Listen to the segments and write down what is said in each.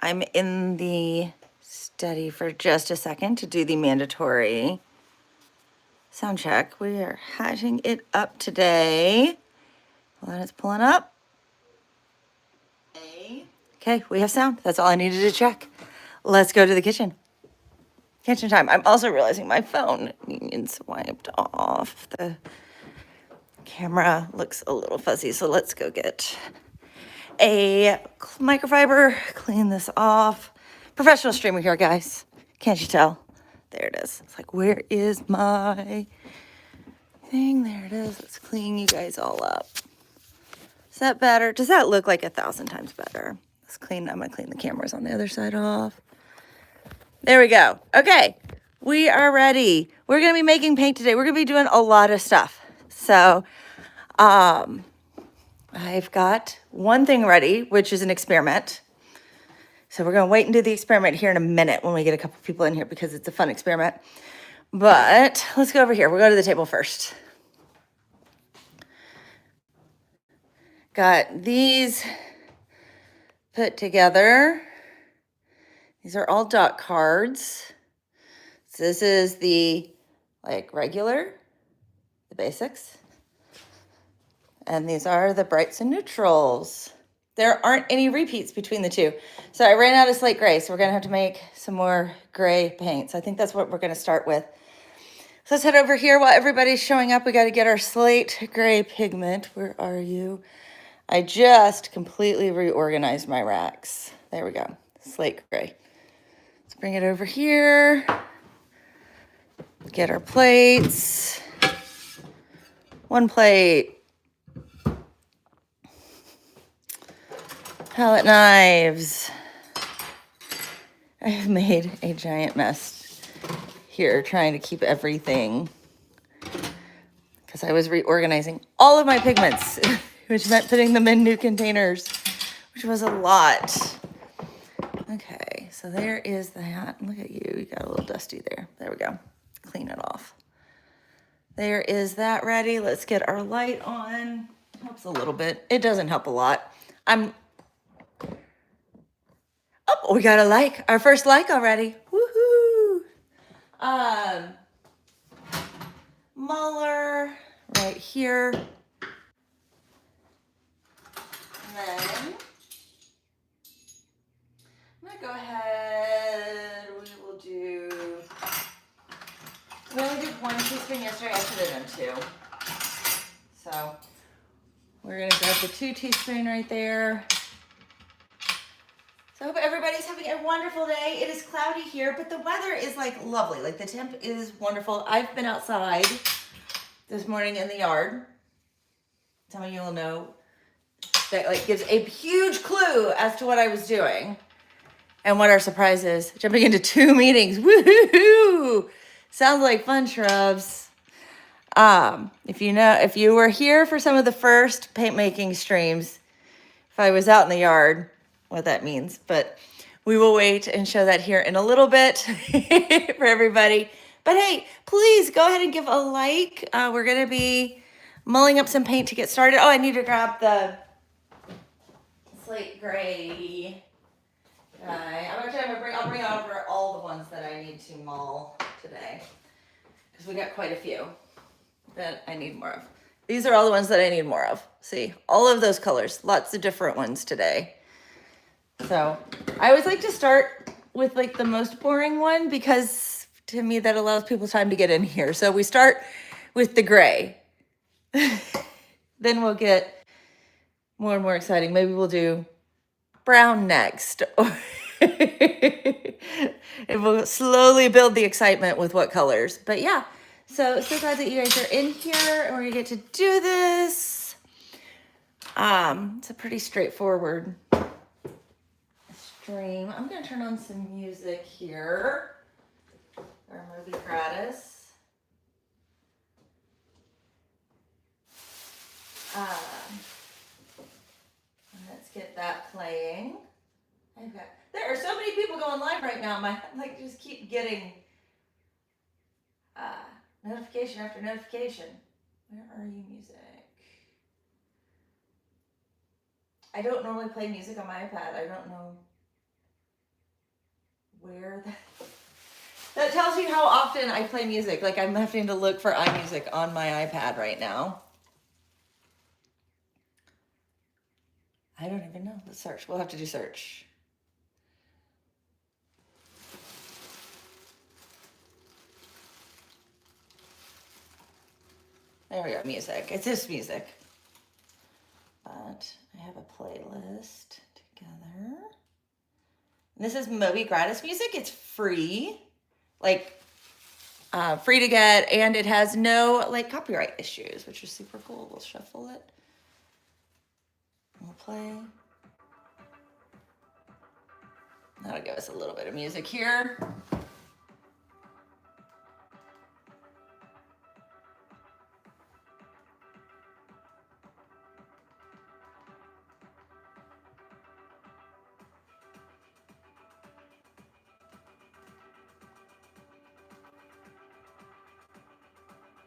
I'm in the study for just a second to do the mandatory sound check. We are hatching it up today. Hold on, it's pulling up. Okay, we have sound. That's all I needed to check. Let's go to the kitchen. Kitchen time. I'm also realizing my phone needs wiped off. The camera looks a little fuzzy, so let's go get a microfiber, clean this off. Professional streamer here, guys. Can't you tell? There it is. It's like, where is my thing? There it is. Let's clean you guys all up. Is that better? Does that look like 1,000 times better? Let's clean. I'm gonna clean the cameras on the other side off. There we go. Okay, we are ready. We're gonna be making paint today. We're gonna be doing a lot of stuff. So, I've got one thing ready, which is an experiment. So we're gonna wait and do the experiment here in a minute when we get a couple people in here because it's a fun experiment. But let's go over here. We'll go to the table first. Got these put together. These are all dot cards. So this is the regular, the basics. And these are the brights and neutrals. There aren't any repeats between the two. So I ran out of slate gray, so we're gonna have to make some more gray paints. I think that's what we're gonna start with. So let's head over here while everybody's showing up. We gotta get our slate gray pigment. Where are you? I just completely reorganized my racks. There we go, slate gray. Let's bring it over here. Get our plates. One plate. Palette knives. I have made a giant mess here trying to keep everything because I was reorganizing all of my pigments, which meant putting them in new containers, which was a lot. Okay, so there is that. Look at you, you got a little dusty there. There we go, clean it off. There is that ready. Let's get our light on. Helps a little bit. It doesn't help a lot. Oh, we got our first like already. Woohoo! Muller right here. And then I'm gonna go ahead. We only did one teaspoon yesterday. I should have done 2. So we're gonna grab the 2 teaspoon right there. So I hope everybody's having a wonderful day. It is cloudy here, but the weather is lovely. The temp is wonderful. I've been outside this morning in the yard. Some of you will know that gives a huge clue as to what I was doing and what our surprise is. Jumping into 2 meetings. Woohoo! Sounds like fun, shrubs. If you were here for some of the first paint making streams, if I was out in the yard, what that means, but we will wait and show that here in a little bit for everybody. But hey, please go ahead and give a like. We're gonna be mulling up some paint to get started. Oh, I need to grab the slate gray guy. I'll bring over all the ones that I need to mull today because we got quite a few that I need more of. These are all the ones that I need more of. See, all of those colors, lots of different ones today. So I always like to start with the most boring one because to me that allows people time to get in here. So we start with the gray. Then we'll get more and more exciting. Maybe we'll do brown next. And we'll slowly build the excitement with what colors. But yeah, so glad that you guys are in here and we're gonna get to do this. It's a pretty straightforward stream. I'm gonna turn on some music here. Our movie gratis. Let's get that playing. There are so many people going live right now. My just keep getting notification after notification. Where are you, music? I don't normally play music on my iPad. I don't know where that tells you how often I play music. Like I'm having to look for iMusic on my iPad right now. I don't even know. Let's search. We'll have to do search. There we go, music. It's just music. But I have a playlist together. This is Moby Gratis Music. It's free, like free to get, and it has no like copyright issues, which is super cool. We'll shuffle it. We'll play. That'll give us a little bit of music here.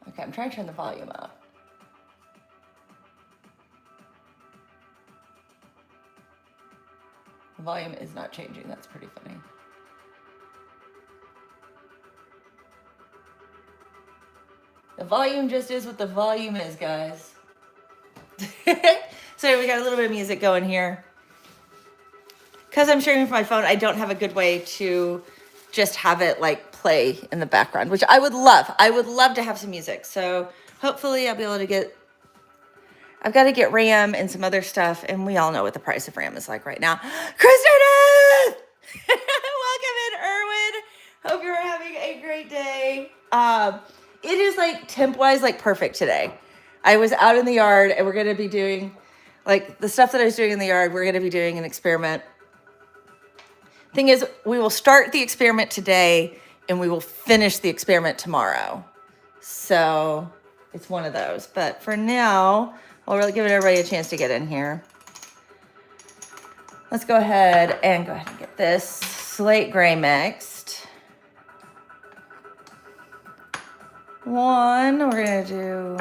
Okay, I'm trying to turn the volume up. The volume is not changing. That's pretty funny. The volume just is what the volume is, guys. So we got a little bit of music going here. Because I'm sharing with my phone, I don't have a good way to just have it like play in the background, which I would love. I would love to have some music. So hopefully I'll be able to get, I've got to get RAM and some other stuff. And we all know what the price of RAM is like right now. Christina! Welcome in, Erwin. Hope you're having a great day. It is like temp-wise, like perfect today. I was out in the yard and we're going to be doing like the stuff that I was doing in the yard. We're going to be doing an experiment. Thing is, we will start the experiment today and we will finish the experiment tomorrow. So it's one of those. But for now, we'll really give everybody a chance to get in here. Let's go ahead and get this slate gray mixed. One, we're going to do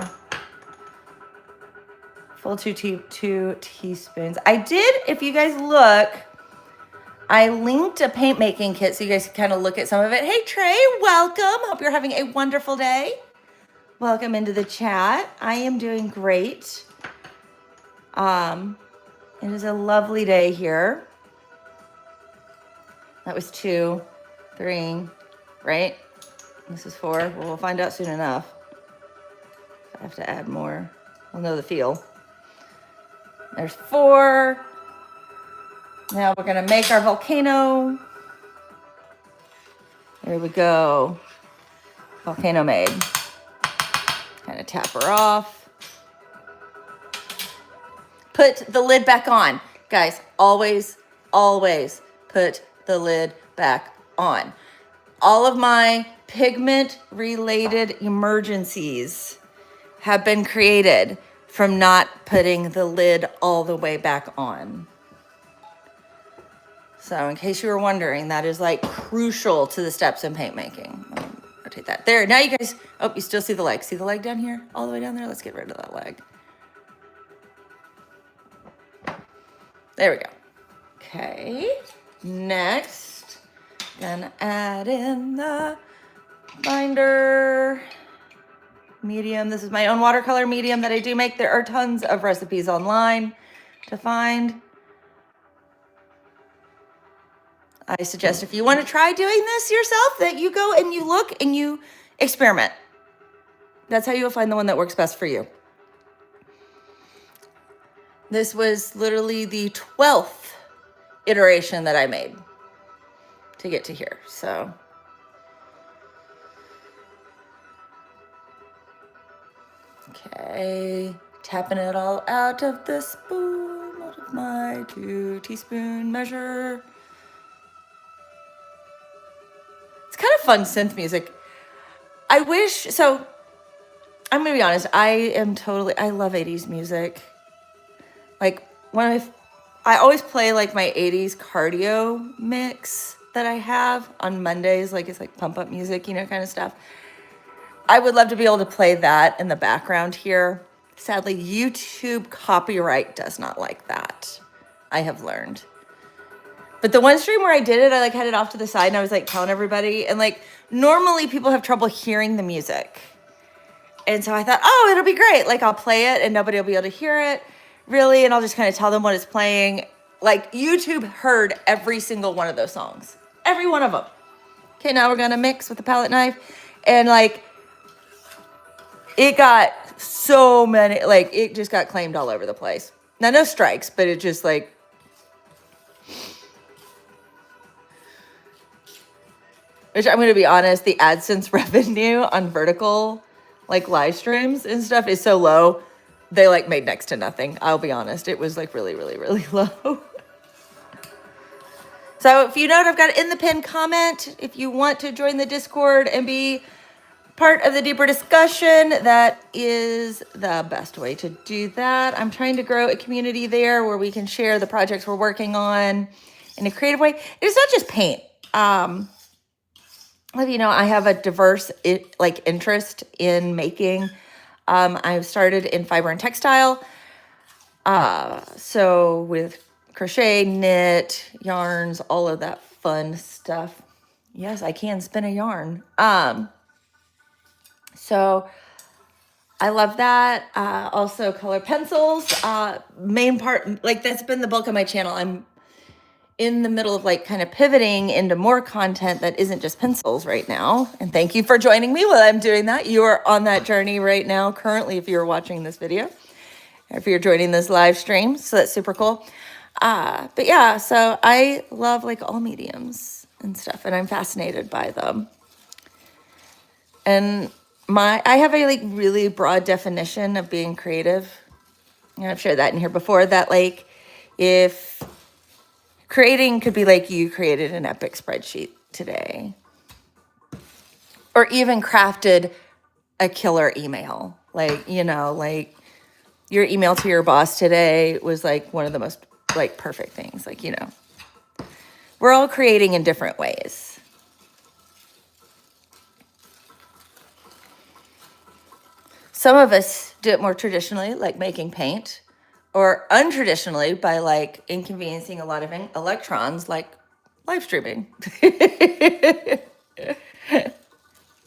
full two teaspoons. I did, if you guys look, I linked a paint making kit so you guys can kind of look at some of it. Hey, Trey, welcome. Hope you're having a wonderful day. Welcome into the chat. I am doing great. It is a lovely day here. That was 2, 3, right? This is 4. Well, we'll find out soon enough. If I have to add more, we'll know the feel. There's 4. Now we're gonna make our volcano. There we go. Volcano made. Kind of tap her off. Put the lid back on. Guys, always, always put the lid back on. All of my pigment-related emergencies have been created from not putting the lid all the way back on. So in case you were wondering, that is like crucial to the steps in paint making. Let me rotate that. There, now you guys, oh, you still see the leg. See the leg down here? All the way down there? Let's get rid of that leg. There we go. Okay, next, gonna add in the binder medium. This is my own watercolor medium that I do make. There are tons of recipes online to find. I suggest if you want to try doing this yourself, that you go and you look and you experiment. That's how you'll find the one that works best for you. This was literally the 12th iteration that I made to get to here. So okay, tapping it all out of the spoon, out of my 2 teaspoon measure. It's kind of fun synth music. I wish, so I'm gonna be honest, I love 80s music. Like I always play like my 80s cardio mix that I have on Mondays, like it's like pump up music, you know, kind of stuff. I would love to be able to play that in the background here. Sadly, YouTube copyright does not like that, I have learned. But the one stream where I did it, I like had it off to the side and I was like telling everybody, and like normally people have trouble hearing the music. And so I thought, oh, it'll be great. Like I'll play it and nobody will be able to hear it really. And I'll just kind of tell them what it's playing. Like YouTube heard every single one of those songs, every one of them. Okay, now we're going to mix with the palette knife. And like, it got so many, like it just got claimed all over the place. Now, no strikes, but it just like, which I'm going to be honest, the AdSense revenue on vertical, like live streams and stuff is so low. They like made next to nothing. I'll be honest. It was like really, really, really low. So if you note, I've got it in the pinned comment. If you want to join the Discord and be part of the deeper discussion, that is the best way to do that. I'm trying to grow a community there where we can share the projects we're working on in a creative way. It's not just paint. You know, I have a diverse interest in making. I've started in fiber and textile. So with crochet, knit, yarns, all of that fun stuff. Yes, I can spin a yarn. So I love that. Also color pencils, main part, like that's been the bulk of my channel. I'm in the middle of like kind of pivoting into more content that isn't just pencils right now. And thank you for joining me while I'm doing that. You are on that journey right now, currently, if you're watching this video, or if you're joining this live stream. So that's super cool. But yeah, so I love like all mediums and stuff, and I'm fascinated by them. And I have a like really broad definition of being creative. And I've shared that in here before, that like if creating could be like you created an epic spreadsheet today, or even crafted a killer email. Like, you know, like your email to your boss today was like one of the most like perfect things. Like, you know, we're all creating in different ways. Some of us do it more traditionally, like making paint, or untraditionally by like inconveniencing a lot of electrons, like live streaming.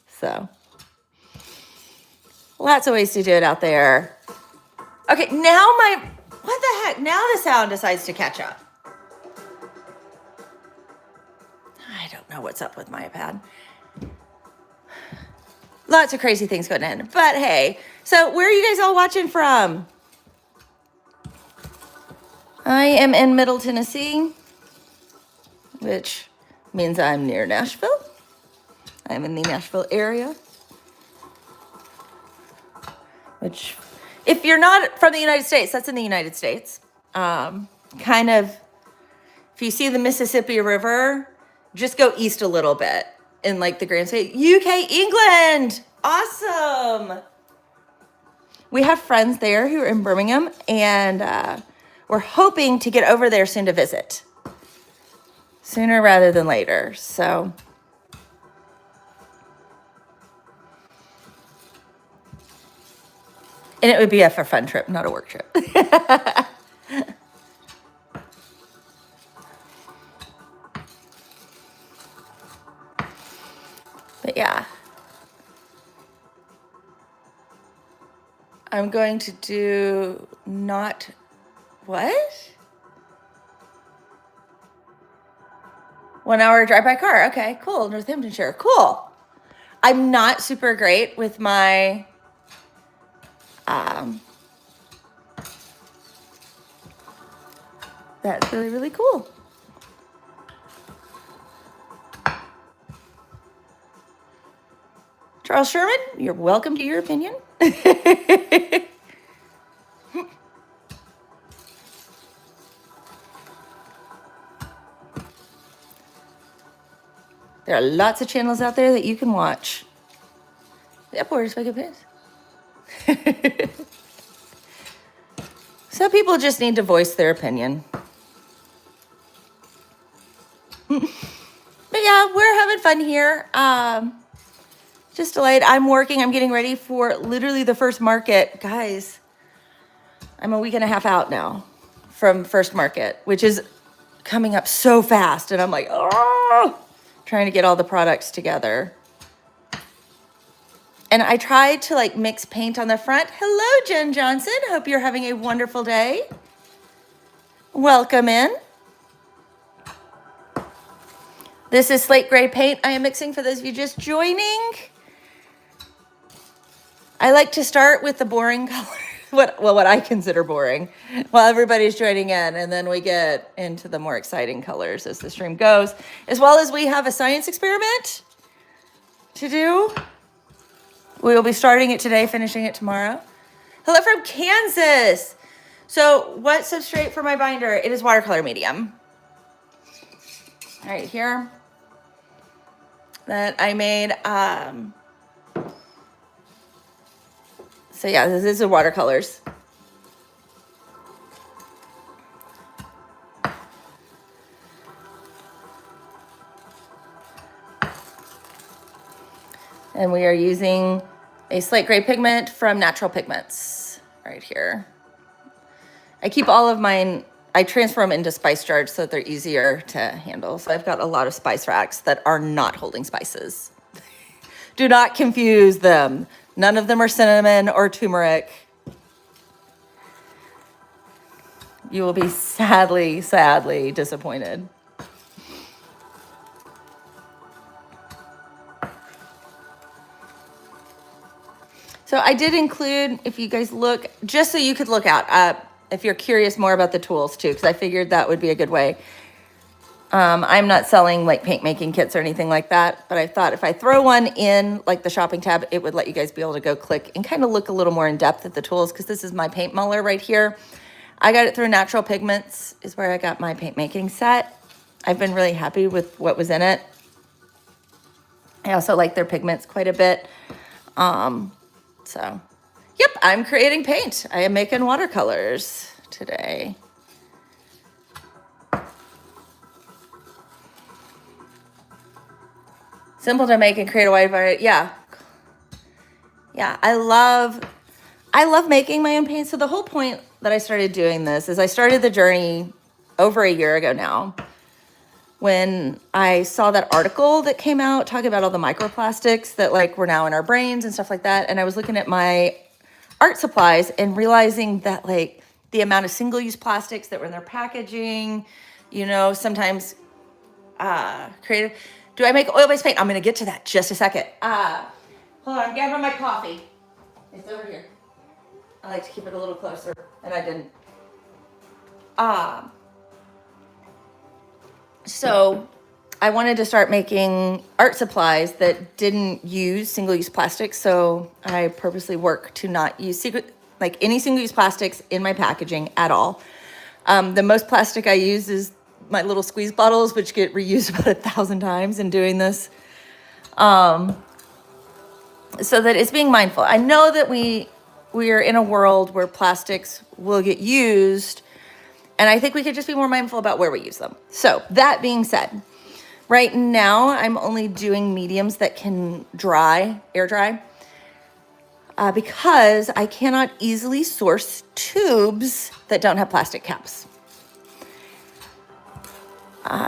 So lots of ways to do it out there. Okay, now what the heck? Now the sound decides to catch up. I don't know what's up with my iPad. Lots of crazy things going on. But hey, so where are you guys all watching from? I am in Middle Tennessee, which means I'm near Nashville. I'm in the Nashville area. Which, if you're not from the United States, that's in the United States. Kind of, if you see the Mississippi River, just go east a little bit in like the Grand State. UK, England, awesome. We have friends there who are in Birmingham, and we're hoping to get over there soon to visit. Sooner rather than later, so. And it would be a fun trip, not a work trip. But yeah. I'm going to do not, what? 1 hour drive by car. Okay, cool. Northamptonshire. Cool. I'm not super great with my that's really, really cool. Charles Sherman, you're welcome to your opinion. There are lots of channels out there that you can watch. Yep, where's my good pants? Some people just need to voice their opinion. But yeah, we're having fun here. Just delayed. I'm getting ready for literally the first market. Guys, I'm a week and a half out now from first market, which is coming up so fast. And I'm like, oh, trying to get all the products together. And I tried to like mix paint on the front. Hello, Jen Johnson. Hope you're having a wonderful day. Welcome in. This is slate gray paint I am mixing for those of you just joining. I like to start with the boring color, what I consider boring, while everybody's joining in, and then we get into the more exciting colors as the stream goes, as well as we have a science experiment to do. We will be starting it today, finishing it tomorrow. Hello from Kansas. So what substrate for my binder? It is watercolor medium. Right here. That I made, so yeah, this is the watercolors. And we are using a slate gray pigment from Natural Pigments right here. I keep all of mine, I transfer them into spice jars so that they're easier to handle. So I've got a lot of spice racks that are not holding spices. Do not confuse them. None of them are cinnamon or turmeric. You will be sadly, sadly disappointed. So I did include, if you guys look, just so you could look out, if you're curious more about the tools too, because I figured that would be a good way. I'm not selling like paint making kits or anything like that, but I thought if I throw one in like the shopping tab, it would let you guys be able to go click and kind of look a little more in depth at the tools, because this is my paint muller right here. I got it through Natural Pigments is where I got my paint making set. I've been really happy with what was in it. I also like their pigments quite a bit. So, yep, I'm creating paint. I am making watercolors today. Simple to make and create a wide variety. Yeah. Yeah, I love making my own paint. So the whole point that I started doing this is I started the journey over a year ago now, when I saw that article that came out talking about all the microplastics that like were now in our brains and stuff like that. And I was looking at my art supplies and realizing that like the amount of single-use plastics that were in their packaging, you know, sometimes creative. Do I make oil-based paint? I'm gonna get to that just a second. Hold on, I'm grabbing my coffee. It's over here. I like to keep it a little closer, and I didn't. So I wanted to start making art supplies that didn't use single-use plastics. So I purposely work to not use any single-use plastics in my packaging at all. The most plastic I use is my little squeeze bottles, which get reused about 1,000 times in doing this. So that it's being mindful. I know that we are in a world where plastics will get used, and I think we could just be more mindful about where we use them. So that being said, right now I'm only doing mediums that can air dry, because I cannot easily source tubes that don't have plastic caps.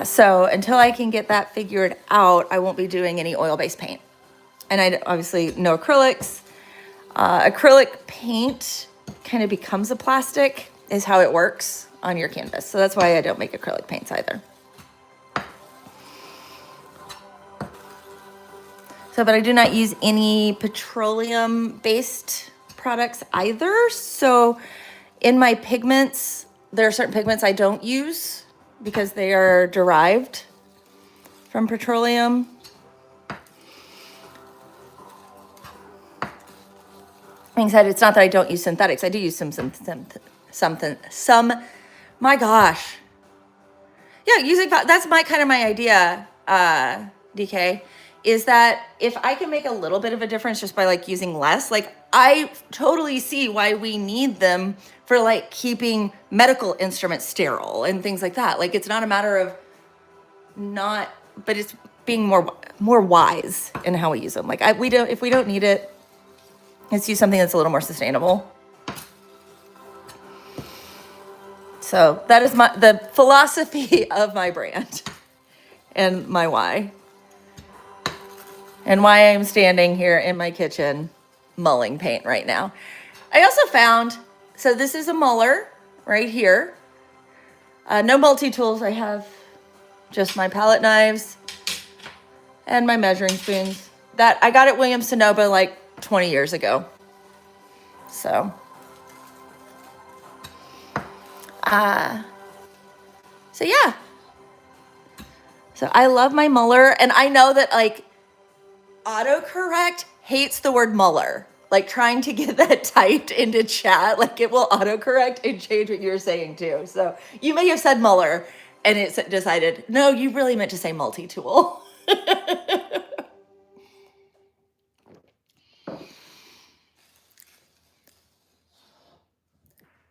So until I can get that figured out, I won't be doing any oil-based paint. And I obviously no acrylics. Acrylic paint kind of becomes a plastic, is how it works on your canvas. So that's why I don't make acrylic paints either. So, but I do not use any petroleum-based products either. So in my pigments, there are certain pigments I don't use because they are derived from petroleum. Being said, it's not that I don't use synthetics. I do use some, my gosh. Yeah, that's my idea, DK, is that if I can make a little bit of a difference just by like using less, like I totally see why we need them for like keeping medical instruments sterile and things like that. Like it's not a matter of but it's being more wise in how we use them. Like if we don't need it, let's use something that's a little more sustainable. So that is the philosophy of my brand and my why. And why I'm standing here in my kitchen mulling paint right now. I also found, so this is a muller right here. No multi-tools. I have just my palette knives and my measuring spoons that I got at Williams Sonoma like 20 years ago. So, so yeah. So I love my muller, and I know that like autocorrect hates the word muller. Like trying to get that typed into chat, like it will autocorrect and change what you're saying too. So you may have said muller and it decided, no, you really meant to say multi-tool.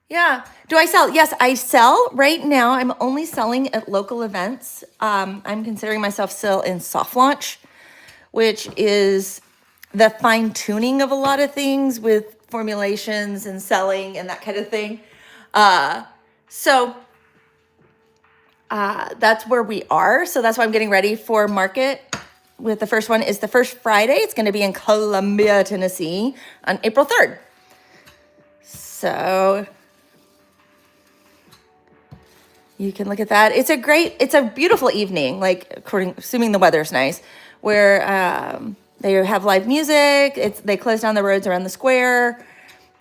Yeah. Do I sell? Yes, I sell right now. I'm only selling at local events. I'm considering myself still in soft launch, which is the fine tuning of a lot of things with formulations and selling and that kind of thing. So that's where we are. So that's why I'm getting ready for market. With the first one is the first Friday. It's going to be in Columbia, Tennessee on April 3rd. So you can look at that. It's a beautiful evening, like assuming the weather's nice, where they have live music. They close down the roads around the square,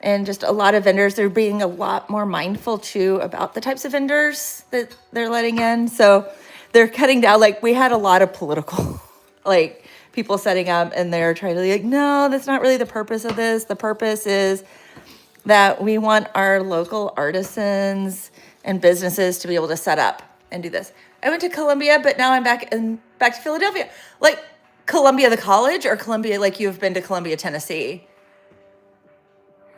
and just a lot of vendors. They're being a lot more mindful too about the types of vendors that they're letting in. So they're cutting down. Like we had a lot of political, like people setting up, and they're trying to be like, no, that's not really the purpose of this. The purpose is that we want our local artisans and businesses to be able to set up and do this. I went to Columbia, but now I'm back to Philadelphia. Like Columbia, the college, or Columbia, like you've been to Columbia, Tennessee?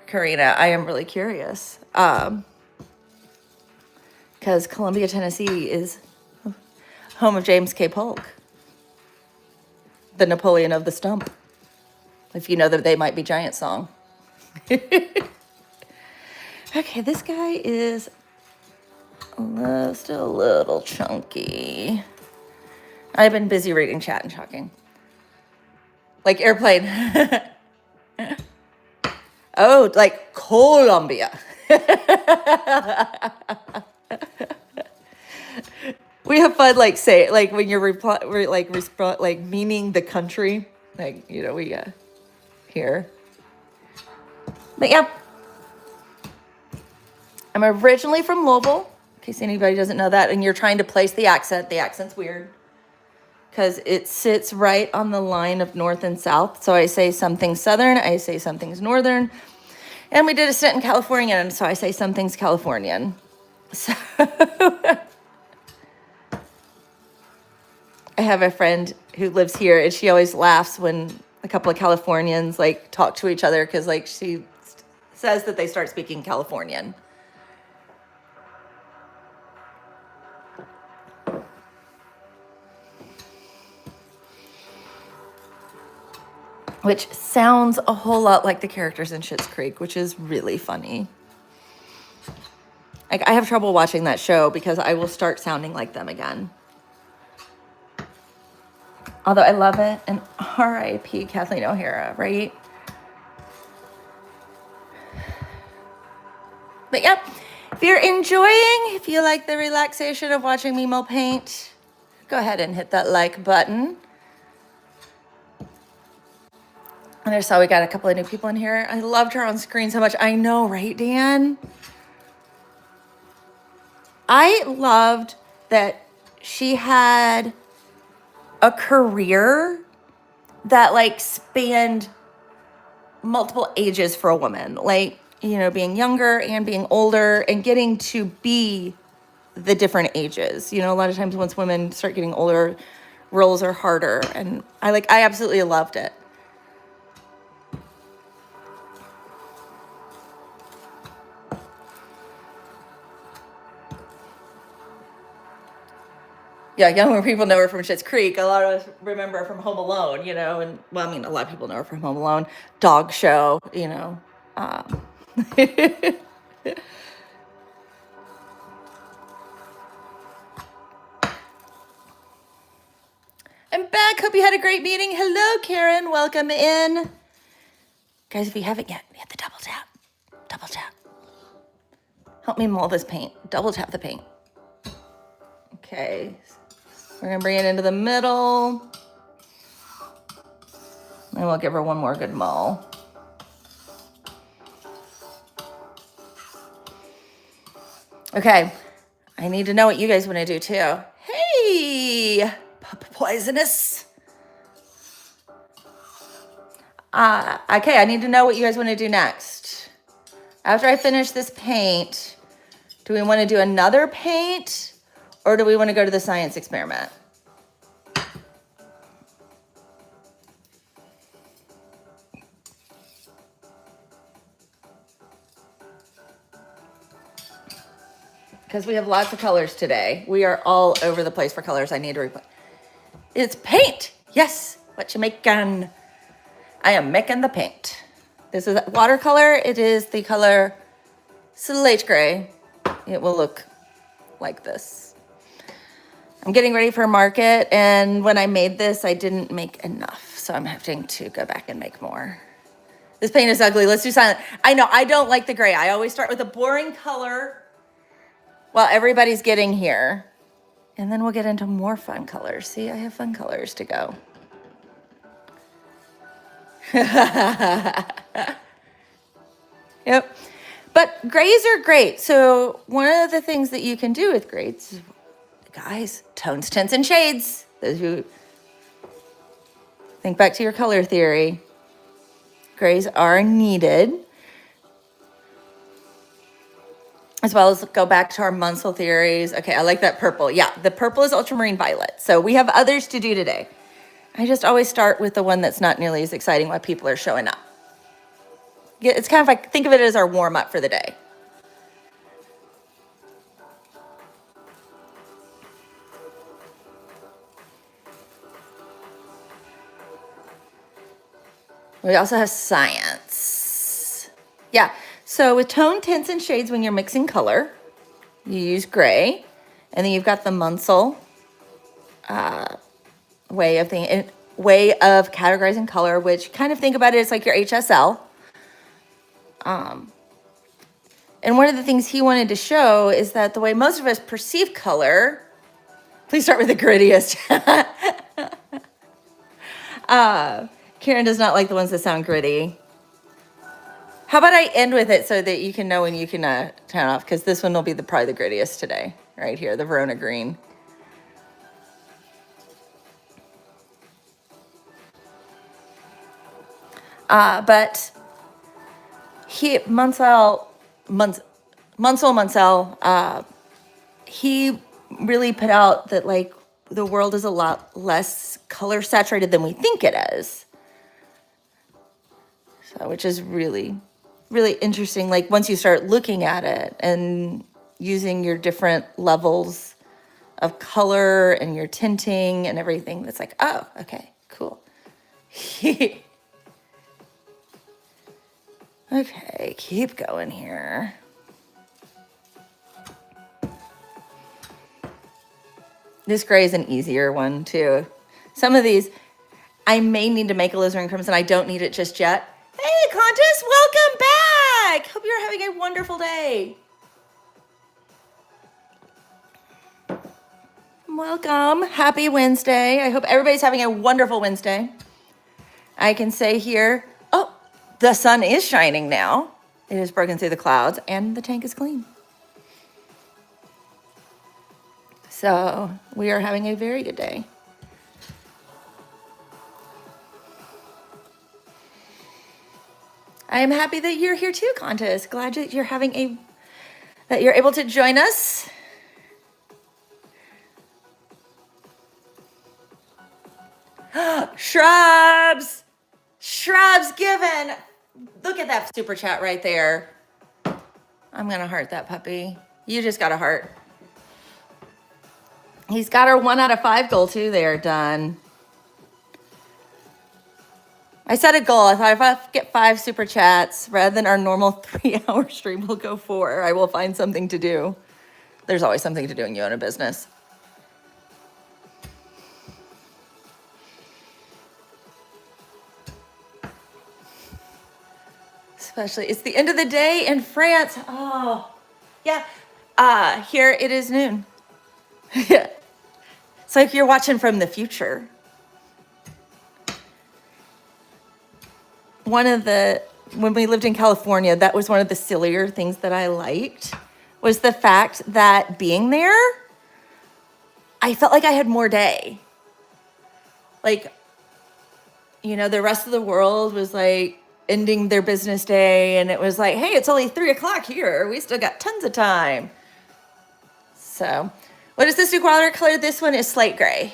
Karina, I am really curious. Because Columbia, Tennessee is home of James K. Polk, the Napoleon of the Stump. If you know the They Might Be Giant song. Okay, this guy is still a little chunky. I've been busy reading chat and talking. Like airplane. Oh, like Columbia. We have fun, like say, like when you're like meaning the country, like we here. But yeah, I'm originally from Louisville, in case anybody doesn't know that, and you're trying to place the accent. The accent's weird because it sits right on the line of north and south. So I say something southern, I say something's northern, and we did a stint in California, and so I say something's Californian. So I have a friend who lives here, and she always laughs when a couple of Californians like talk to each other because like she says that they start speaking Californian. Which sounds a whole lot like the characters in Schitt's Creek, which is really funny. Like I have trouble watching that show because I will start sounding like them again. Although I love it, and R.I.P. Kathleen O'Hara, right? But yeah, if you're enjoying, if you like the relaxation of watching me mull paint, go ahead and hit that like button. And I saw we got a couple of new people in here. I loved her on screen so much. I know, right, Dan? I loved that she had a career that like spanned multiple ages for a woman. Like, being younger and being older and getting to be the different ages. A lot of times once women start getting older, roles are harder. And I absolutely loved it. Yeah, younger people know her from Schitt's Creek. A lot of us remember her from Home Alone, and well, I mean, a lot of people know her from Home Alone, Dog Show, I'm back. Hope you had a great meeting. Hello, Karen. Welcome in. Guys, if you haven't yet, hit the double tap. Double tap. Help me mold this paint. Double tap the paint. Okay. We're going to bring it into the middle. And we'll give her one more good mull. Okay. I need to know what you guys want to do too. Hey, poisonous. Okay, I need to know what you guys want to do next. After I finish this paint, do we want to do another paint or do we want to go to the science experiment? Because we have lots of colors today. We are all over the place for colors. I need to replace. It's paint. Yes. What you making? I am making the paint. This is watercolor. It is the color slate gray. It will look like this. I'm getting ready for market. And when I made this, I didn't make enough. So I'm having to go back and make more. This paint is ugly. Let's do silent. I know. I don't like the gray. I always start with a boring color while everybody's getting here. And then we'll get into more fun colors. See, I have fun colors to go. Yep. But grays are great. So one of the things that you can do with grays, guys, tones, tints, and shades. Those who think back to your color theory. Grays are needed. As well as go back to our Munsell theories. Okay, I like that purple. Yeah, the purple is ultramarine violet. So we have others to do today. I just always start with the one that's not nearly as exciting while people are showing up. Yeah, it's kind of like, think of it as our warm up for the day. We also have science. Yeah. So with tone, tints, and shades, when you're mixing color, you use gray. And then you've got the Munsell way of categorizing color, which kind of think about it as like your HSL. And one of the things he wanted to show is that the way most of us perceive color, please start with the grittiest. Karen does not like the ones that sound gritty. How about I end with it so that you can know when you can turn off, because this one will be probably the grittiest today, right here, the Verona green. But Munsell, he really put out that like the world is a lot less color saturated than we think it is. So, which is really interesting. Like once you start looking at it and using your different levels of color and your tinting and everything, that's like, oh, okay, cool. Okay, keep going here. This gray is an easier one too. Some of these, I may need to make alizarin crimson. I don't need it just yet. Hey, Contis, welcome back. Hope you're having a wonderful day. Welcome. Happy Wednesday. I hope everybody's having a wonderful Wednesday. I can say here, oh, the sun is shining now. It has broken through the clouds and the tank is clean. So we are having a very good day. I am happy that you're here too, Contis. Glad that you're that you're able to join us. Shrubs given. Look at that super chat right there. I'm gonna heart that puppy. You just got a heart. He's got our 1 out of 5 goal too. They're done. I set a goal. I thought if I get 5 super chats, rather than our normal 3-hour stream, we'll go 4. I will find something to do. There's always something to do when you own a business. especially. It's the end of the day in France. Oh, yeah. Here it is noon. Yeah. It's like you're watching from the future. When we lived in California, that was one of the sillier things that I liked, was the fact that being there, I felt like I had more day. Like, the rest of the world was like ending their business day, and it was like, hey, it's only 3:00 here. We still got tons of time. So, what is this new watercolor? This one is slate gray.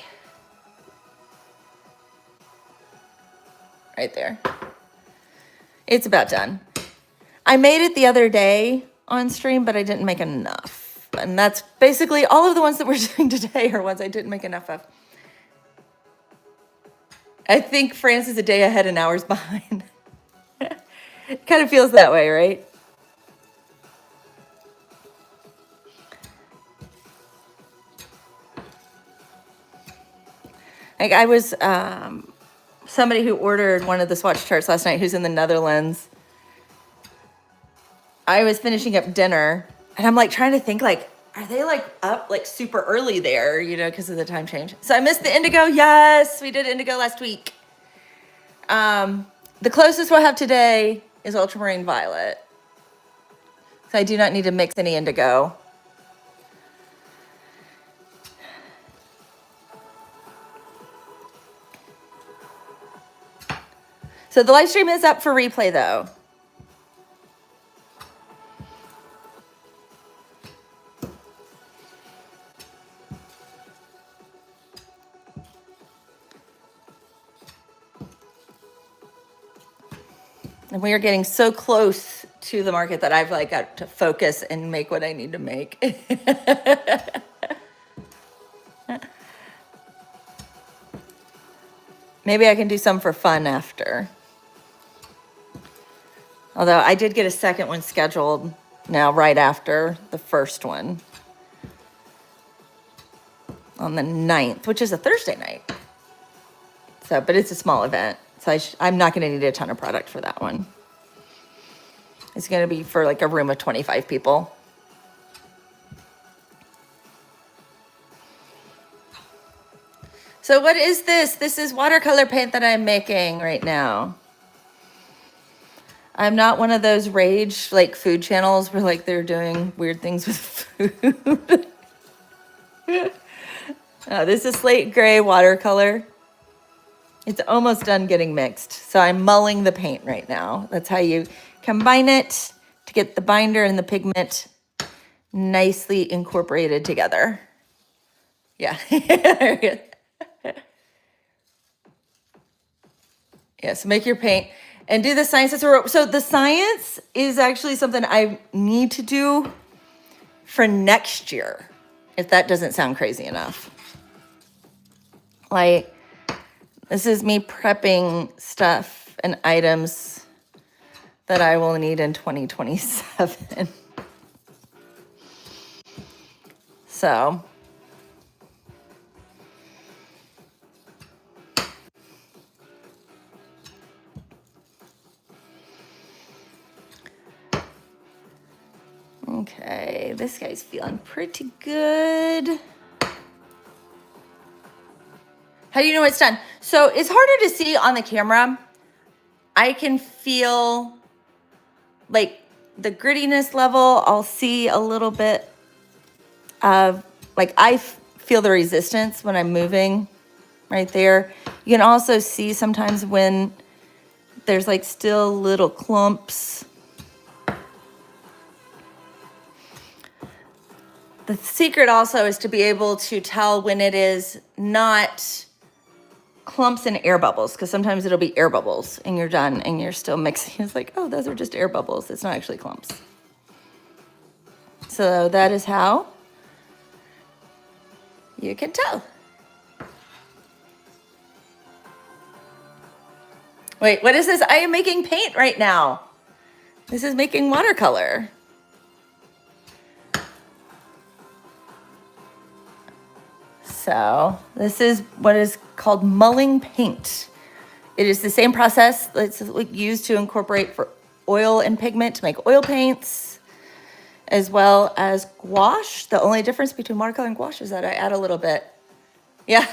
Right there. It's about done. I made it the other day on stream, but I didn't make enough. And that's basically all of the ones that we're doing today are ones I didn't make enough of. I think France is a day ahead and hours behind. It kind of feels that way, right? Like I was somebody who ordered one of the swatch charts last night who's in the Netherlands. I was finishing up dinner and I'm like trying to think like, are they like up like super early there, because of the time change. So I missed the indigo. Yes, we did indigo last week. The closest we'll have today is ultramarine violet. So I do not need to mix any indigo. So the live stream is up for replay though. And we are getting so close to the market that I've like got to focus and make what I need to make. Maybe I can do some for fun after. Although I did get a second one scheduled now right after the first one on the 9th, which is a Thursday night. So, but it's a small event. So I'm not going to need a ton of product for that one. It's going to be for like a room of 25 people. So what is this? This is watercolor paint that I'm making right now. I'm not one of those rage like food channels where like they're doing weird things with food. This is slate gray watercolor. It's almost done getting mixed. So I'm mulling the paint right now. That's how you combine it to get the binder and the pigment nicely incorporated together. Yeah. Yeah, so make your paint and do the science. So the science is actually something I need to do for next year, if that doesn't sound crazy enough. Like, this is me prepping stuff and items that I will need in 2027. So, okay, this guy's feeling pretty good. How do you know it's done? So it's harder to see on the camera. I can feel like the grittiness level. I'll see a little bit of like, I feel the resistance when I'm moving right there. You can also see sometimes when there's like still little clumps. The secret also is to be able to tell when it is not clumps and air bubbles, because sometimes it'll be air bubbles and you're done and you're still mixing. It's like, oh, those are just air bubbles. It's not actually clumps. So that is how you can tell. Wait, what is this? I am making paint right now. This is making watercolor. So this is what is called mulling paint. It is the same process that's used to incorporate for oil and pigment to make oil paints, as well as gouache. The only difference between watercolor and gouache is that I add a little bit. Yeah.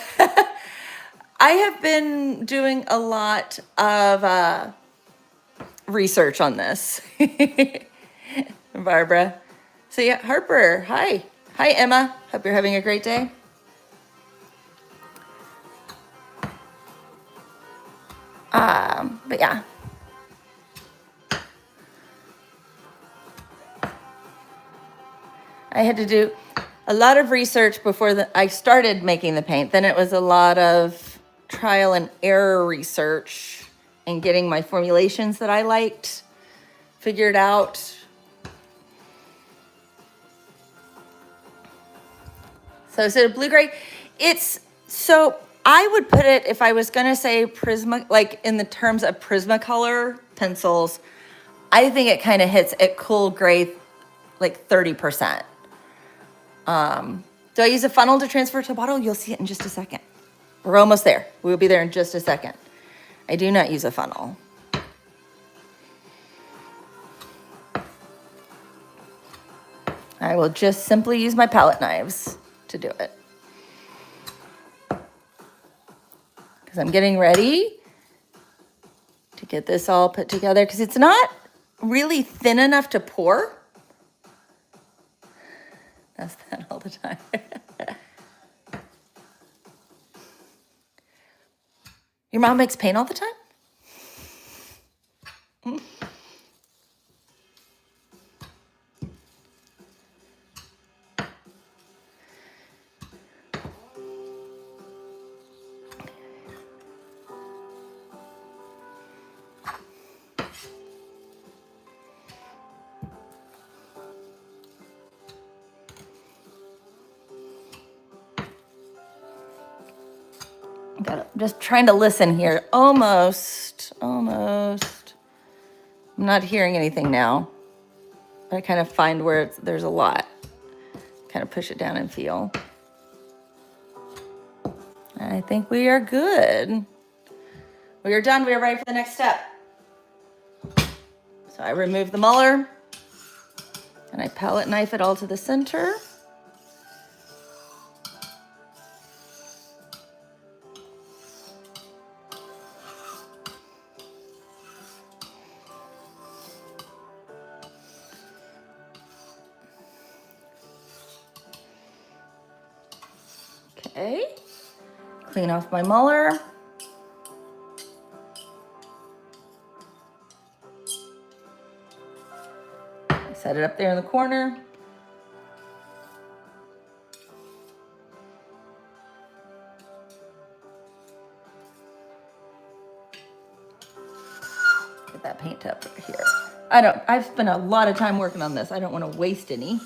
I have been doing a lot of research on this. Barbara. So yeah, Harper, hi. Hi, Emma. Hope you're having a great day. But yeah. I had to do a lot of research before I started making the paint. Then it was a lot of trial and error research and getting my formulations that I liked figured out. So instead of blue-gray, so I would put it, if I was gonna say Prisma, like in the terms of Prismacolor pencils, I think it kind of hits at cool gray, like 30%. Do I use a funnel to transfer to a bottle? You'll see it in just a second. We're almost there. We'll be there in just a second. I do not use a funnel. I will just simply use my palette knives to do it. Because I'm getting ready to get this all put together, because it's not really thin enough to pour. That's that all the time. Your mom makes paint all the time? Just trying to listen here. Almost. I'm not hearing anything now. I kind of find where there's a lot. Kind of push it down and feel. I think we are good. We are done. We are ready for the next step. So I remove the muller and I palette knife it all to the center. Okay, clean off my muller. I set it up there in the corner. Get that paint up here. I've spent a lot of time working on this. I don't want to waste any.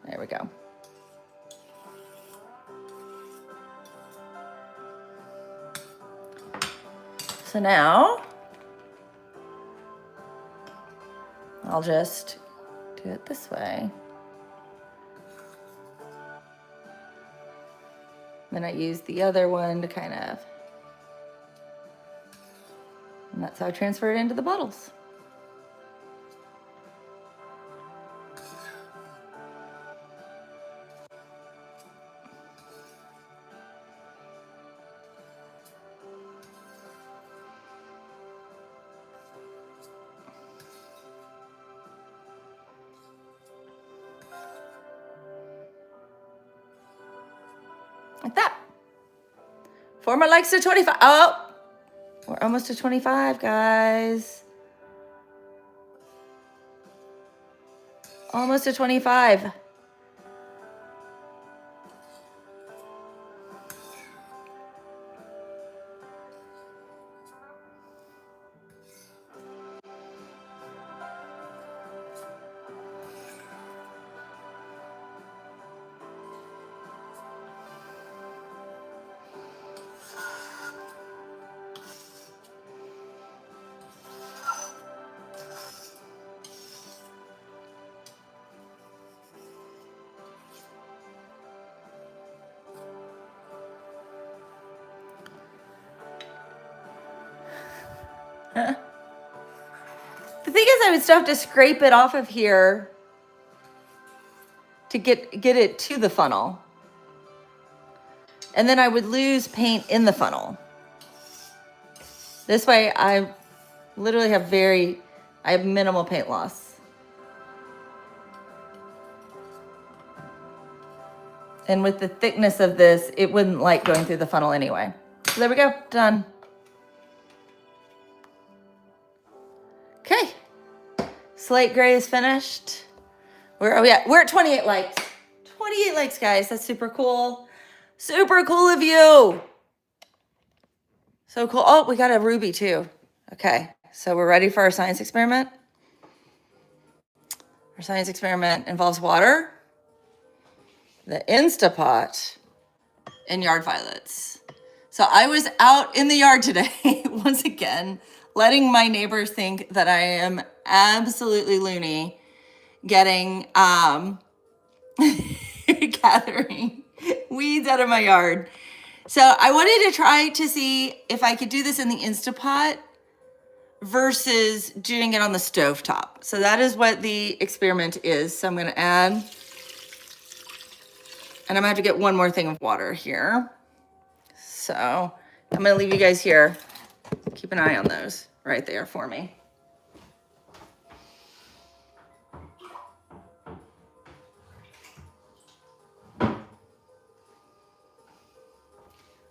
There we go. So now I'll just do it this way. Then I use the other one to kind of, and that's how I transfer it into the bottles. Like that. 4 more likes to 25. Oh, we're almost to 25, guys. Almost to 25. thing is I would still have to scrape it off of here to get it to the funnel. And then I would lose paint in the funnel. This way I literally have I have minimal paint loss. And with the thickness of this, it wouldn't like going through the funnel anyway. So there we go, done. Okay, slate gray is finished. Where are we at? We're at 28 likes. 28 likes, guys, that's super cool. Super cool of you. So cool. Oh, we got a ruby too. Okay, so we're ready for our science experiment. Our science experiment involves water, the Instapot, and yard violets. So I was out in the yard today, once again, letting my neighbors think that I am absolutely loony, getting, gathering weeds out of my yard. So I wanted to try to see if I could do this in the Instapot versus doing it on the stovetop. So that is what the experiment is. So I'm gonna add, and I'm gonna have to get one more thing of water here. So I'm gonna leave you guys here. Keep an eye on those right there for me.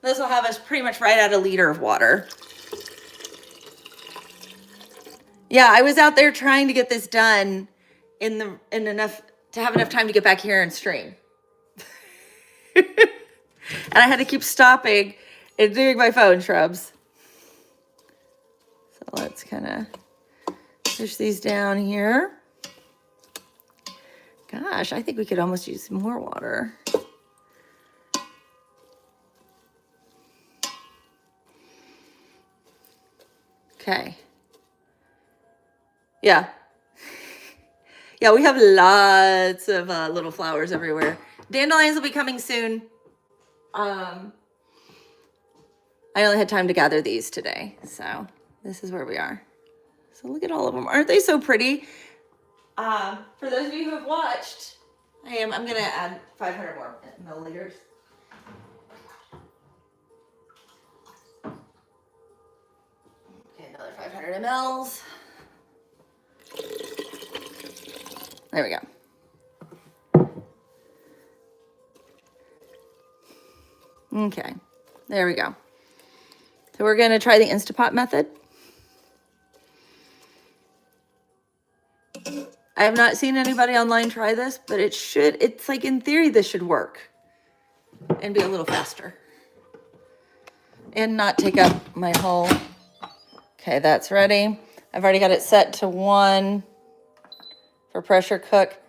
This will have us pretty much right at a liter of water. Yeah, I was out there trying to get this done in enough to have enough time to get back here and stream. And I had to keep stopping and doing my phone shrubs. So let's kind of push these down here. Gosh, I think we could almost use more water. Okay. Yeah. Yeah, we have lots of little flowers everywhere. Dandelions will be coming soon. I only had time to gather these today, so this is where we are. So look at all of them. Aren't they so pretty? For those of you who have watched, I'm gonna add 500 more milliliters. Okay, another 500 mLs. There we go. Okay, there we go. So we're gonna try the Instapot method. I have not seen anybody online try this, but it's like in theory this should work and be a little faster and not take up my whole. Okay, that's ready. I've already got it set to 1 for pressure cook.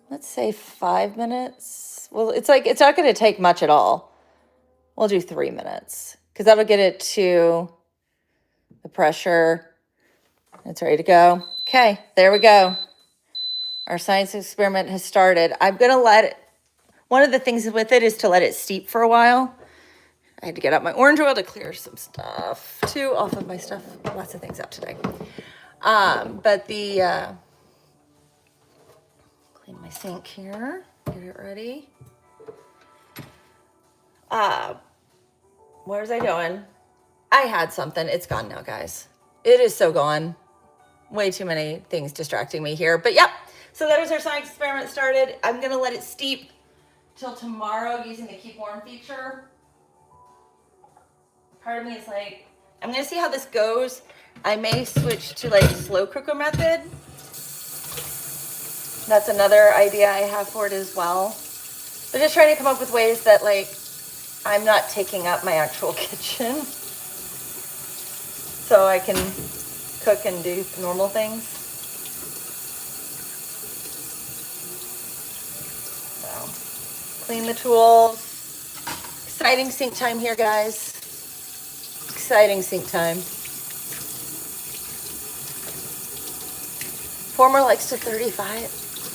Let's say 5 minutes. Well, it's not gonna take much at all. We'll do 3 minutes because that'll get it to the pressure. It's ready to go. Okay, there we go. Our science experiment has started. I'm gonna let it, one of the things with it is to let it steep for a while. I had to get out my orange oil to clear some stuff too off of my stuff. Lots of things out today. But clean my sink here, get it ready. What was I doing? I had something, it's gone now, guys. It is so gone. Way too many things distracting me here, but yep. So that is our science experiment started. I'm gonna let it steep till tomorrow using the keep warm feature. Part of me is like, I'm gonna see how this goes. I may switch to like slow cooker method. That's another idea I have for it as well. But just trying to come up with ways that like, I'm not taking up my actual kitchen. So I can cook and do normal things. So, clean the tools. Exciting sink time here, guys. Exciting sink time. 4 more likes to 35. Oh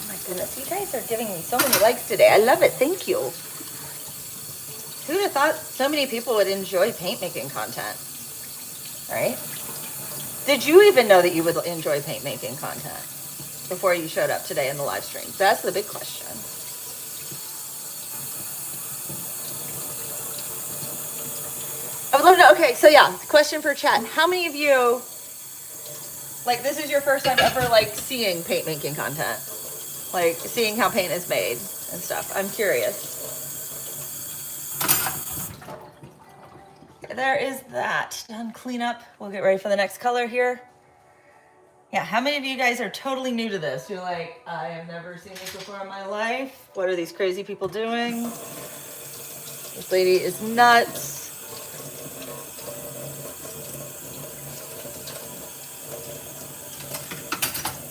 my goodness, you guys are giving me so many likes today. I love it, thank you. Who'd have thought so many people would enjoy paint making content, right? Did you even know that you would enjoy paint making content before you showed up today in the live stream? That's the big question. I would love to know. Okay, so yeah, question for chat. How many of you, like, this is your first time ever, like, seeing paint making content? Like, seeing how paint is made and stuff. I'm curious. There is that. Done cleanup. We'll get ready for the next color here. Yeah, how many of you guys are totally new to this? You're like, I have never seen this before in my life. What are these crazy people doing? This lady is nuts.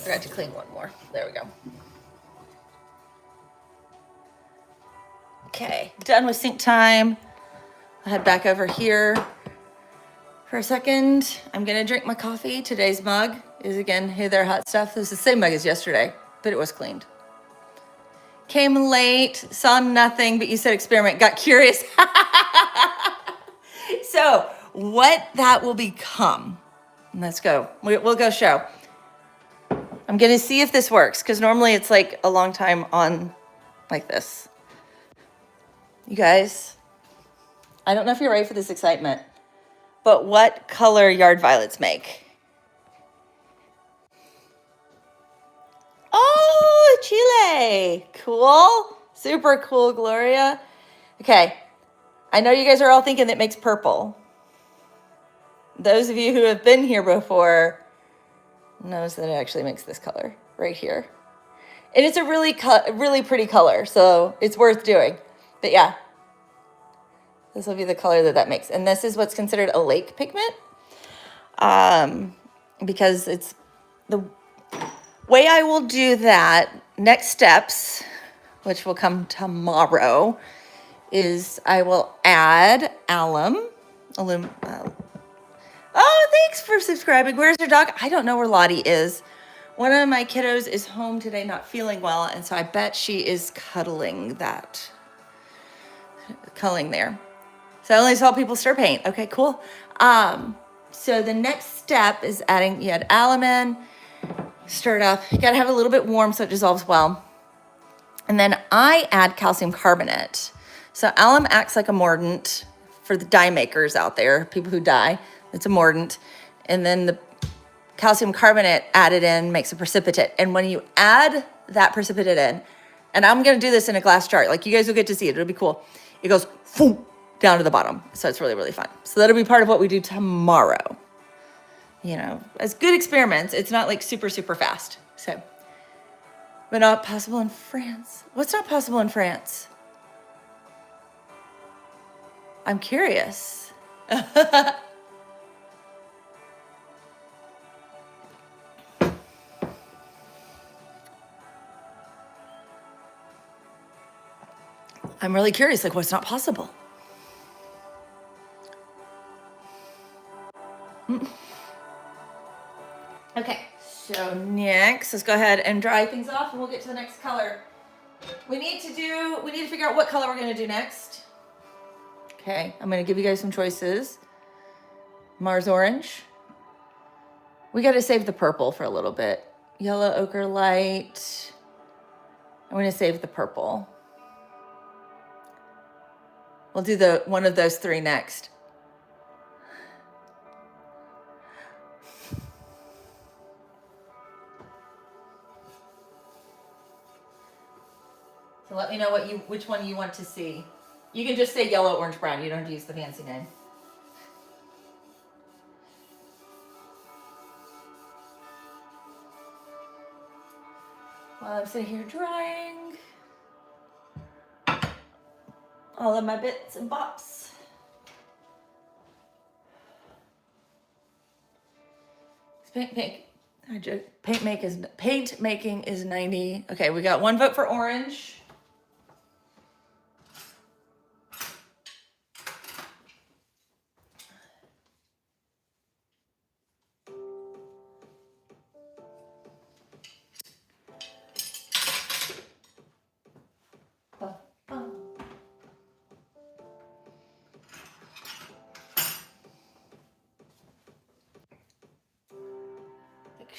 Forgot to clean one more. There we go. Okay, done with sync time. I'll head back over here for a second. I'm gonna drink my coffee. Today's mug is again, hey there, hot stuff. This is the same mug as yesterday, but it was cleaned. Came late, saw nothing, but you said experiment, got curious. So what that will become, let's go. We'll go show. I'm gonna see if this works, because normally it's like a long time on like this. You guys, I don't know if you're ready for this excitement, but what color yard violets make? Oh, Chile. Cool. Super cool, Gloria. Okay. I know you guys are all thinking it makes purple. Those of you who have been here before knows that it actually makes this color right here. And it's a really pretty color, so it's worth doing. But yeah, this will be the color that makes. And this is what's considered a lake pigment, because it's the way I will do that. Next steps, which will come tomorrow, is I will add alum. Oh, thanks for subscribing. Where's your dog? I don't know where Lottie is. One of my kiddos is home today, not feeling well, and so I bet she is cuddling there. So I only saw people stir paint. Okay, cool. So the next step is adding, you add alum in, stir it up. You gotta have it a little bit warm so it dissolves well. And then I add calcium carbonate. So alum acts like a mordant for the dye makers out there, people who dye. It's a mordant. And then the calcium carbonate added in makes a precipitate. And when you add that precipitate in, and I'm gonna do this in a glass jar, like you guys will get to see it, it'll be cool. It goes down to the bottom. So it's really, really fun. So that'll be part of what we do tomorrow. You know, as good experiments, it's not like super, super fast. So, but not possible in France. What's not possible in France? I'm curious. I'm really curious, like what's not possible? Okay, so next, let's go ahead and dry things off and we'll get to the next color. We need to figure out what color we're gonna do next. Okay, I'm gonna give you guys some choices. Mars orange. We gotta save the purple for a little bit. Yellow ochre light. I'm gonna save the purple. We'll do one of those three next. So let me know which one you want to see. You can just say yellow, orange, brown. You don't have to use the fancy name. While I'm sitting here drying all of my bits and bops. Paint making is 90. Okay, we got one vote for orange.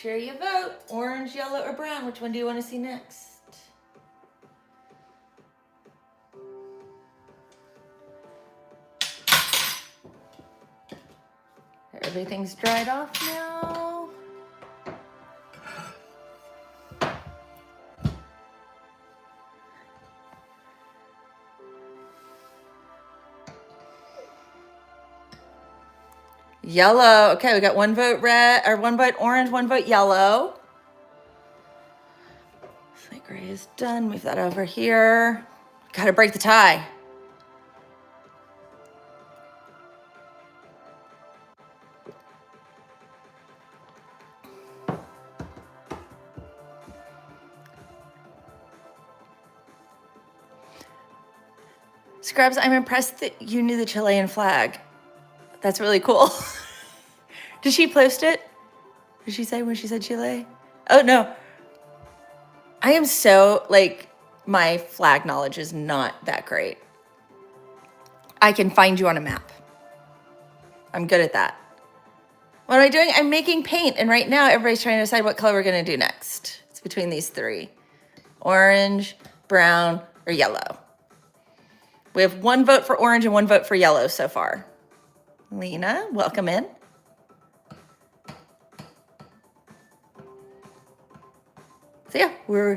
sure you vote. Orange, yellow, or brown. Which one do you want to see next? Everything's dried off now. Yellow. Okay, we got 1 vote red, or 1 vote orange, 1 vote yellow. Slate gray is done. Move that over here. Got to break the tie. Scrubs, I'm impressed that you knew the Chilean flag. That's really cool. Did she post it? Did she say when she said Chile? Oh, no. I am so, like, my flag knowledge is not that great. I can find you on a map. I'm good at that. What am I doing? I'm making paint. And right now, everybody's trying to decide what color we're going to do next. It's between these 3. Orange, brown, or yellow. We have 1 vote for orange and 1 vote for yellow so far. Lena, welcome in. So yeah,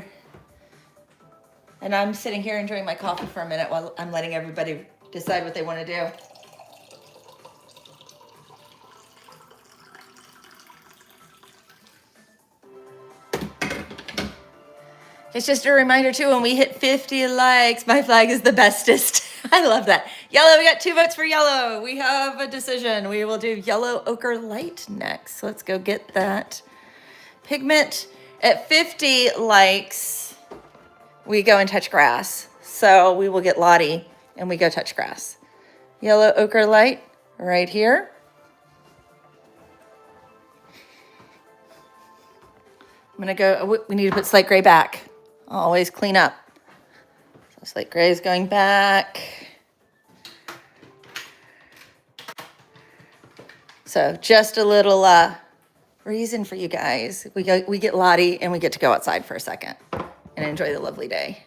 and I'm sitting here enjoying my coffee for a minute while I'm letting everybody decide what they want to do. It's just a reminder too, when we hit 50 likes, my flag is the bestest. I love that. Yellow, we got 2 votes for yellow. We have a decision. We will do yellow ochre light next. Let's go get that pigment. At 50 likes, we go and touch grass. So we will get Lottie and we go touch grass. Yellow ochre light right here. I'm gonna go, we need to put slate gray back. Always clean up. So slate gray is going back. So just a little reason for you guys. We get Lottie and we get to go outside for a second and enjoy the lovely day.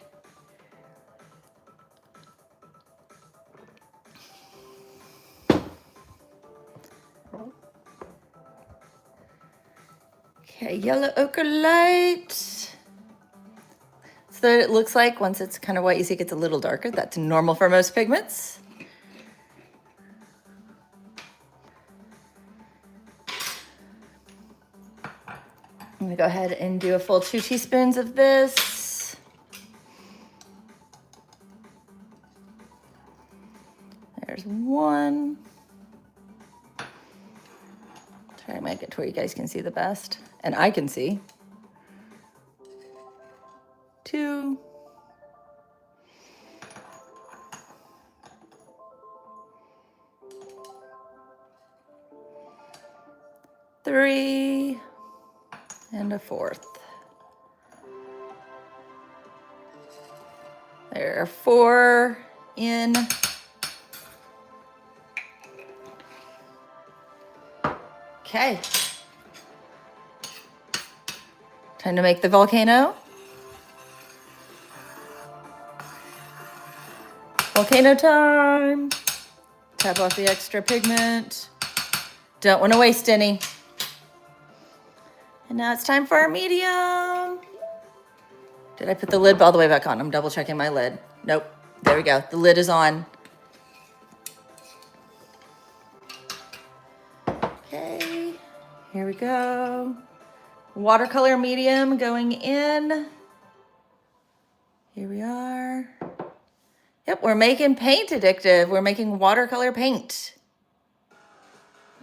Okay, yellow ochre light. So that it looks like once it's kind of white, you see it gets a little darker. That's normal for most pigments. I'm gonna go ahead and do a full 2 teaspoons of this. There's 1. Try to make it to where you guys can see the best. And I can see. 2. 3. And a 4th. There are 4 in. Okay. Time to make the volcano. Volcano time. Tap off the extra pigment. Don't want to waste any. And now it's time for our medium. Did I put the lid all the way back on? I'm double checking my lid. Nope. There we go. The lid is on. Okay. Here we go. Watercolor medium going in. Here we are. Yep, we're making paint addictive. We're making watercolor paint.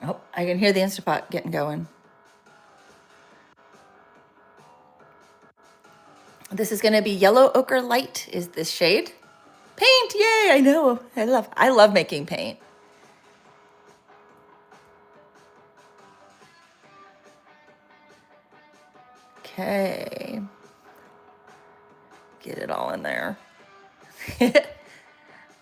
Oh, I can hear the Instapot getting going. This is going to be yellow ochre light is this shade. Paint, yay, I know. I love making paint. Okay. Get it all in there.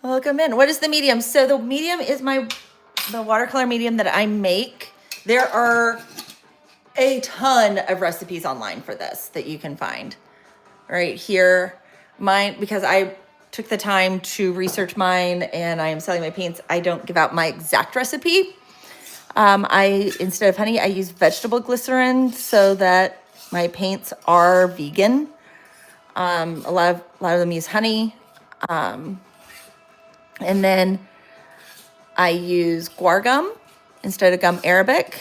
Welcome in. What is the medium? So the medium is the watercolor medium that I make. There are a ton of recipes online for this that you can find. Right here, mine, because I took the time to research mine and I am selling my paints, I don't give out my exact recipe. Instead of honey, I use vegetable glycerin so that my paints are vegan. A lot of them use honey. And then I use guar gum instead of gum arabic,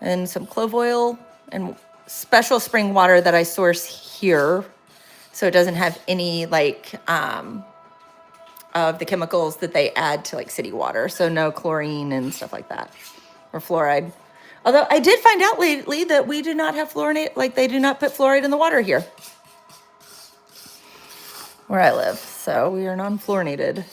and some clove oil and special spring water that I source here, so it doesn't have any like of the chemicals that they add to like city water. So no chlorine and stuff like that, or fluoride. Although I did find out lately that we do not have fluoride, like they do not put fluoride in the water here where I live. So we are non-fluorinated.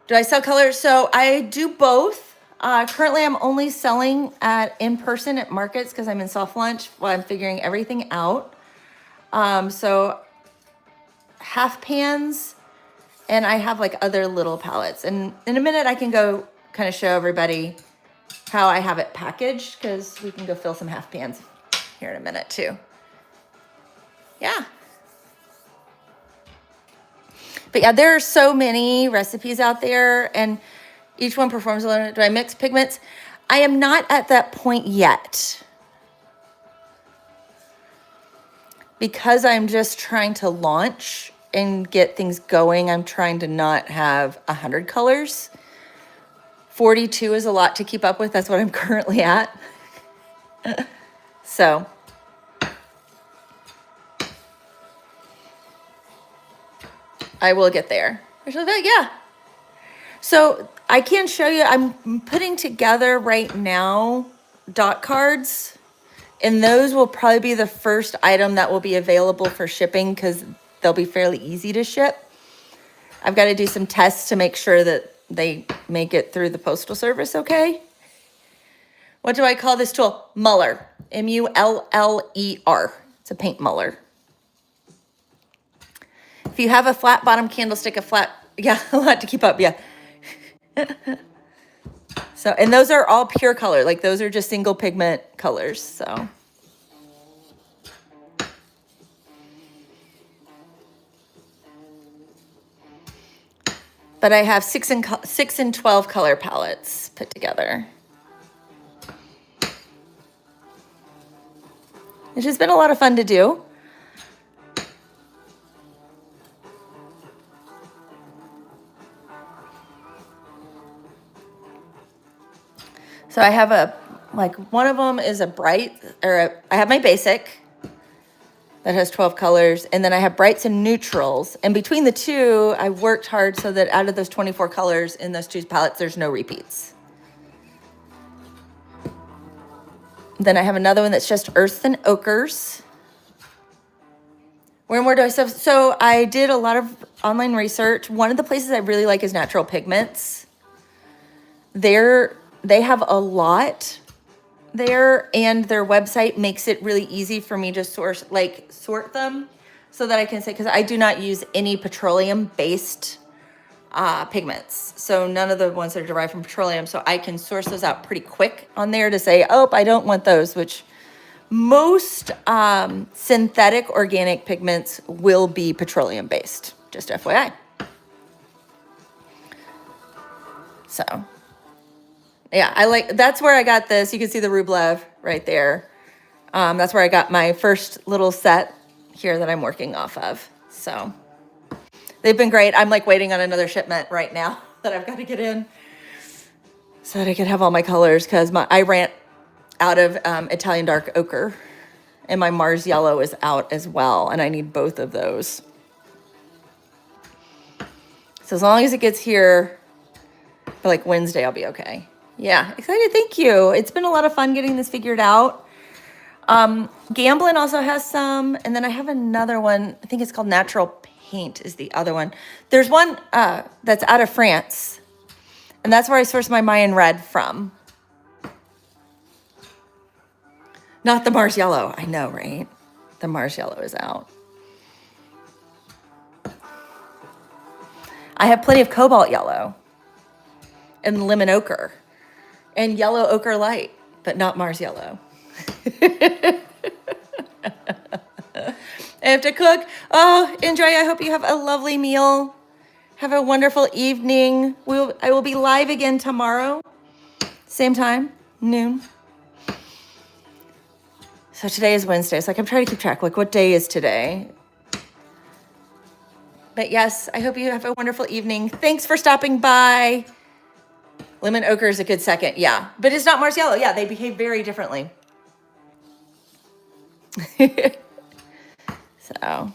Do I sell colors? So I do both. Currently I'm only selling in person at markets because I'm in soft launch while I'm figuring everything out. So half pans, and I have like other little palettes. And in a minute I can go kind of show everybody how I have it packaged, because we can go fill some half pans here in a minute too. Yeah. But yeah, there are so many recipes out there and each one performs a little. Do I mix pigments? I am not at that point yet, because I'm just trying to launch and get things going. I'm trying to not have 100 colors. 42 is a lot to keep up with. That's what I'm currently at. So I will get there. Yeah. So I can show you, I'm putting together right now dot cards, and those will probably be the first item that will be available for shipping because they'll be fairly easy to ship. I've got to do some tests to make sure that they make it through the postal service okay. What do I call this tool? Muller. M-U-L-L-E-R. It's a paint muller. If you have a flat bottom candlestick, yeah, a lot to keep up, yeah. So, and those are all pure color. Like those are just single pigment colors, so. But I have 6 and 12 color palettes put together, which has been a lot of fun to do. So I have one of them is a bright, I have my basic that has 12 colors, and then I have brights and neutrals. And between the two, I worked hard so that out of those 24 colors in those two palettes, there's no repeats. Then I have another one that's just earths and ochres. Where do I stuff? So I did a lot of online research. One of the places I really like is Natural Pigments. They have a lot there, and their website makes it really easy for me to sort them so that I can say, because I do not use any petroleum-based pigments. So none of the ones that are derived from petroleum. So I can source those out pretty quick on there to say, oh, I don't want those, which most synthetic organic pigments will be petroleum-based, just FYI. So yeah, that's where I got this. You can see the Rublev right there. That's where I got my first little set here that I'm working off of. So they've been great. I'm like waiting on another shipment right now that I've got to get in so that I can have all my colors, because I ran out of Italian dark ochre, and my Mars yellow is out as well, and I need both of those. So as long as it gets here by like Wednesday, I'll be okay. Yeah, excited. Thank you. It's been a lot of fun getting this figured out. Gamblin also has some, and then I have another one. I think it's called Natural Paint is the other one. There's one that's out of France, and that's where I source my Mayan red from. Not the Mars yellow. I know, right? The Mars yellow is out. I have plenty of cobalt yellow and lemon ochre. And yellow ochre light, but not Mars yellow. I have to cook. Oh, enjoy. I hope you have a lovely meal. Have a wonderful evening. I will be live again tomorrow. Same time, noon. So today is Wednesday. So I'm trying to keep track. Like, what day is today? But yes, I hope you have a wonderful evening. Thanks for stopping by. Lemon ochre is a good second. Yeah, but it's not Mars yellow. Yeah, they behave very differently. So.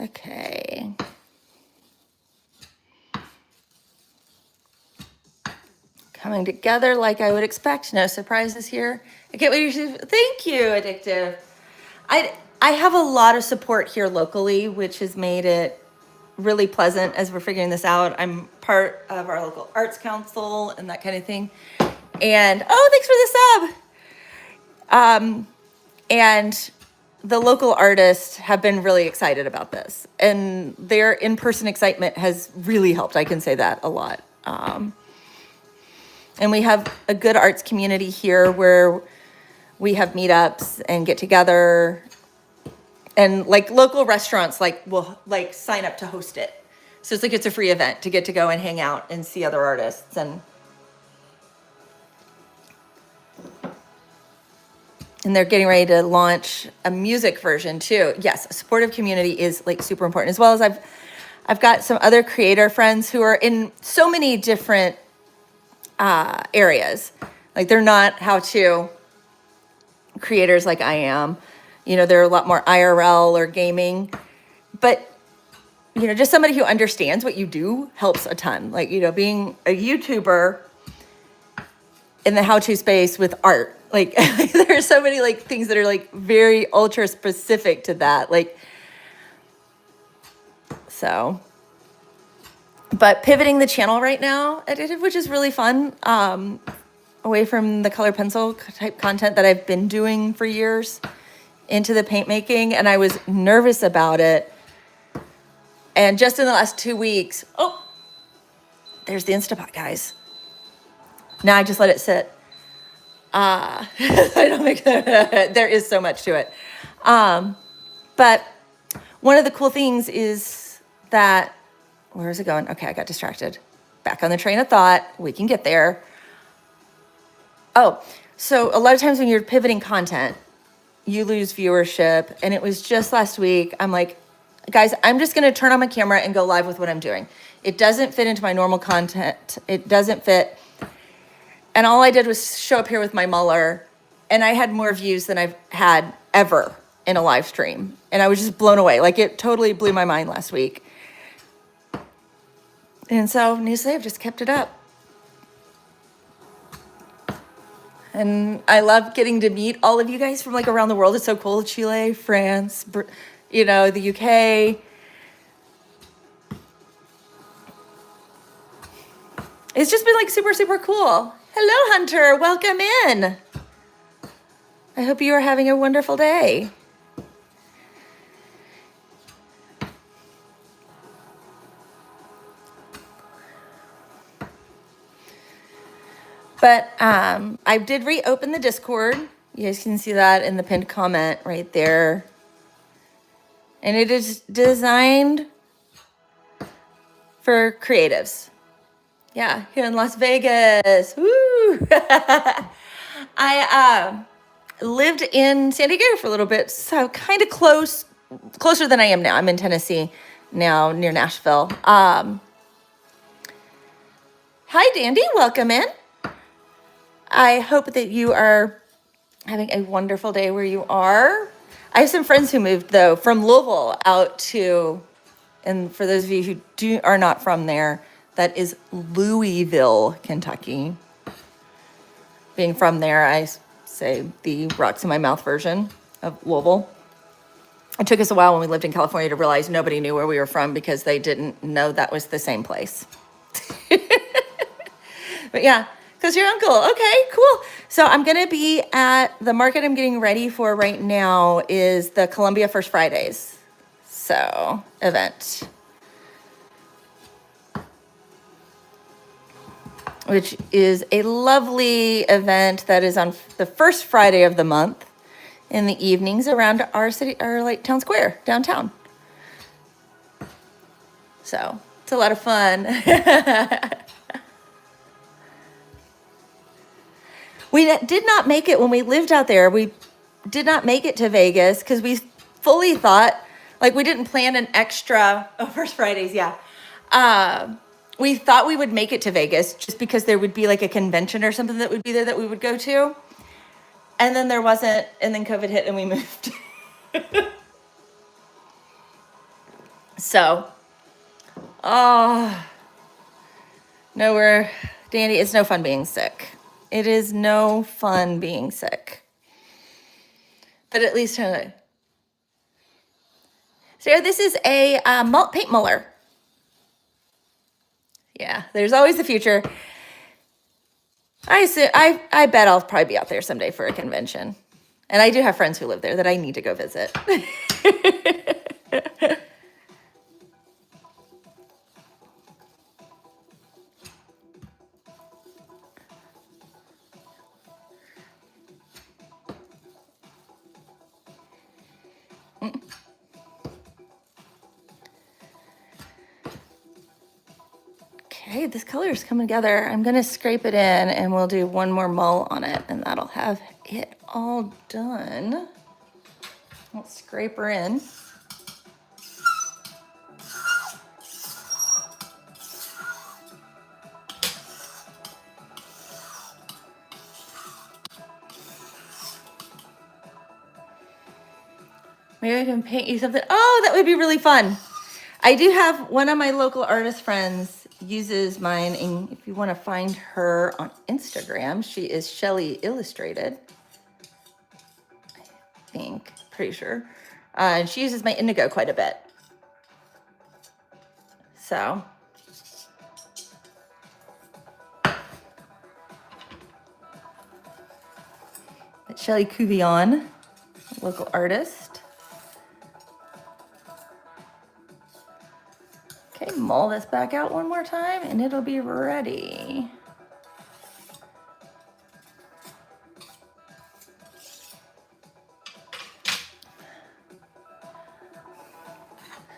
Okay. Coming together like I would expect. No surprises here. I get what you. Thank you, Addictive. I have a lot of support here locally, which has made it really pleasant as we're figuring this out. I'm part of our local arts council and that kind of thing. And thanks for the sub. And the local artists have been really excited about this, and their in-person excitement has really helped. I can say that a lot. And we have a good arts community here where we have meetups and get together, and like local restaurants will sign up to host it. So it's a free event to get to go and hang out and see other artists. And they're getting ready to launch a music version too. Yes, a supportive community is super important, as well as I've got some other creator friends who are in so many different areas. They're not how-to creators like I am. They're a lot more IRL or gaming, but just somebody who understands what you do helps a ton. Being a YouTuber in the how-to space with art, there are so many things that are very ultra specific to that. So, but pivoting the channel right now, which is really fun, away from the color pencil type content that I've been doing for years into the paint making. And I was nervous about it. And just in the last 2 weeks, there's the Instapot, guys. Now I just let it sit. I don't make that. There is so much to it. But one of the cool things is that, where is it going? Okay, I got distracted. Back on the train of thought. We can get there. So a lot of times when you're pivoting content, you lose viewership. And it was just last week. I'm like, guys, I'm just going to turn on my camera and go live with what I'm doing. It doesn't fit into my normal content. It doesn't fit. And all I did was show up here with my muller, and I had more views than I've had ever in a live stream. And I was just blown away. It totally blew my mind last week. And so, needless to say, I've just kept it up. And I love getting to meet all of you guys from around the world. It's so cool. Chile, France, the UK. It's just been super, super cool. Hello, Hunter. Welcome in. I hope you are having a wonderful day. But I did reopen the Discord. You guys can see that in the pinned comment right there. And it is designed for creatives. Yeah, here in Las Vegas. Woo! I lived in San Diego for a little bit, so kind of closer than I am now. I'm in Tennessee now, near Nashville. Hi, Dandy. Welcome in. I hope that you are having a wonderful day where you are. I have some friends who moved, though, from Louisville out to, and for those of you who are not from there, that is Louisville, Kentucky. Being from there, I say the rocks in my mouth version of Louisville. It took us a while when we lived in California to realize nobody knew where we were from because they didn't know that was the same place. But yeah, Because your uncle. Okay, cool. So I'm going to be at the market I'm getting ready for right now is the Columbia First Fridays. So, event. Which is a lovely event that is on the first Friday of the month in the evenings around our city, our like town square, downtown. So, it's a lot of fun. We did not make it when we lived out there. We did not make it to Vegas because we fully thought, like, we didn't plan an extra, First Fridays, yeah. We thought we would make it to Vegas just because there would be like a convention or something that would be there that we would go to. And then there wasn't, and then COVID hit and we moved. So, oh, no, Dandy, it's no fun being sick. It is no fun being sick. But at least, so this is a paint muller. Yeah, there's always the future. I bet I'll probably be out there someday for a convention. And I do have friends who live there that I need to go visit. Okay, this color is coming together. I'm gonna scrape it in and we'll do one more mull on it and that'll have it all done. Let's scrape her in. Maybe I can paint you something. Oh, that would be really fun. I do have one of my local artist friends uses mine, and if you want to find her on Instagram, she is Shelly Illustrated. I think, pretty sure. And she uses my indigo quite a bit. So. It's Shelly Couvillon, local artist. Okay, mull this back out one more time and it'll be ready.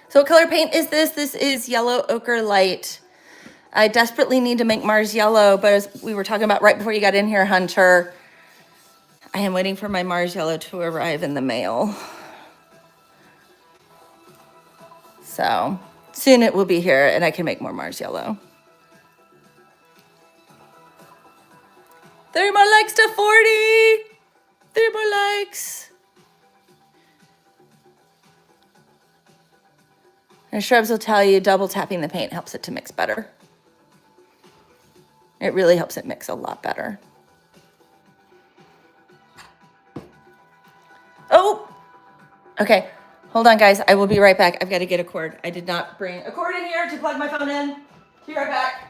So what color paint is this? This is yellow ochre light. I desperately need to make Mars yellow, but as we were talking about right before you got in here, Hunter, I am waiting for my Mars yellow to arrive in the mail. So soon it will be here and I can make more Mars yellow. 30 more likes to 40. 3 more likes. And Shrubs will tell you double tapping the paint helps it to mix better. It really helps it mix a lot better. Oh, okay. Hold on, guys. I will be right back. I've got to get a cord. I did not bring a cord in here to plug my phone in. Be right back.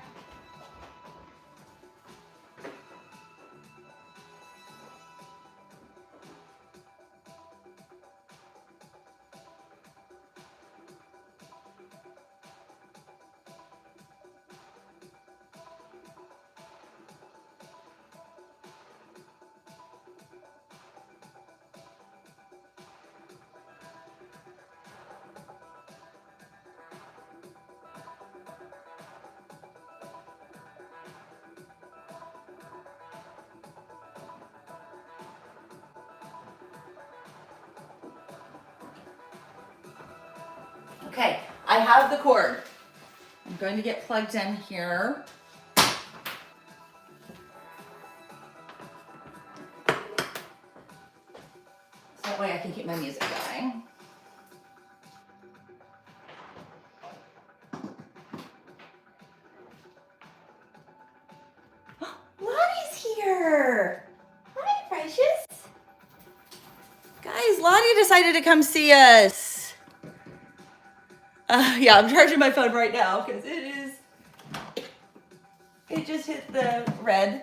Okay, I have the cord. I'm going to get plugged in here. So that way I can keep my music going. Lottie's here. Hi, precious. Guys, Lottie decided to come see us. Yeah, I'm charging my phone right now because it just hit the red.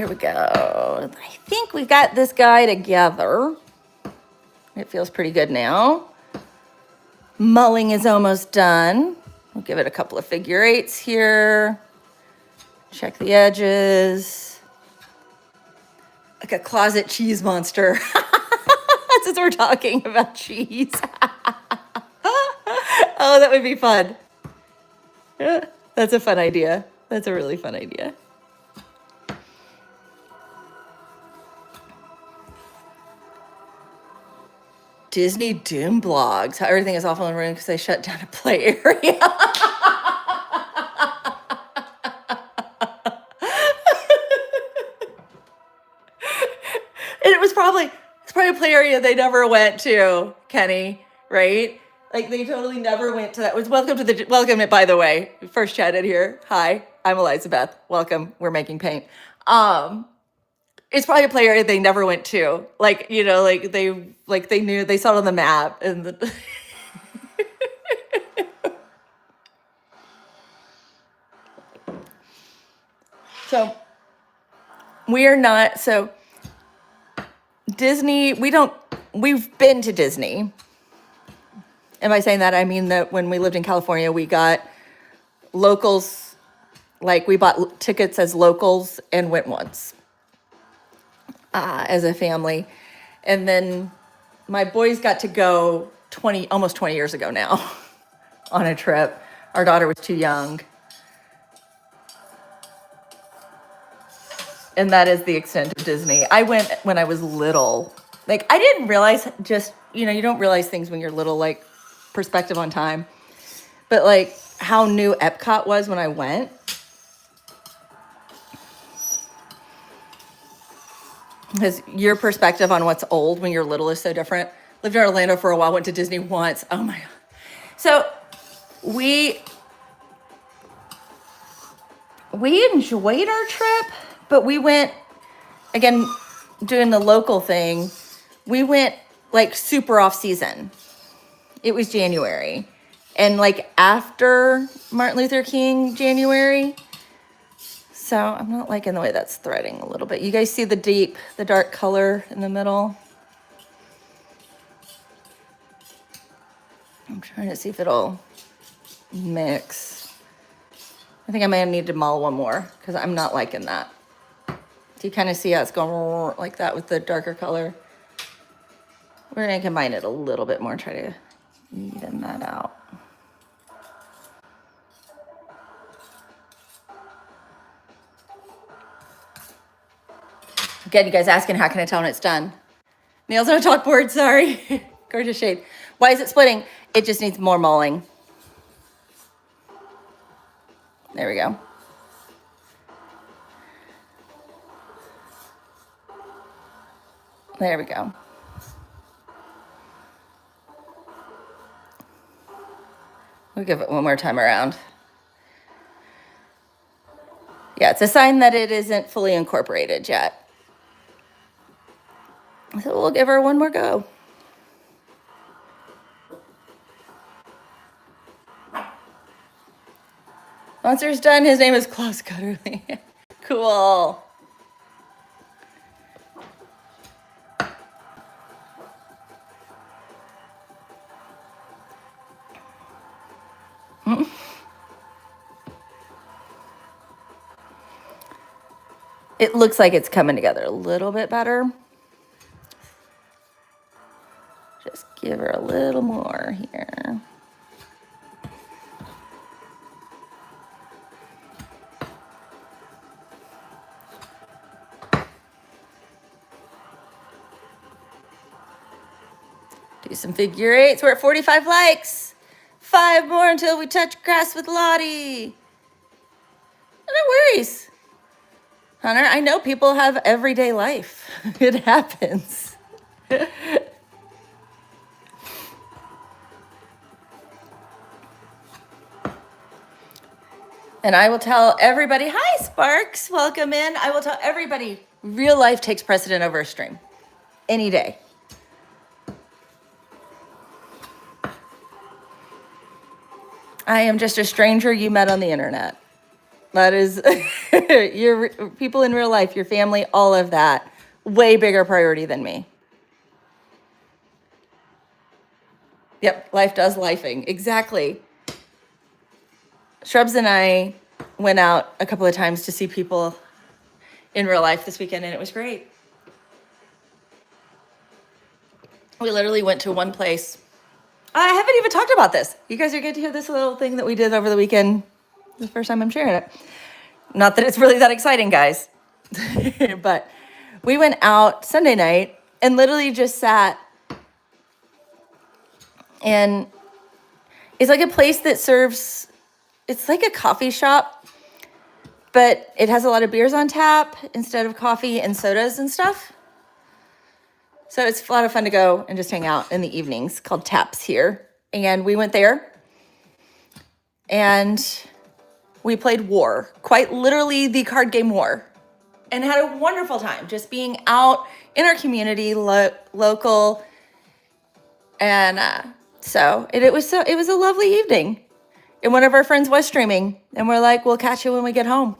here we go. I think we got this guy together. It feels pretty good now. Mulling is almost done. We'll give it a couple of figure eights here. Check the edges. Like a closet cheese monster. Since we're talking about cheese. Oh, that would be fun. Yeah, that's a fun idea. That's a really fun idea. Disney Doom blogs. How everything is awful in the room because they shut down a play area. And it's probably a play area they never went to, Kenny, right? Like they totally never went to that. Welcome, by the way. We first chatted here. Hi, I'm Elizabeth. Welcome. We're making paint. It's probably a play area they never went to. Like, you know, like they knew, they saw it on the map and the So Disney, we've been to Disney. And by saying that, I mean that when we lived in California, we got locals, like we bought tickets as locals and went once as a family. And then my boys got to go almost 20 years ago now on a trip. Our daughter was too young. And that is the extent of Disney. I went when I was little. Like, I didn't realize you don't realize things when you're little, like perspective on time. But like how new Epcot was when I went. Because your perspective on what's old when you're little is so different. Lived in Orlando for a while, went to Disney once. Oh my God. So we enjoyed our trip, but we went, again, doing the local thing, we went like super off season. It was January. And like after Martin Luther King January. So I'm not liking the way that's threading a little bit. You guys see the dark color in the middle? I'm trying to see if it'll mix. I think I may need to mull one more because I'm not liking that. Do you kind of see how it's going like that with the darker color? We're going to combine it a little bit more, try to even that out. Again, you guys asking, how can I tell when it's done? Nails on a chalkboard, sorry. Gorgeous shade. Why is it splitting? It just needs more mulling. There we go. There we go. We'll give it one more time around. Yeah, it's a sign that it isn't fully incorporated yet. So we'll give her one more go. Monster's done. His name is Klaus Cutterly. Cool. It looks like it's coming together a little bit better. Just give her a little more here. Do some figure eights. We're at 45 likes. 5 more until we touch grass with Lottie. No worries. Hunter, I know people have everyday life. It happens. And I will tell everybody, hi Sparks, welcome in. I will tell everybody, real life takes precedent over a stream. Any day. I am just a stranger you met on the internet. That is your people in real life, your family, all of that. Way bigger priority than me. Yep, life does lifing. Exactly. Shrubs and I went out a couple of times to see people in real life this weekend, and it was great. We literally went to one place. I haven't even talked about this. You guys are good to hear this little thing that we did over the weekend. The first time I'm sharing it. Not that it's really that exciting, guys. But we went out Sunday night and literally just sat. And it's like a place that serves, it's like a coffee shop, but it has a lot of beers on tap instead of coffee and sodas and stuff. So it's a lot of fun to go and just hang out in the evenings, called Taps here. And we went there and we played War, quite literally the card game War, and had a wonderful time just being out in our community, local. And so it was a lovely evening. And one of our friends was streaming, and we're like, we'll catch you when we get home.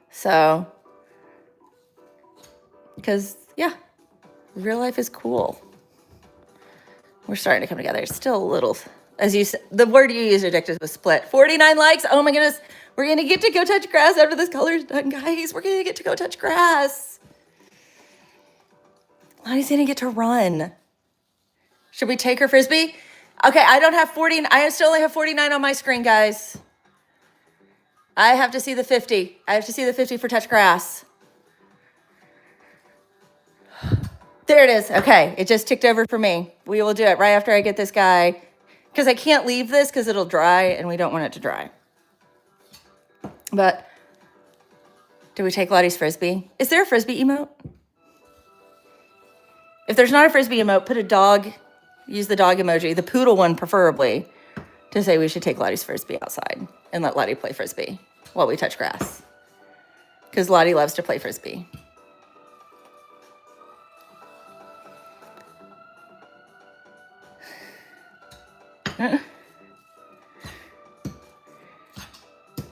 So, because, yeah, real life is cool. We're starting to come together. It's still a little, as you said, the word you used, addicted, was split. 49 likes. Oh my goodness. We're going to get to go touch grass after this color's done, guys. We're going to get to go touch grass. Lonnie's going to get to run. Should we take her frisbee? Okay, I don't have 40. I still only have 49 on my screen, guys. I have to see the 50. I have to see the 50 for touch grass. There it is. Okay, it just ticked over for me. We will do it right after I get this guy, because I can't leave this because it'll dry and we don't want it to dry. But do we take Lottie's frisbee? Is there a frisbee emote? If there's not a frisbee emote, put a dog, use the dog emoji, the poodle one preferably, to say we should take Lottie's frisbee outside and let Lottie play frisbee while we touch grass. Because Lottie loves to play frisbee.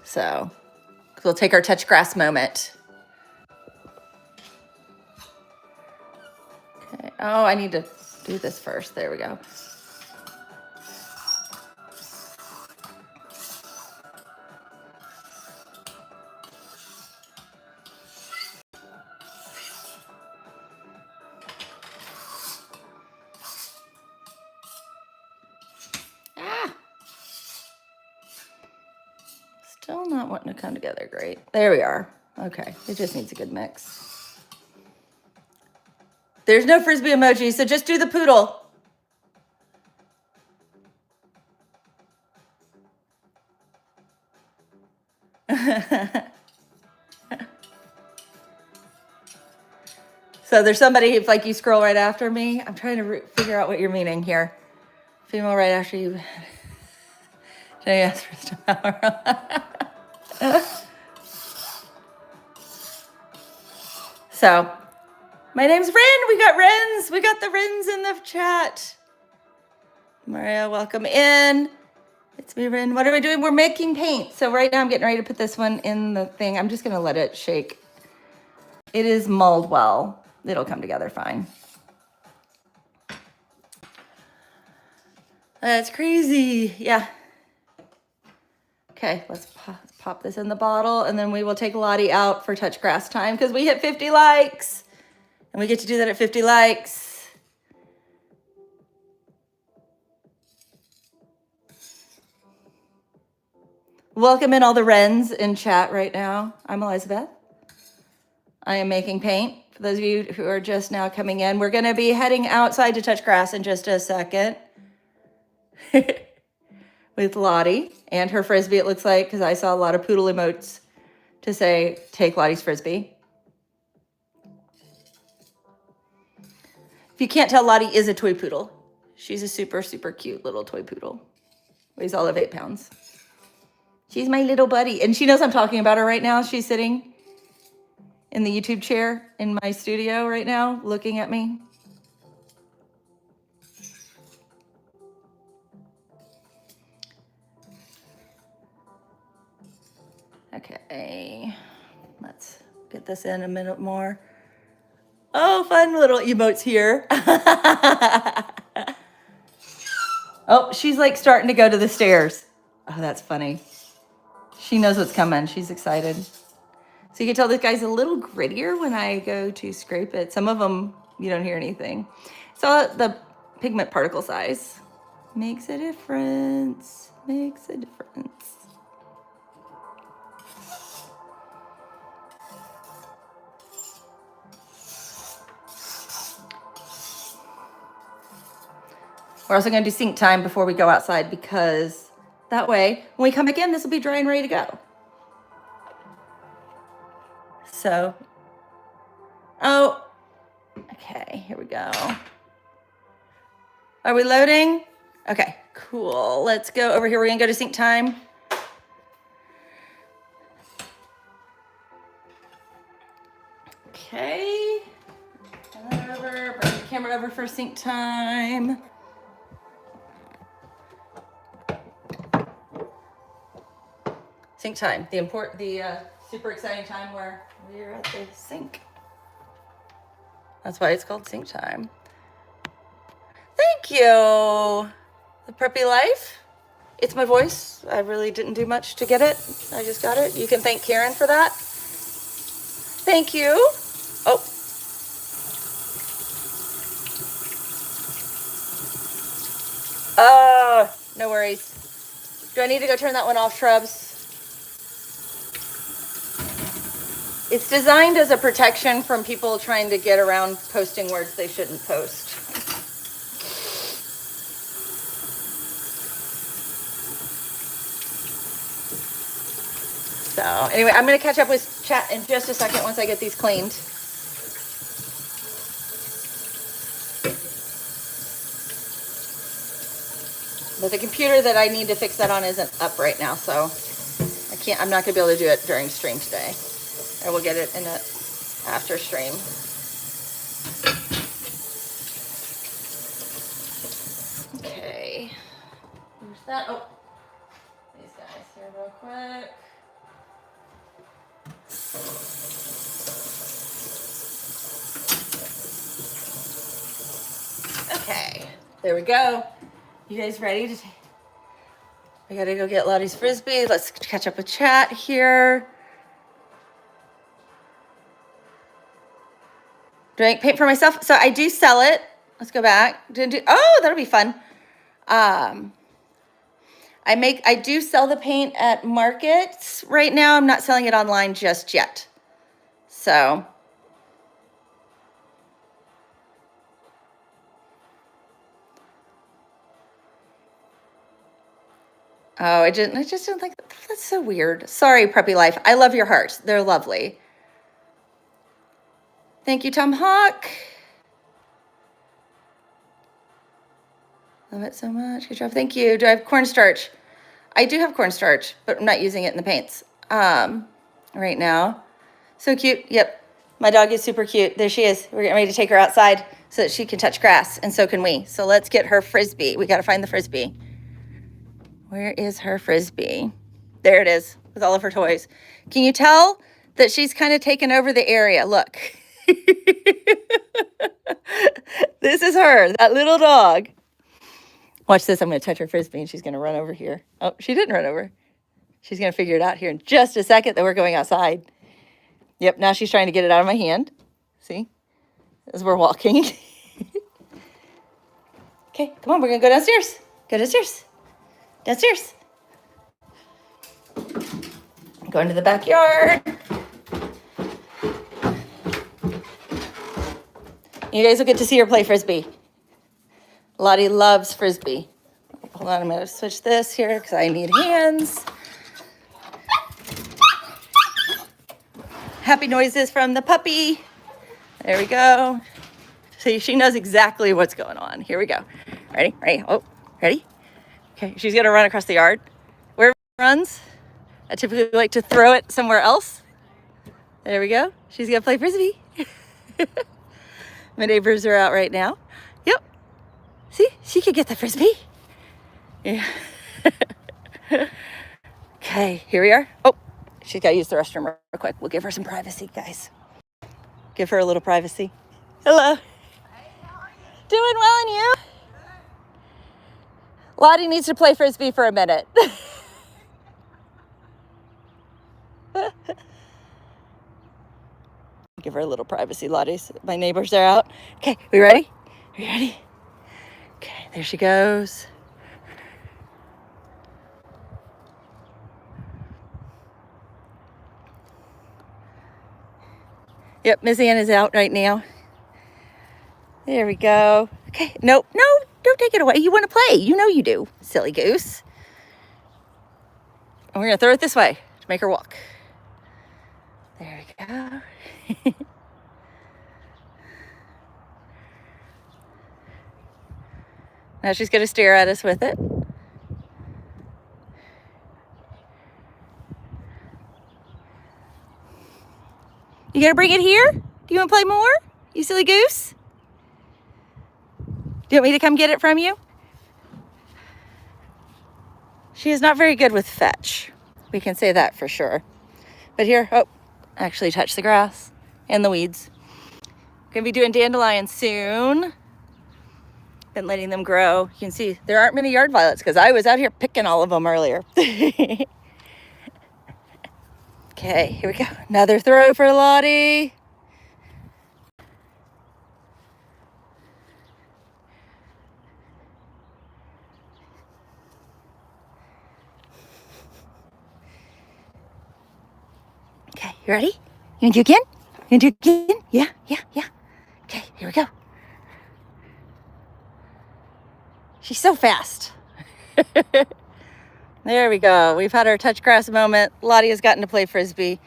So we'll take our touch grass moment. Okay. Oh, I need to do this first. There we go. Still not wanting to come together great. There we are. Okay, it just needs a good mix. There's no frisbee emoji, so just do the poodle. So there's somebody, if like you scroll right after me, I'm trying to figure out what you're meaning here. Female right after you. Should I ask for tomorrow? So, my name's Ren. We got Rens. We got the Rens in the chat. Maria, welcome in. It's me, Ren. What are we doing? We're making paint. So right now I'm getting ready to put this one in the thing. I'm just going to let it shake. It is mulled well. It'll come together fine. That's crazy. Yeah. Okay, let's pop this in the bottle, and then we will take Lottie out for touch grass time because we hit 50 likes. And we get to do that at 50 likes. Welcome in all the Wrens in chat right now. I'm Elizabeth. I am making paint. For those of you who are just now coming in, we're going to be heading outside to touch grass in just a second. With Lottie and her frisbee, it looks like, because I saw a lot of poodle emotes to say, take Lottie's frisbee. If you can't tell, Lottie is a toy poodle. She's a super, super cute little toy poodle. Weighs all of 8 pounds. She's my little buddy. And she knows I'm talking about her right now. She's sitting in the YouTube chair in my studio right now, looking at me. Okay, let's get this in a minute more. Oh, fun little emotes here. Oh, she's like starting to go to the stairs. Oh, that's funny. She knows what's coming. She's excited. So you can tell this guy's a little grittier when I go to scrape it. Some of them, you don't hear anything. So the pigment particle size makes a difference. Makes a difference. We're also going to do sink time before we go outside because that way, when we come back in, this will be dry and ready to go. So, oh, okay, here we go. Are we loading? Okay, cool. Let's go over here. We're going to go to sink time. Okay. Turn that over. Bring the camera over for sink time. Sink time, the super exciting time where we're at the sink. That's why it's called sink time. Thank you. The Preppy Life. It's my voice. I really didn't do much to get it. I just got it. You can thank Karen for that. Thank you. Oh. No worries. Do I need to go turn that one off, Shrubs? It's designed as a protection from people trying to get around posting words they shouldn't post. So anyway, I'm going to catch up with chat in just a second once I get these cleaned. But the computer that I need to fix that on isn't up right now, so I'm not going to be able to do it during stream today. I will get it in the after stream. Okay. Where's that? Oh, these guys here real quick. Okay, there we go. You guys ready to we gotta go get Lottie's Frisbee. Let's catch up with chat here. Do I paint for myself? So I do sell it. Let's go back. Oh, that'll be fun. I do sell the paint at markets right now. I'm not selling it online just yet. So. Oh, I just don't think that's so weird. Sorry, Preppy Life. I love your hearts. They're lovely. Thank you, Tom Hawk. Love it so much. Good job. Thank you. Do I have cornstarch? I do have cornstarch, but I'm not using it in the paints right now. So cute. Yep. My dog is super cute. There she is. We're getting ready to take her outside so that she can touch grass, and so can we. So let's get her Frisbee. We got to find the Frisbee. Where is her Frisbee? There it is with all of her toys. Can you tell that she's kind of taken over the area? Look. This is her, that little dog. Watch this. I'm going to touch her Frisbee and she's going to run over here. Oh, she didn't run over. She's going to figure it out here in just a second that we're going outside. Yep, now she's trying to get it out of my hand. See? As we're walking. Okay, come on. We're going to go downstairs. Go downstairs. Downstairs. Go into the backyard. You guys will get to see her play Frisbee. Lottie loves Frisbee. Hold on, I'm going to switch this here because I need hands. Happy noises from the puppy. There we go. See, she knows exactly what's going on. Here we go. Ready? Ready? Oh, ready? Okay, she's going to run across the yard. Where it runs, I typically like to throw it somewhere else. There we go. She's going to play Frisbee. My neighbors are out right now. Yep. See, she could get the Frisbee. Yeah. Okay, here we are. Oh, She's got to use the restroom real quick. We'll give her some privacy, guys. Give her a little privacy. Hello. Doing well, and you? Lottie needs to play Frisbee for a minute. Give her a little privacy, Lottie. My neighbors are out. Okay, we ready? We ready? Okay, there she goes. Yep, Miss Ann is out right now. There we go. Okay, nope, no, don't take it away. You want to play. You know you do, silly goose. And we're going to throw it this way to make her walk. There we go. Now she's going to stare at us with it. You going to bring it here? Do you want to play more? You silly goose? Do you want me to come get it from you? She is not very good with fetch. We can say that for sure. But here, oh, actually touch the grass and the weeds. Gonna be doing dandelions soon. Been letting them grow. You can see there aren't many yard violets because I was out here picking all of them earlier. Okay, here we go. Another throw for Lottie. Okay, you ready? You gonna do again? You gonna do again? Yeah. Okay, here we go. She's so fast. There we go. We've had our touch grass moment. Lottie has gotten to play Frisbee.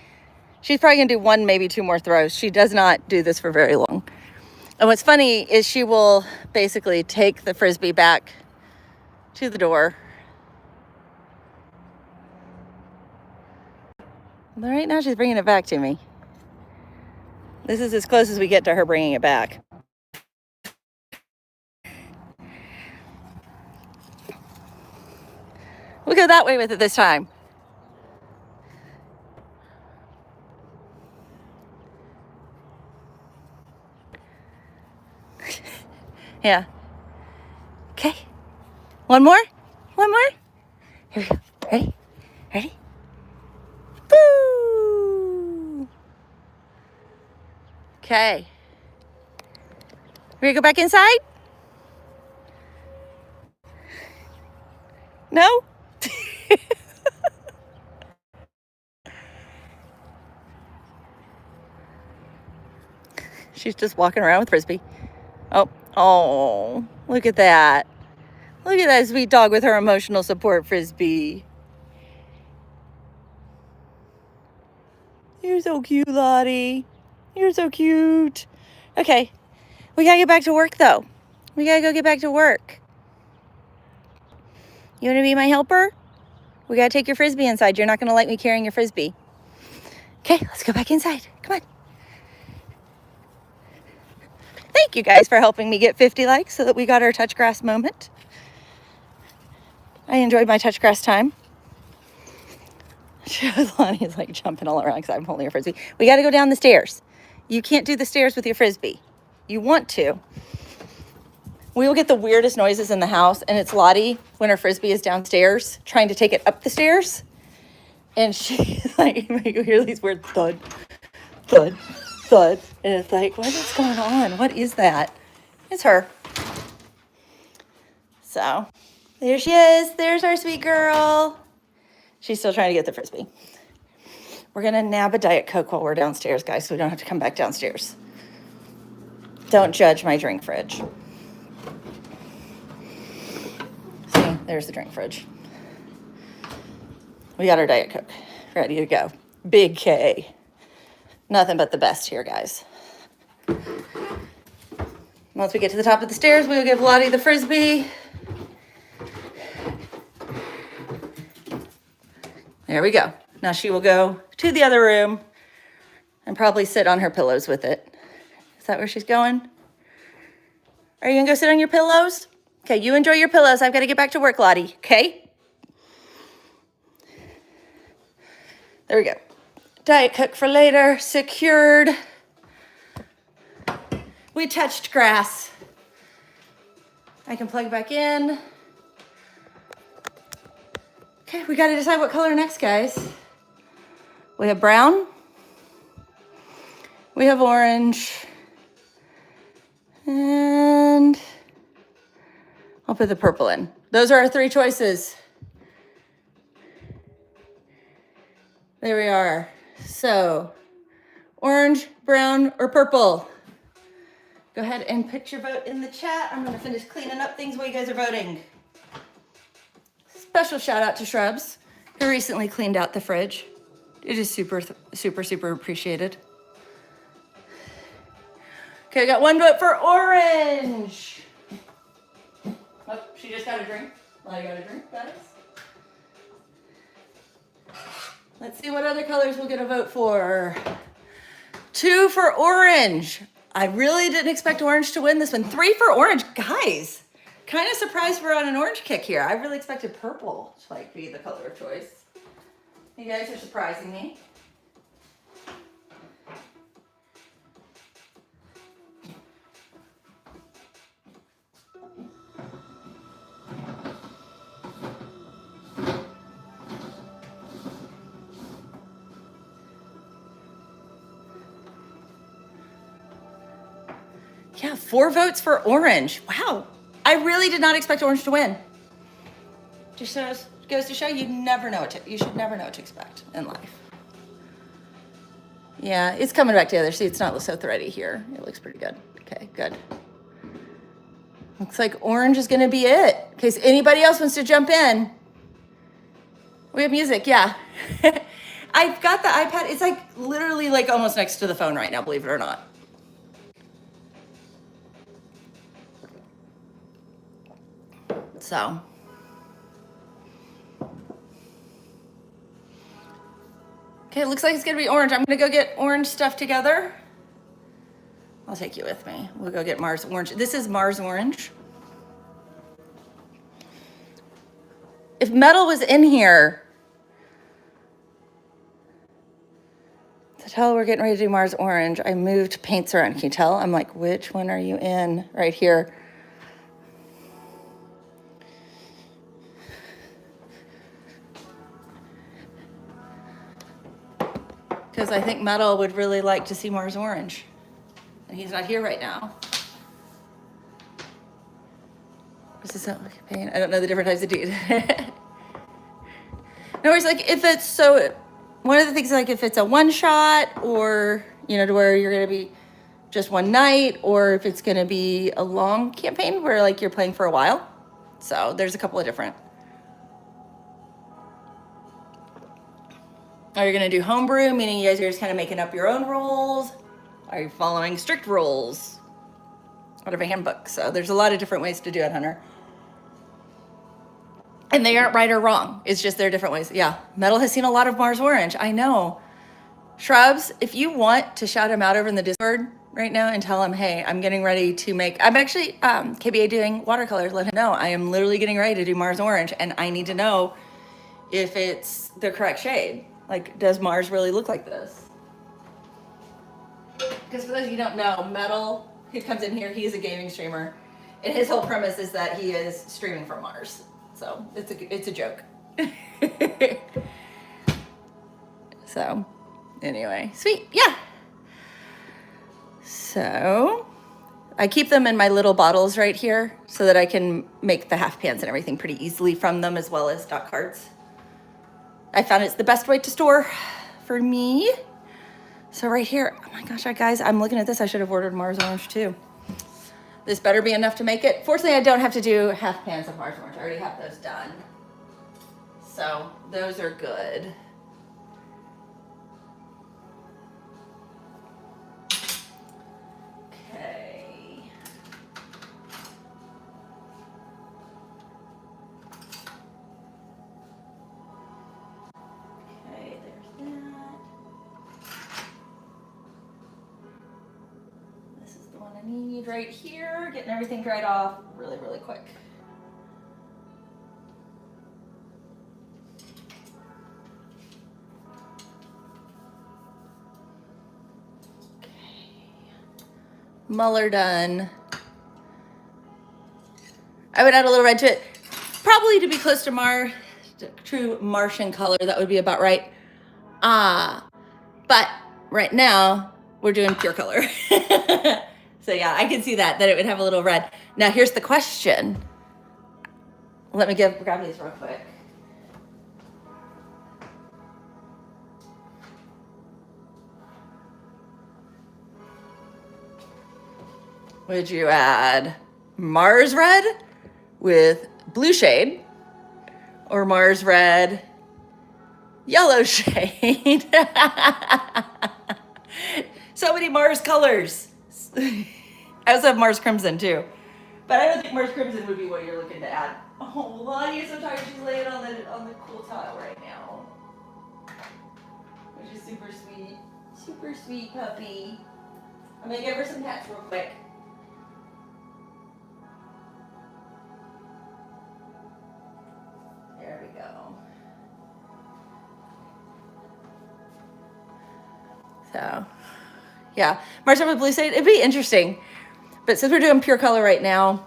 She's probably gonna do one, maybe two more throws. She does not do this for very long. And what's funny is she will basically take the Frisbee back to the door. But right now she's bringing it back to me. This is as close as we get to her bringing it back. We'll go that way with it this time. Yeah. Okay. One more? One more? Here we go. Ready? Ready? Boo! Okay. Ready to go back inside? No? She's just walking around with Frisbee. Oh, look at that. Look at that sweet dog with her emotional support Frisbee. You're so cute, Lottie. You're so cute. Okay, we gotta get back to work though. We gotta go get back to work. You wanna be my helper? We gotta take your Frisbee inside. You're not gonna like me carrying your Frisbee. Okay, let's go back inside. Come on. Thank you guys for helping me get 50 likes so that we got our touch grass moment. I enjoyed my touch grass time. Lonnie's like jumping all around because I'm holding her Frisbee. We got to go down the stairs. You can't do the stairs with your Frisbee. You want to. We will get the weirdest noises in the house, and it's Lottie when her Frisbee is downstairs trying to take it up the stairs. And she's like, you hear these weird thud, thud, thud. And it's like, what is going on? What is that? It's her. So there she is. There's our sweet girl. She's still trying to get the Frisbee. We're going to nab a Diet Coke while we're downstairs, guys, so we don't have to come back downstairs. Don't judge my drink fridge. See, there's the drink fridge. We got our Diet Coke ready to go. Big K. Nothing but the best here, guys. Once we get to the top of the stairs, we will give Lottie the Frisbee. There we go. Now she will go to the other room and probably sit on her pillows with it. Is that where she's going? Are you gonna go sit on your pillows? Okay, you enjoy your pillows. I've got to get back to work, Lottie, okay? There we go. Diet Coke for later, secured. We touched grass. I can plug back in. Okay, we gotta decide what color next, guys. We have brown. We have orange. And I'll put the purple in. Those are our three choices. There we are. So, orange, brown, or purple? Go ahead and put your vote in the chat. I'm gonna finish cleaning up things while you guys are voting. Special shout out to Shrubs, who recently cleaned out the fridge. It is super, super, super appreciated. Okay, we got one vote for orange. Oh, she just got a drink. Well, I got a drink, guys. Let's see what other colors we'll get a vote for. 2 for orange. I really didn't expect orange to win this one. 3 for orange. Guys, kind of surprised we're on an orange kick here. I really expected purple to like be the color of choice. You guys are surprising me. Yeah, 4 votes for orange. Wow. I really did not expect orange to win. Just goes to show you never know you should never know what to expect in life. Yeah, it's coming back together. See, it's not so thready here. It looks pretty good. Okay, good. Looks like orange is gonna be it. In case anybody else wants to jump in. We have music, yeah. I've got the iPad. It's like literally like almost next to the phone right now, believe it or not. So. Okay, it looks like it's gonna be orange. I'm gonna go get orange stuff together. I'll take you with me. We'll go get Mars orange. This is Mars orange. If metal was in here, to tell we're getting ready to do Mars orange, I moved paints around. Can you tell? I'm like, which one are you in? Right here. Because I think metal would really like to see Mars orange. And he's not here right now. This is not like paint. I don't know the different types of dude. No, it's like if it's so, one of the things like if it's a one shot or, you know, to where you're going to be just one night, or if it's going to be a long campaign where like you're playing for a while. So there's a couple of different. Are you going to do homebrew, meaning you guys are just kind of making up your own rules? Are you following strict rules out of a handbook? So there's a lot of different ways to do it, Hunter. And they aren't right or wrong. It's just there are different ways. Yeah, metal has seen a lot of Mars orange. I know. Shrubs, if you want to shout him out over in the Discord right now and tell him, hey, I'm getting ready to make, I'm actually KBA doing watercolors. Let him know I am literally getting ready to do Mars orange, and I need to know if it's the correct shade. Like, does Mars really look like this? Because for those of you who don't know, Metal, who comes in here, he's a gaming streamer. And his whole premise is that he is streaming from Mars. So it's a joke. So anyway, sweet, yeah. So I keep them in my little bottles right here so that I can make the half pans and everything pretty easily from them, as well as dot cards. I found it's the best way to store for me. So right here, oh my gosh, guys, I'm looking at this. I should have ordered Mars orange too. This better be enough to make it. Fortunately, I don't have to do half pans of Mars orange. I already have those done. So those are good. Okay. Okay, there's that. This is the one I need right here. Getting everything dried off really, really quick. Muller done. I would add a little red to it, probably to be close to true Martian color. That would be about right. But right now we're doing pure color. So yeah, I can see that it would have a little red. Now here's the question. Let me grab these real quick. Would you add Mars red with blue shade or Mars red yellow shade? So many Mars colors. I also have Mars crimson too, but I don't think Mars crimson would be what you're looking to add. Oh, Lonnie is so tired. She's laying on the cool tile right now, which is super sweet. Super sweet puppy. I'm gonna give her some pets real quick. There we go. So, yeah, Mars with blue shade. It'd be interesting, but since we're doing pure color right now,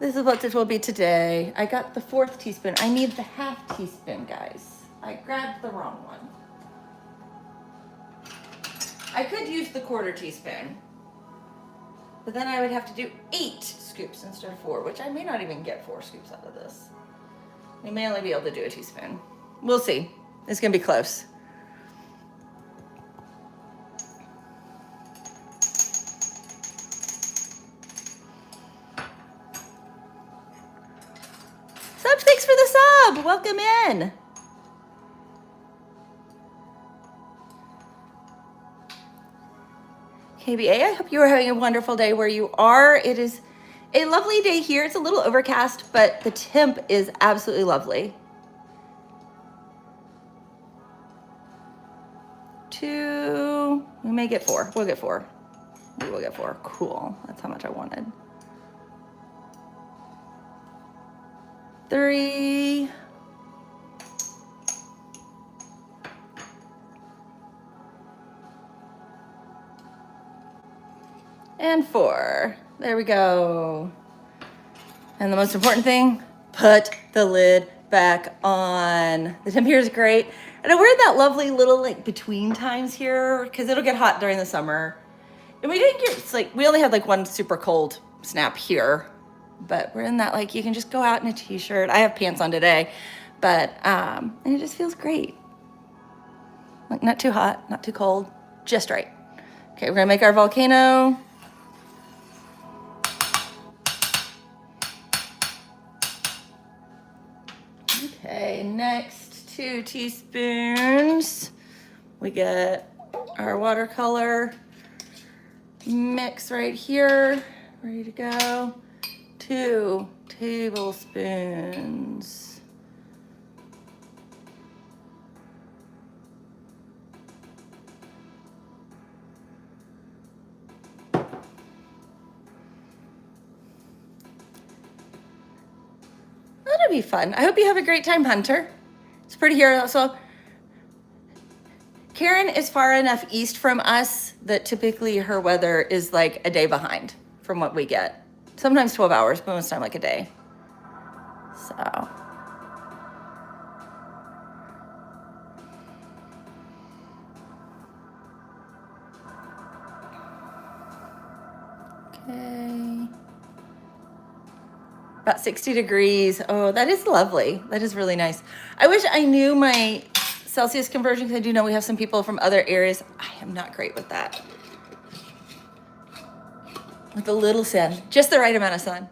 this is what this will be today. I got the 4th teaspoon. I need the 1/2 teaspoon, guys. I grabbed the wrong one. I could use the 1/4 teaspoon, but then I would have to do 8 scoops instead of 4, which I may not even get 4 scoops out of this. We may only be able to do a teaspoon. We'll see. It's gonna be close. Thanks for the sub. Welcome in. KBA, I hope you are having a wonderful day where you are. It is a lovely day here. It's a little overcast, but the temp is absolutely lovely. 2, we may get 4. We'll get 4. We will get 4. Cool. That's how much I wanted. 3. And 4. There we go. And the most important thing, put the lid back on. The temp here is great. And we're in that lovely little like between times here because it'll get hot during the summer. And we didn't get, it's like, we only had like one super cold snap here, but we're in that, like, you can just go out in a t-shirt. I have pants on today, but, and it just feels great. Like not too hot, not too cold, just right. Okay, we're gonna make our volcano. Okay, next 2 teaspoons. We get our watercolor mix right here, ready to go. 2 tablespoons. That'll be fun. I hope you have a great time, Hunter. It's pretty here also. Karen is far enough east from us that typically her weather is like a day behind from what we get. Sometimes 12 hours, but most of the time like a day. So. Okay. About 60 degrees. Oh, that is lovely. That is really nice. I wish I knew my Celsius conversion because I do know we have some people from other areas. I am not great with that. With a little sun, just the right amount of sun.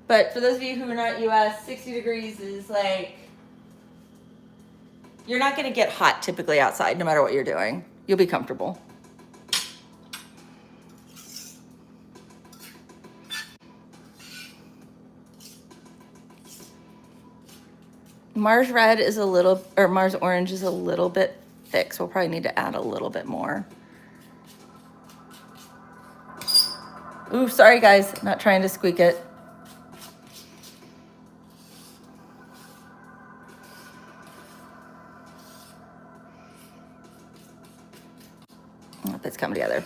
But for those of you who are not US, 60 degrees is like, you're not gonna get hot typically outside, no matter what you're doing. You'll be comfortable. Mars red is a little, or Mars orange is a little bit thick, so we'll probably need to add a little bit more. Ooh, sorry guys, not trying to squeak it.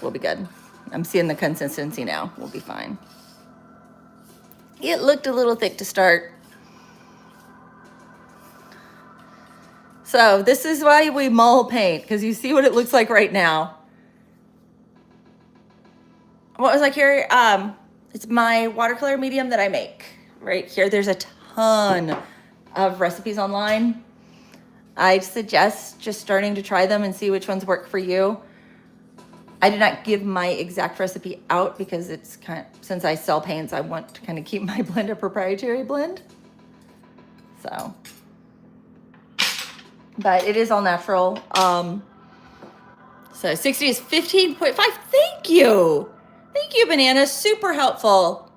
we'll be good. I'm seeing the consistency now. We'll be fine. It looked a little thick to start. So this is why we mull paint, because you see what it looks like right now. What was I carrying? It's my watercolor medium that I make right here. There's a ton of recipes online. I suggest just starting to try them and see which ones work for you. I did not give my exact recipe out because it's kind of, since I sell paints, I want to kind of keep my blend a proprietary blend. So, but it is all natural. So 60 is 15.5. Thank you. Thank you, Banana. Super helpful.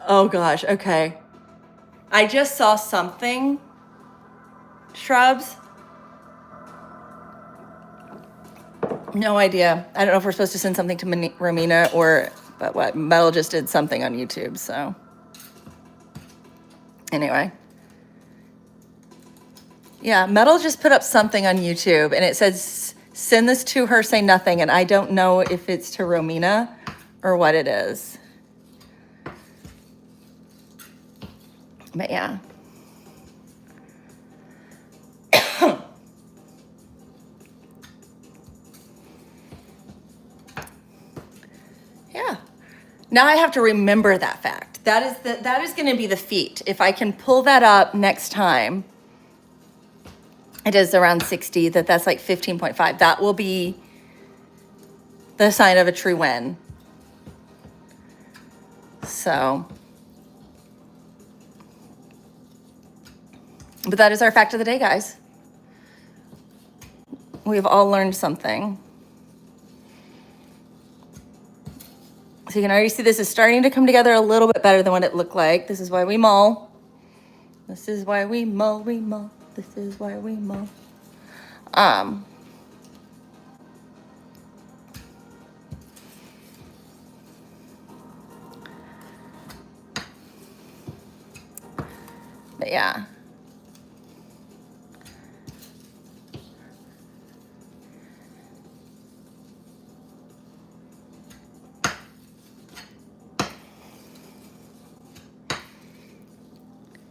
Oh gosh. Okay. I just saw something. Shrubs. No idea. I don't know if we're supposed to send something to Romina or, but what? Metal just did something on YouTube, so. Anyway. Yeah, Metal just put up something on YouTube, and it says, send this to her, say nothing, and I don't know if it's to Romina or what it is. But yeah. Yeah. Now I have to remember that fact. That is going to be the feat. If I can pull that up next time, it is around 60, that's like 15.5. That will be the sign of a true win. So, but that is our fact of the day, guys. We've all learned something. So you can already see this is starting to come together a little bit better than what it looked like. This is why we mull. This is why we mull, we mull. This is why we mull. But yeah.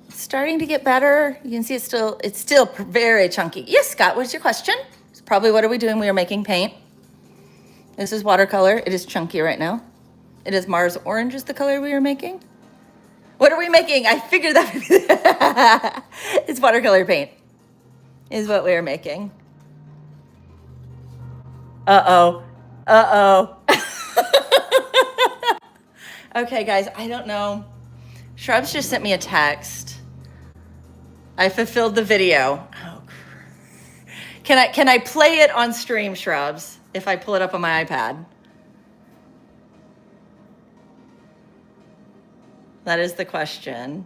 Starting to get better. You can see it's still very chunky. Yes, Scott, what's your question? It's probably what are we doing? We are making paint. This is watercolor. It is chunky right now. It is Mars Orange is the color we are making. What are we making? I figured that. It's watercolor paint is what we are making. Uh-oh. Uh-oh. Okay, guys, I don't know. Shrubs just sent me a text. I fulfilled the video. Oh, can I play it on stream, Shrubs, if I pull it up on my iPad? That is the question.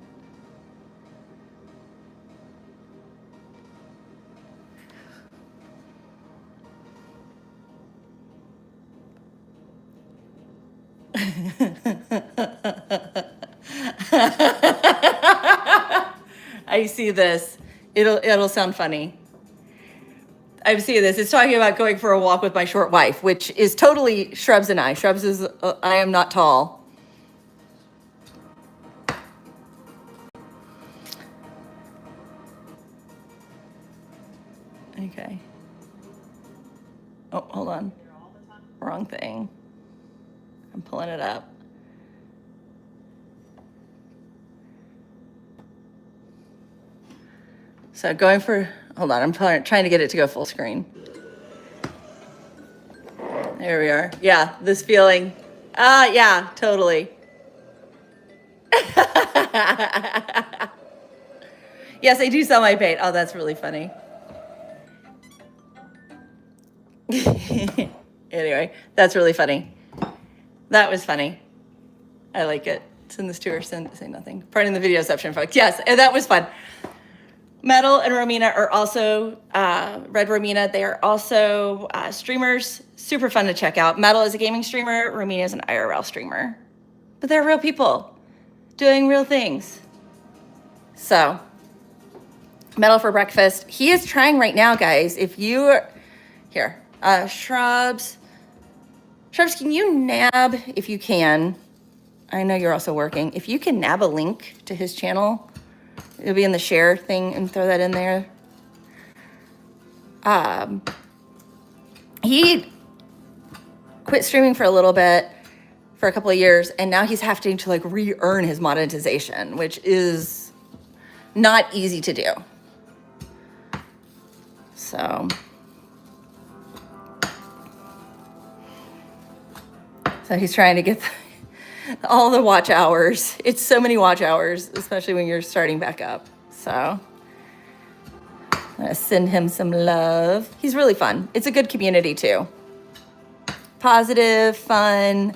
I see this. It'll sound funny. I see this. It's talking about going for a walk with my short wife, which is totally Shrubs and I. Shrubs is I am not tall. Okay. Oh, hold on. Wrong thing. I'm pulling it up. So going for, hold on, I'm trying to get it to go full screen. There we are. Yeah, this feeling. Yeah, totally. Yes, I do sell my paint. Oh, that's really funny. Anyway, that's really funny. That was funny. I like it. Send this to her, say nothing. Pardon the video exception, folks. Yes, and that was fun. Metal and Romina are also, Red Romina, they are also streamers. Super fun to check out. Metal is a gaming streamer. Romina is an IRL streamer. But they're real people doing real things. So, Metal for breakfast. He is trying right now, guys. If you Here, Shrubs. Shrubs, can you nab, if you can, I know you're also working, if you can nab a link to his channel, it'll be in the share thing and throw that in there. He quit streaming for a little bit, for a couple of years, and now he's having to like re-earn his monetization, which is not easy to do. So he's trying to get all the watch hours. It's so many watch hours, especially when you're starting back up. So I'm gonna send him some love. He's really fun. It's a good community too. Positive, fun.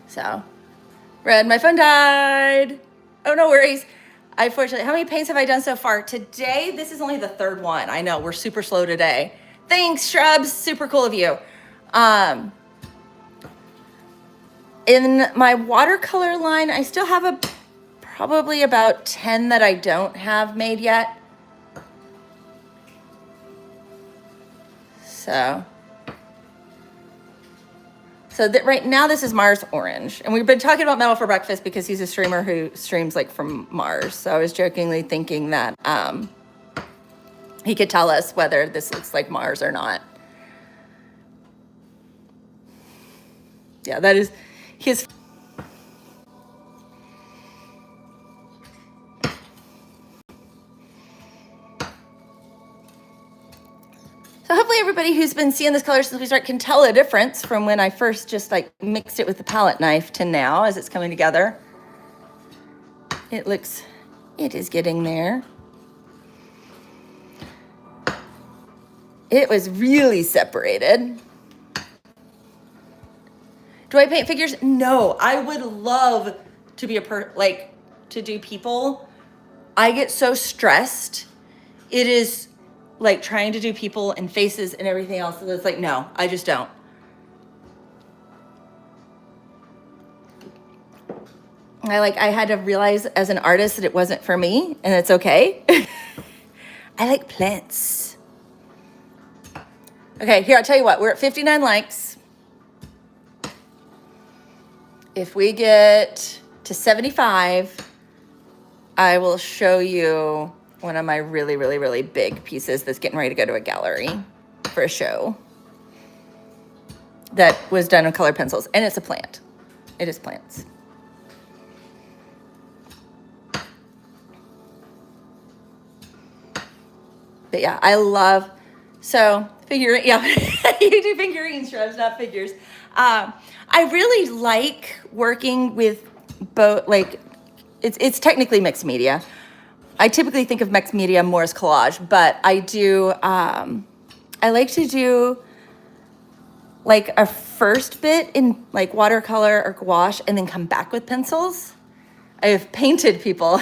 So, Red, my phone died. Oh, no worries. Fortunately, how many paints have I done so far? Today, this is only the third one. I know, we're super slow today. Thanks, Shrubs. Super cool of you. In my watercolor line, I still have probably about 10 that I don't have made yet. So that right now this is Mars Orange. And we've been talking about Metal for Breakfast because he's a streamer who streams like from Mars. So I was jokingly thinking that he could tell us whether this looks like Mars or not. Yeah, that is his. So hopefully everybody who's been seeing this color since we start can tell a difference from when I first just like mixed it with the palette knife to now as it's coming together. It is getting there. It was really separated. Do I paint figures? No, I would love to be to do people. I get so stressed. It is like trying to do people and faces and everything else. So it's like, no, I just don't. I had to realize as an artist that it wasn't for me, and it's okay. I like plants. Okay, here, I'll tell you what, we're at 59 likes. If we get to 75, I will show you one of my really, really, really big pieces that's getting ready to go to a gallery for a show that was done with colored pencils. And it's a plant. It is plants. But yeah, I love, you do figurines, Shrubs, not figures. I really like working with both, it's technically mixed media. I typically think of mixed media more as collage, but I do, I like to do like a first bit in like watercolor or gouache and then come back with pencils. I have painted people.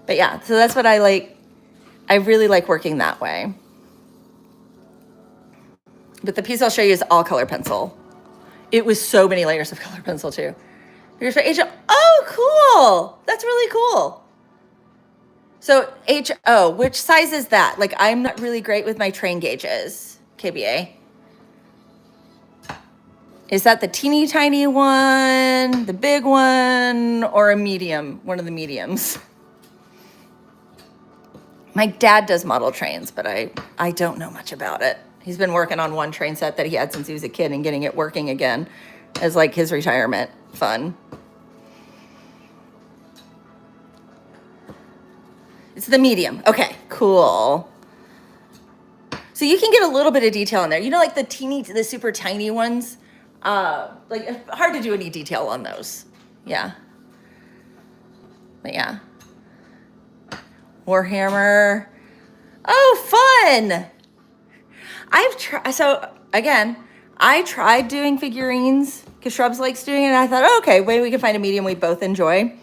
But yeah, so that's what I like. I really like working that way. But the piece I'll show you is all color pencil. It was so many layers of color pencil too. Here's for HO. Oh, cool. That's really cool. So HO, which size is that? Like, I'm not really great with my train gauges, KBA. Is that the teeny tiny one, the big one, or a medium, one of the mediums? My dad does model trains, but I don't know much about it. He's been working on one train set that he had since he was a kid and getting it working again as like his retirement fun. It's the medium. Okay, cool. So you can get a little bit of detail in there. You know, like the super tiny ones, like hard to do any detail on those. Yeah. But yeah. Warhammer. Oh, fun. I tried doing figurines because Shrubs likes doing it. And I thought, oh, okay, maybe we can find a medium we both enjoy.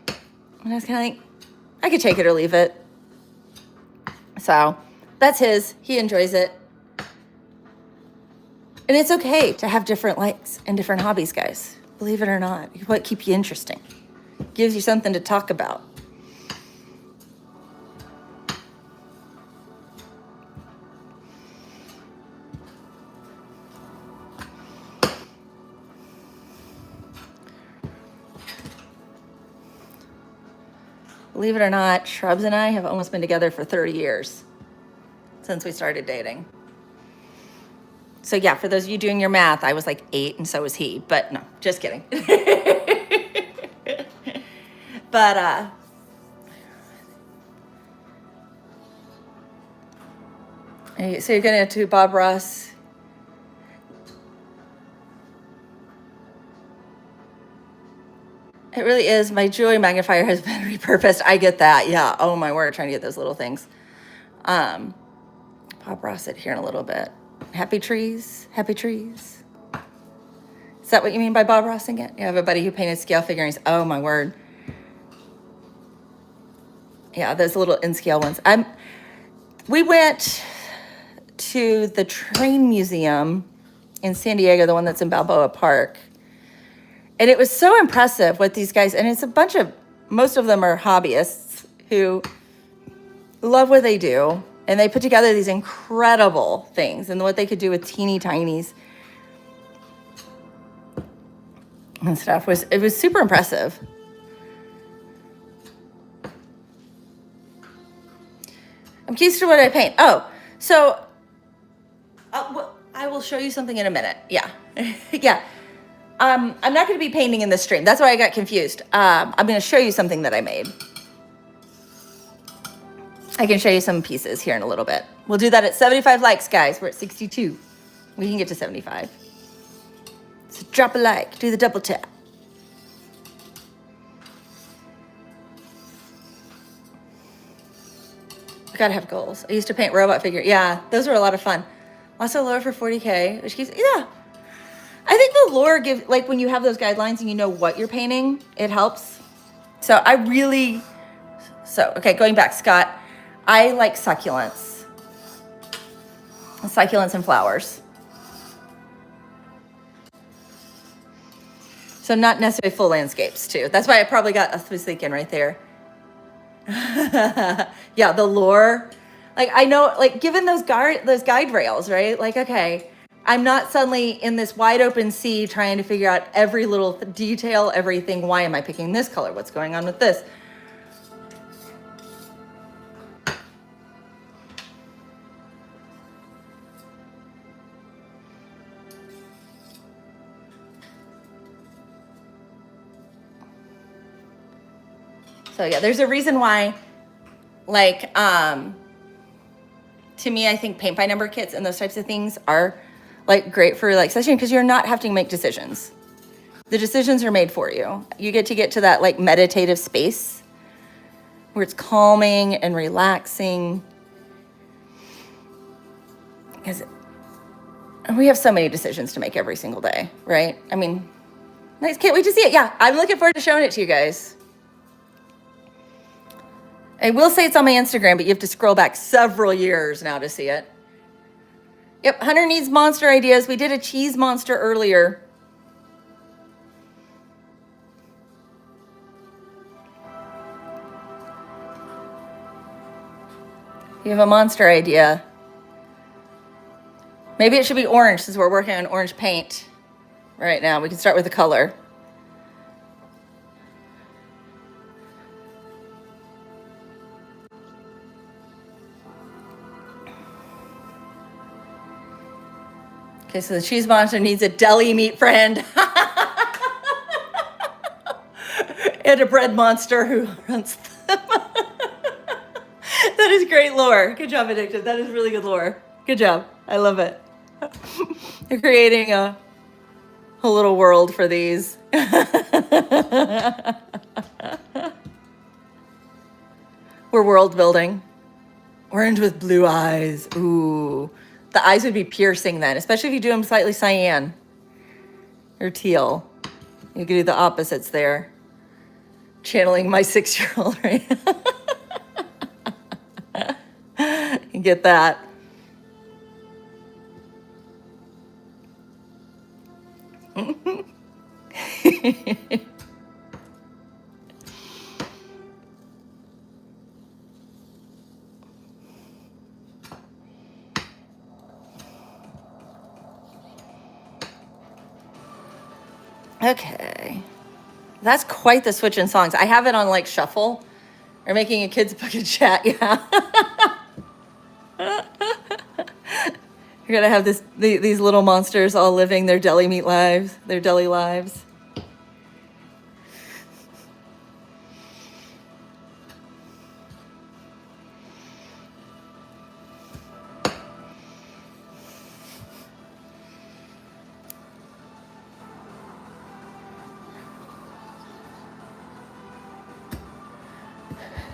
And I was kind of like, I could take it or leave it. So that's his. He enjoys it. And it's okay to have different likes and different hobbies, guys. believe it or not. What keep you interesting? Gives you something to talk about. Believe it or not, Shrubs and I have almost been together for 30 years since we started dating. So yeah, for those of you doing your math, I was like 8 and so was he, but no, just kidding. But so you're going to Bob Ross. It really is. My jewelry magnifier has been repurposed. I get that. Yeah. Oh my word. Trying to get those little things. Bob Ross it here in a little bit. Happy trees. Happy trees. Is that what you mean by Bob Rossing it? You have a buddy who painted scale figurines. Oh my word. Yeah, those little in scale ones. We went to the train museum in San Diego, the one that's in Balboa Park. And it was so impressive what these guys, and it's a bunch of, most of them are hobbyists who love what they do. And they put together these incredible things and what they could do with teeny tinies and stuff it was super impressive. I'm curious to what I paint. Oh, so I will show you something in a minute. Yeah. Yeah. I'm not going to be painting in this stream. That's why I got confused. I'm going to show you something that I made. I can show you some pieces here in a little bit. We'll do that at 75 likes, guys. We're at 62. We can get to 75. So drop a like, do the double tap. I gotta have goals. I used to paint robot figure. Yeah, those were a lot of fun. Also lure for 40K, which keeps, yeah. I think the lure gives, like when you have those guidelines and you know what you're painting, it helps. So okay, going back, Scott, I like succulents. Succulents and flowers. So not necessarily full landscapes too. That's why I probably I was thinking right there. Yeah, the lure. Like I know, like given those guide rails, right? Like, okay, I'm not suddenly in this wide open sea trying to figure out every little detail, everything. Why am I picking this color? What's going on with this? So yeah, there's a reason why, like, to me, I think paint by number kits and those types of things are like great for relaxation because you're not having to make decisions. The decisions are made for you. You get to that like meditative space where it's calming and relaxing. Because we have so many decisions to make every single day, right? I mean, nice. Can't wait to see it. Yeah, I'm looking forward to showing it to you guys. I will say it's on my Instagram, but you have to scroll back several years now to see it. Yep, Hunter needs monster ideas. We did a cheese monster earlier. You have a monster idea. Maybe it should be orange since we're working on orange paint right now. We can start with the color. Okay, so the cheese monster needs a deli meat friend. And a bread monster who runs them. That is great lore. Good job, Addicted. That is really good lore. Good job. I love it. You're creating a little world for these. We're world building. Orange with blue eyes. Ooh. The eyes would be piercing then, especially if you do them slightly cyan or teal. You could do the opposites there. Channeling my 6-year-old, right? You get that. Okay. That's quite the switch in songs. I have it on like shuffle or making a kids book and chat. Yeah. You're gonna have these little monsters all living their deli meat lives, their deli lives.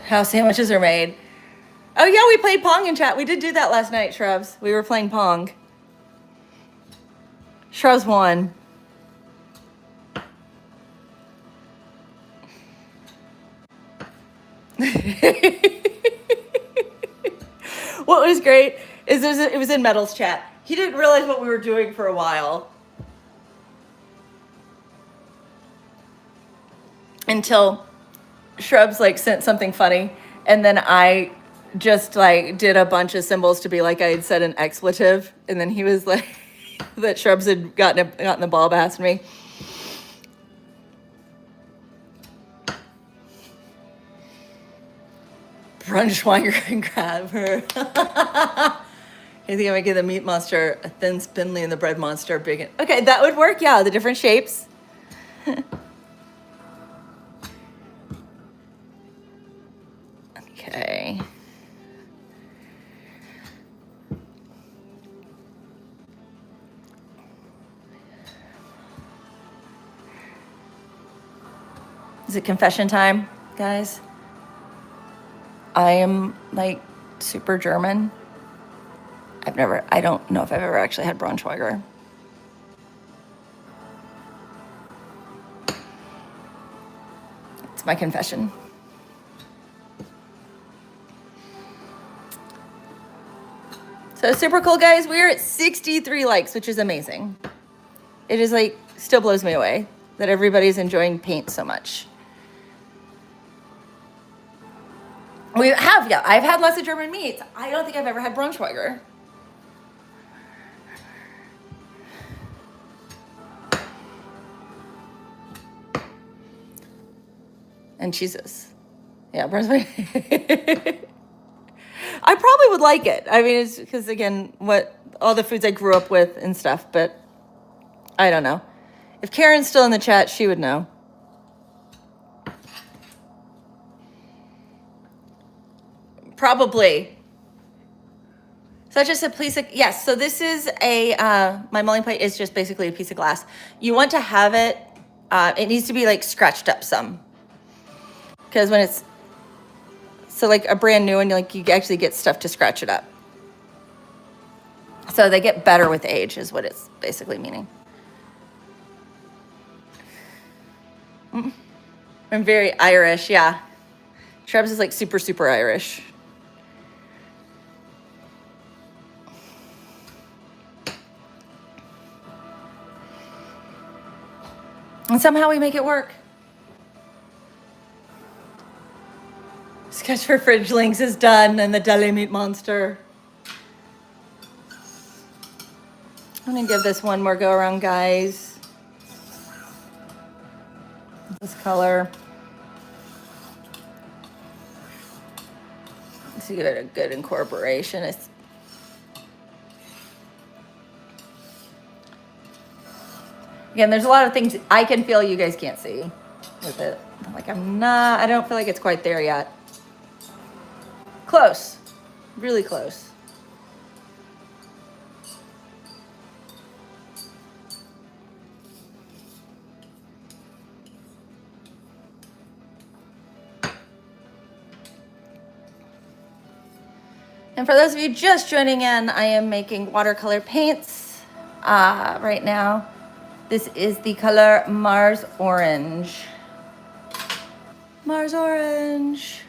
How sandwiches are made. Oh yeah, we played Pong in chat. We did do that last night, Shrubs. We were playing Pong. Shrubs won. What was great is it was in Metal's chat. He didn't realize what we were doing for a while. Until Shrubs like sent something funny, and then I just like did a bunch of symbols to be like I had said an expletive, and then he was like that Shrubs had gotten the ball past me. Brunschweiger and Grabber. I think I might give the meat monster a thin spindly and the bread monster big. Okay, that would work. Yeah, the different shapes. Okay. Is it confession time, guys? I am like super German. I don't know if I've ever actually had Braunschweiger. It's my confession. So super cool, guys. We are at 63 likes, which is amazing. It is like, still blows me away that everybody's enjoying paint so much. We have, yeah. I've had lots of German meats. I don't think I've ever had Braunschweiger. And cheeses. Yeah, Braunschweiger. I probably would like it. I mean, it's because, again, what all the foods I grew up with and stuff, but I don't know. If Karen's still in the chat, she would know. Probably. So just a piece of, yes, so this is a, my mulling plate is just basically a piece of glass. You want to have it, it needs to be like scratched up some. Because when it's, so like a brand new one, like you actually get stuff to scratch it up. So they get better with age is what it's basically meaning. I'm very Irish, yeah. Shrubs is like super, super Irish. And somehow we make it work. Sketch for Fridge Links is done and the deli meat monster. I'm gonna give this one more go around, guys. This color. Let's give it a good incorporation. Again, there's a lot of things I can feel you guys can't see with it. Like I don't feel like it's quite there yet. Close, really close. And for those of you just joining in, I am making watercolor paints right now. This is the color Mars Orange. Mars Orange.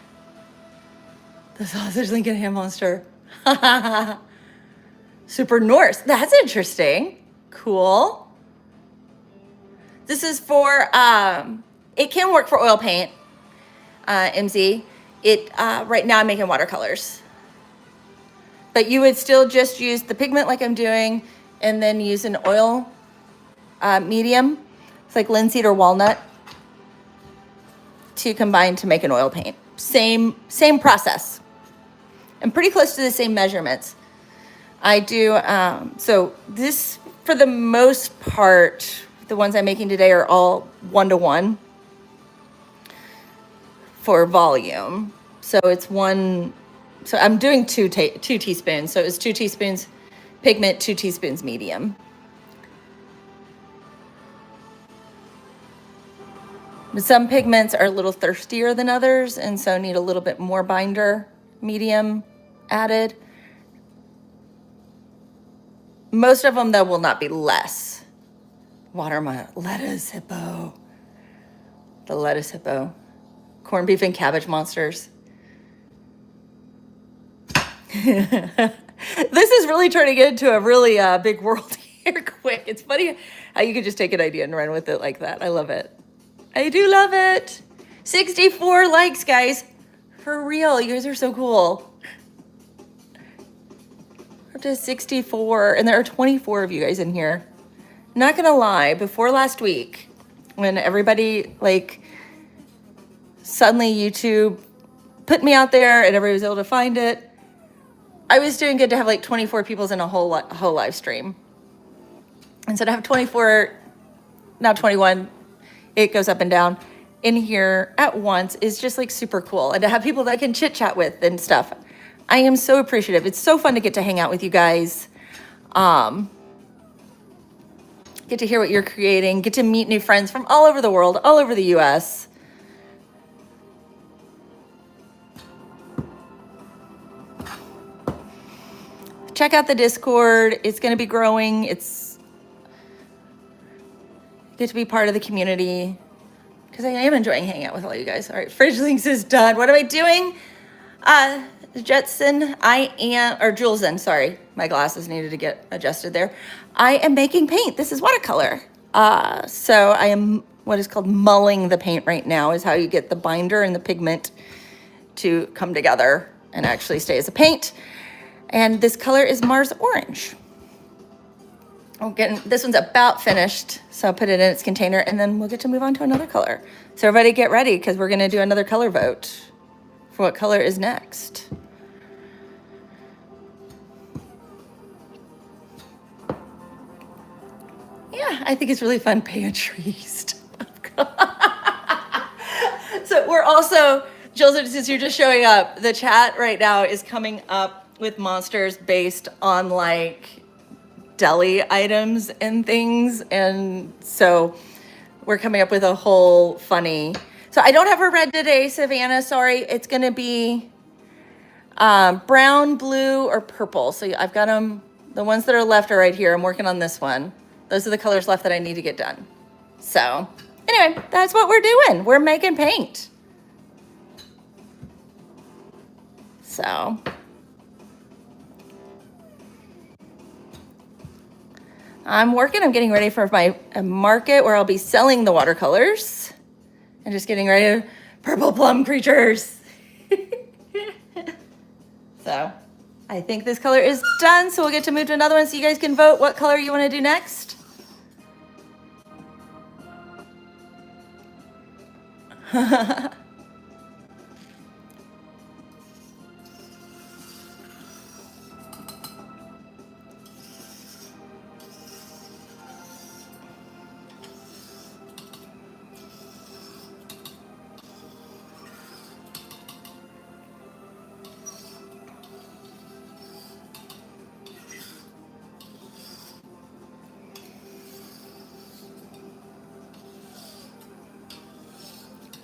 The sausage Lincoln ham monster. Super Norse. That's interesting. Cool. This is for, it can work for oil paint, MZ. Right now I'm making watercolors. But you would still just use the pigment like I'm doing and then use an oil medium. It's like linseed or walnut to combine to make an oil paint. Same process. And pretty close to the same measurements. I do, so this, for the most part, the ones I'm making today are all 1-to-1 for volume. So it's one, so I'm doing two teaspoons. So it's 2 teaspoons pigment, 2 teaspoons medium. But some pigments are a little thirstier than others, and so need a little bit more binder, medium added. Most of them, though, will not be less. Lettuce hippo. The lettuce hippo. Corned beef and cabbage monsters. This is really turning into a really big world here quick. It's funny how you can just take an idea and run with it like that. I love it. I do love it. 64 likes, guys. For real, you guys are so cool. Up to 64, and there are 24 of you guys in here. Not gonna lie, before last week, when everybody, like, suddenly YouTube put me out there and everybody was able to find it, I was doing good to have like 24 people in a whole live stream. And so to have 24, now 21, it goes up and down in here at once is just like super cool. And to have people that I can chit chat with and stuff, I am so appreciative. It's so fun to get to hang out with you guys. Get to hear what you're creating, get to meet new friends from all over the world, all over the US. Check out the Discord. It's going to be growing. It's get to be part of the community because I am enjoying hanging out with all you guys. All right, Fridge Links is done. What am I doing? Jetson, Julesen, sorry. My glasses needed to get adjusted there. I am making paint. This is watercolor. So I am what is called mulling the paint right now is how you get the binder and the pigment to come together and actually stay as a paint. And this color is Mars Orange. This one's about finished, so I'll put it in its container and then we'll get to move on to another color. So everybody get ready because we're gonna do another color vote for what color is next. Yeah, I think it's really fun pantry stuff. So we're also, Jill, since you're just showing up, the chat right now is coming up with monsters based on like deli items and things. And so we're coming up with a whole funny, so I don't have a red today, Savannah, sorry. It's gonna be brown, blue, or purple. So I've got them, the ones that are left are right here. I'm working on this one. Those are the colors left that I need to get done. So anyway, that's what we're doing. We're making paint. So I'm getting ready for my market where I'll be selling the watercolors and just getting ready to purple plum creatures. So I think this color is done. So we'll get to move to another one so you guys can vote what color you want to do next.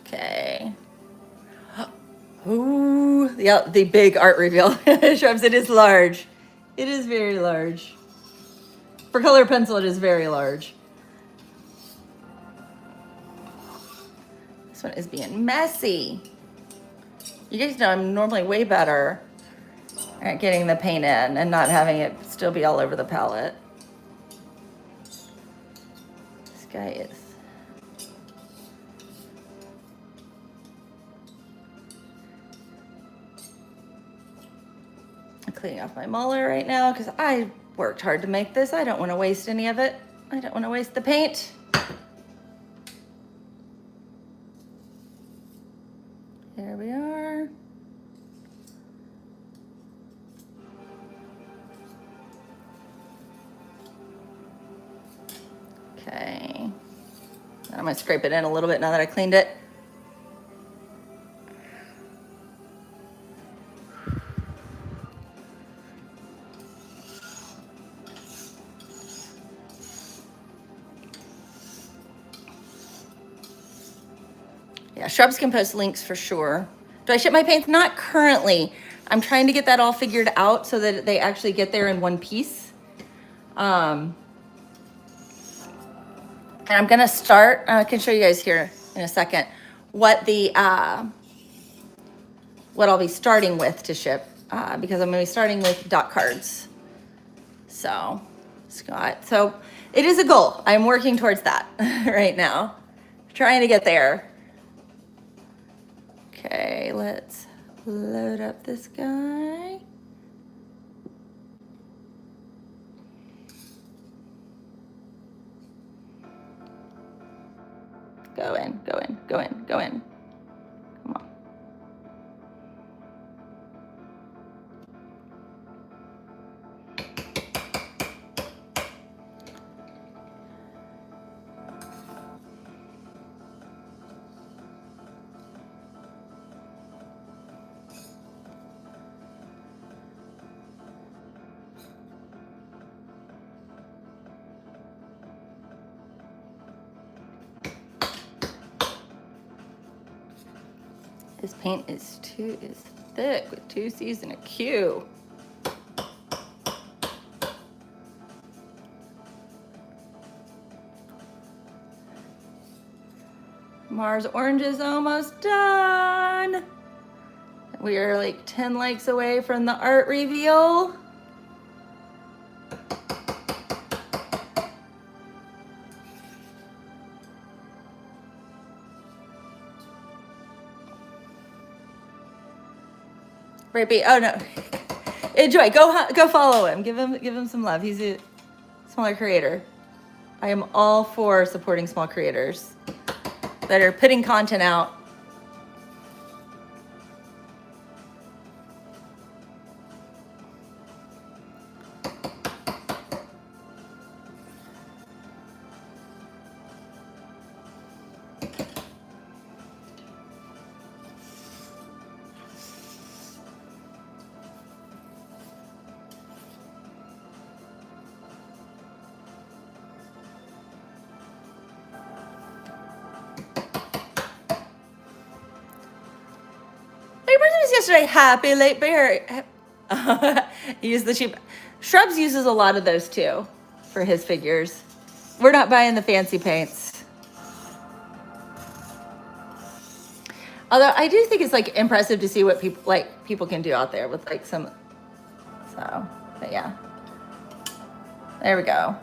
Okay. Ooh, yeah, the big art reveal. Shrubs, it is large. It is very large. For color pencil, it is very large. This one is being messy. You guys know I'm normally way better at getting the paint in and not having it still be all over the palette. This guy is. I'm cleaning off my Muller right now because I worked hard to make this. I don't want to waste any of it. I don't want to waste the paint. There we are. Okay. I'm gonna scrape it in a little bit now that I cleaned it. Yeah, Shrubs can post links for sure. Do I ship my paints? Not currently. I'm trying to get that all figured out so that they actually get there in one piece. And I'm gonna start, I can show you guys here in a second, what I'll be starting with to ship, because I'm gonna be starting with dot cards. So, Scott, so it is a goal. I'm working towards that right now. Trying to get there. Okay, let's load up this guy. Go in, go in, go in, go in. Come on. This paint is thick with 2 C's and a Q. Mars Orange is almost done. We are like 10 likes away from the art reveal. Rapey, oh no. Enjoy, go follow him. Give him some love. He's a smaller creator. I am all for supporting small creators that are putting content out. Yesterday, happy late bear. Use the cheap. Shrubs uses a lot of those too for his figures. We're not buying the fancy paints. Although I do think it's like impressive to see what people can do out there with like some. So, but yeah. There we go.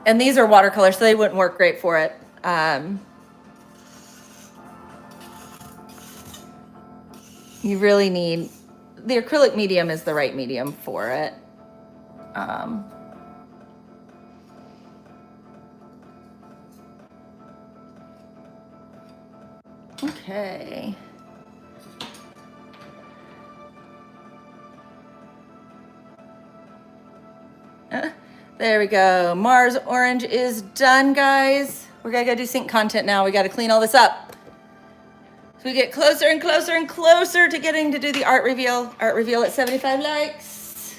And these are watercolors, so they wouldn't work great for it. You really need, the acrylic medium is the right medium for it. Okay. There we go. Mars Orange is done, guys. We're gonna go do sync content now. We gotta clean all this up. So we get closer and closer and closer to getting to do the art reveal. Art reveal at 75 likes.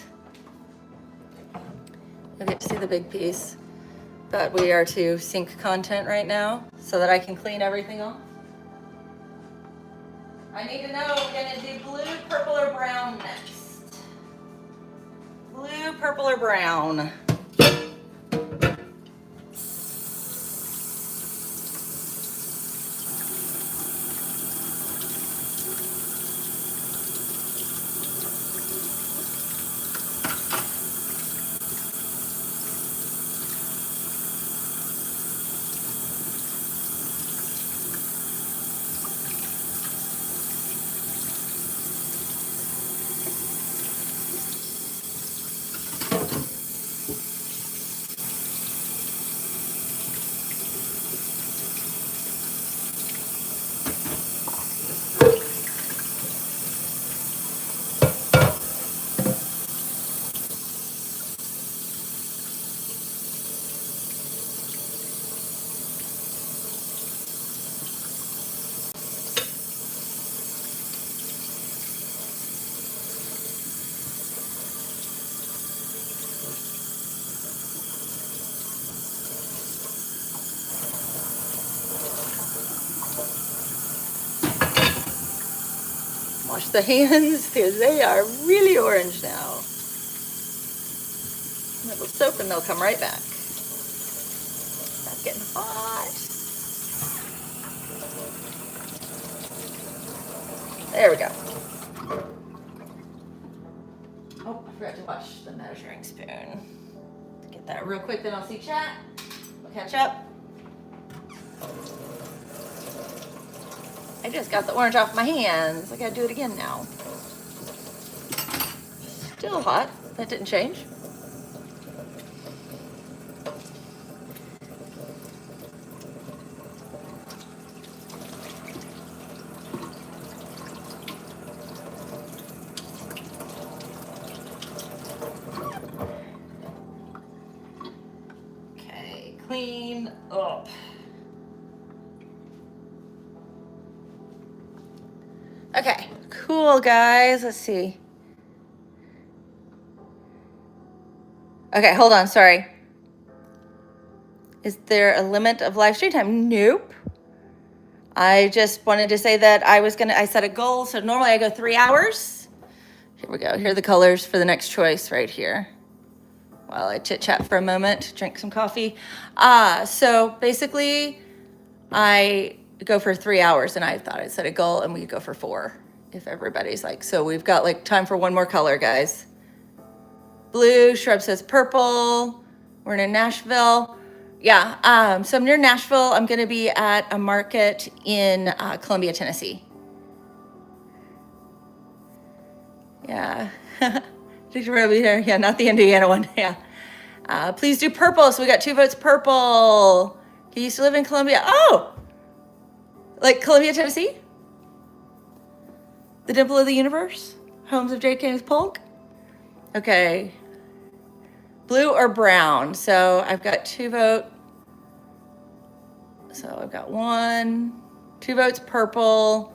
You'll get to see the big piece. But we are to sync content right now so that I can clean everything off. I need to know, we're gonna do blue, purple, or brown next. Blue, purple, or brown. Wash the hands because they are really orange now. A little soap and they'll come right back. That's getting hot. There we go. Oh, I forgot to wash the measuring spoon. Get that real quick, then I'll see chat. We'll catch up. I just got the orange off my hands. I gotta do it again now. Still hot. That didn't change. Okay, clean up. Okay, cool guys. Let's see. Okay, hold on, sorry. Is there a limit of live stream time? Nope. I just wanted to say that I set a goal. So normally I go 3 hours. Here we go. Here are the colors for the next choice right here. While I chit chat for a moment, drink some coffee. So basically I go for 3 hours and I thought I'd set a goal and we could go for 4 if everybody's like, so we've got like time for one more color, guys. Blue, Shrub says purple. We're in Nashville. Yeah, so I'm near Nashville. I'm gonna be at a market in Columbia, Tennessee. Yeah, did you remember there? Yeah, not the Indiana one, yeah. Please do purple, so we got 2 votes purple. You used to live in Columbia. Oh, like Columbia, Tennessee? The Dimple of the Universe? Homes of J.K. Polk? Okay. Blue or brown? So I've got 2 votes. So I've got 2 votes purple,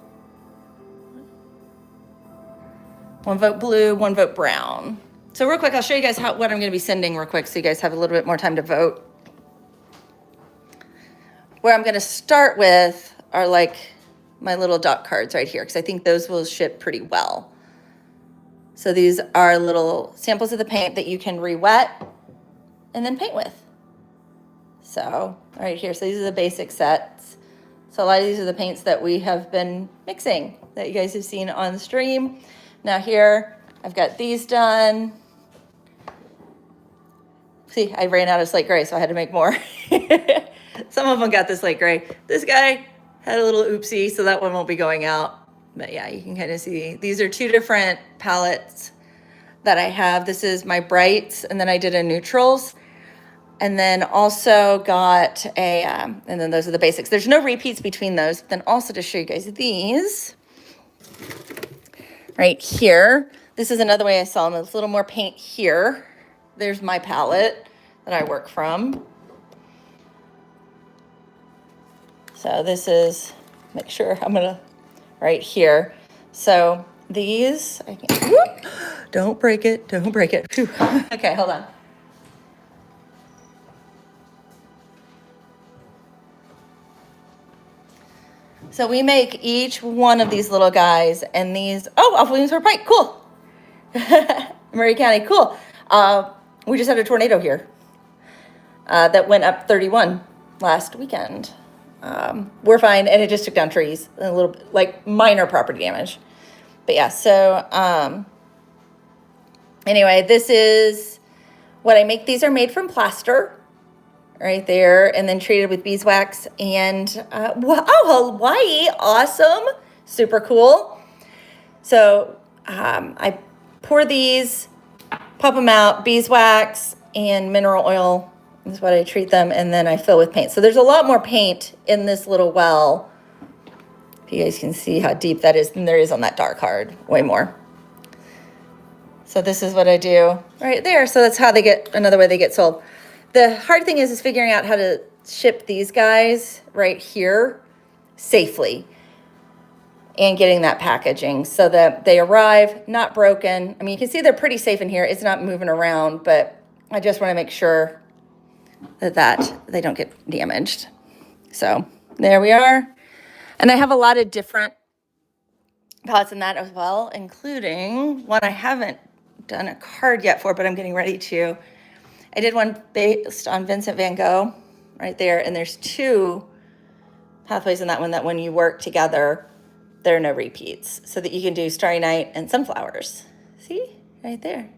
1 vote blue, 1 vote brown. So real quick, I'll show you guys what I'm going to be sending real quick so you guys have a little bit more time to vote. Where I'm going to start with are like my little dot cards right here because I think those will ship pretty well. So these are little samples of the paint that you can re-wet and then paint with. So right here, so these are the basic sets. So a lot of these are the paints that we have been mixing that you guys have seen on the stream. Now here, I've got these done. See, I ran out of slate gray, so I had to make more. Some of them got the slate gray. This guy had a little oopsie, so that one won't be going out. But yeah, you can kind of see, these are 2 different palettes that I have. This is my brights, and then I did a neutrals. And then also got and then those are the basics. There's no repeats between those. Then also to show you guys these right here. This is another way I saw them. There's a little more paint here. There's my palette that I work from. So this is, make sure I'm gonna, right here. So these, I can, whoop, don't break it, don't break it. Whew. Okay, hold on. So we make each one of these little guys, and these, off Williamsburg Pike, cool. Murray County, cool. We just had a tornado here that went up 31 last weekend. We're fine, and it just took down trees, a little like minor property damage. But yeah, so anyway, this is what I make. These are made from plaster. Right there, and then treated with beeswax and Hawaii, awesome, super cool. So I pour these, pop them out, beeswax and mineral oil is what I treat them, and then I fill with paint. So there's a lot more paint in this little well. If you guys can see how deep that is than there is on that dark card, way more. So this is what I do right there. So that's how they get, another way they get sold. The hard thing is figuring out how to ship these guys right here safely and getting that packaging so that they arrive not broken. I mean, you can see they're pretty safe in here. It's not moving around, but I just want to make sure that they don't get damaged. So there we are. And I have a lot of different palettes in that as well, including one I haven't done a card yet for, but I'm getting ready to. I did one based on Vincent van Gogh right there, and there's 2 pathways in that one that when you work together, there are no repeats, so that you can do Starry Night and Sunflowers. See, right there.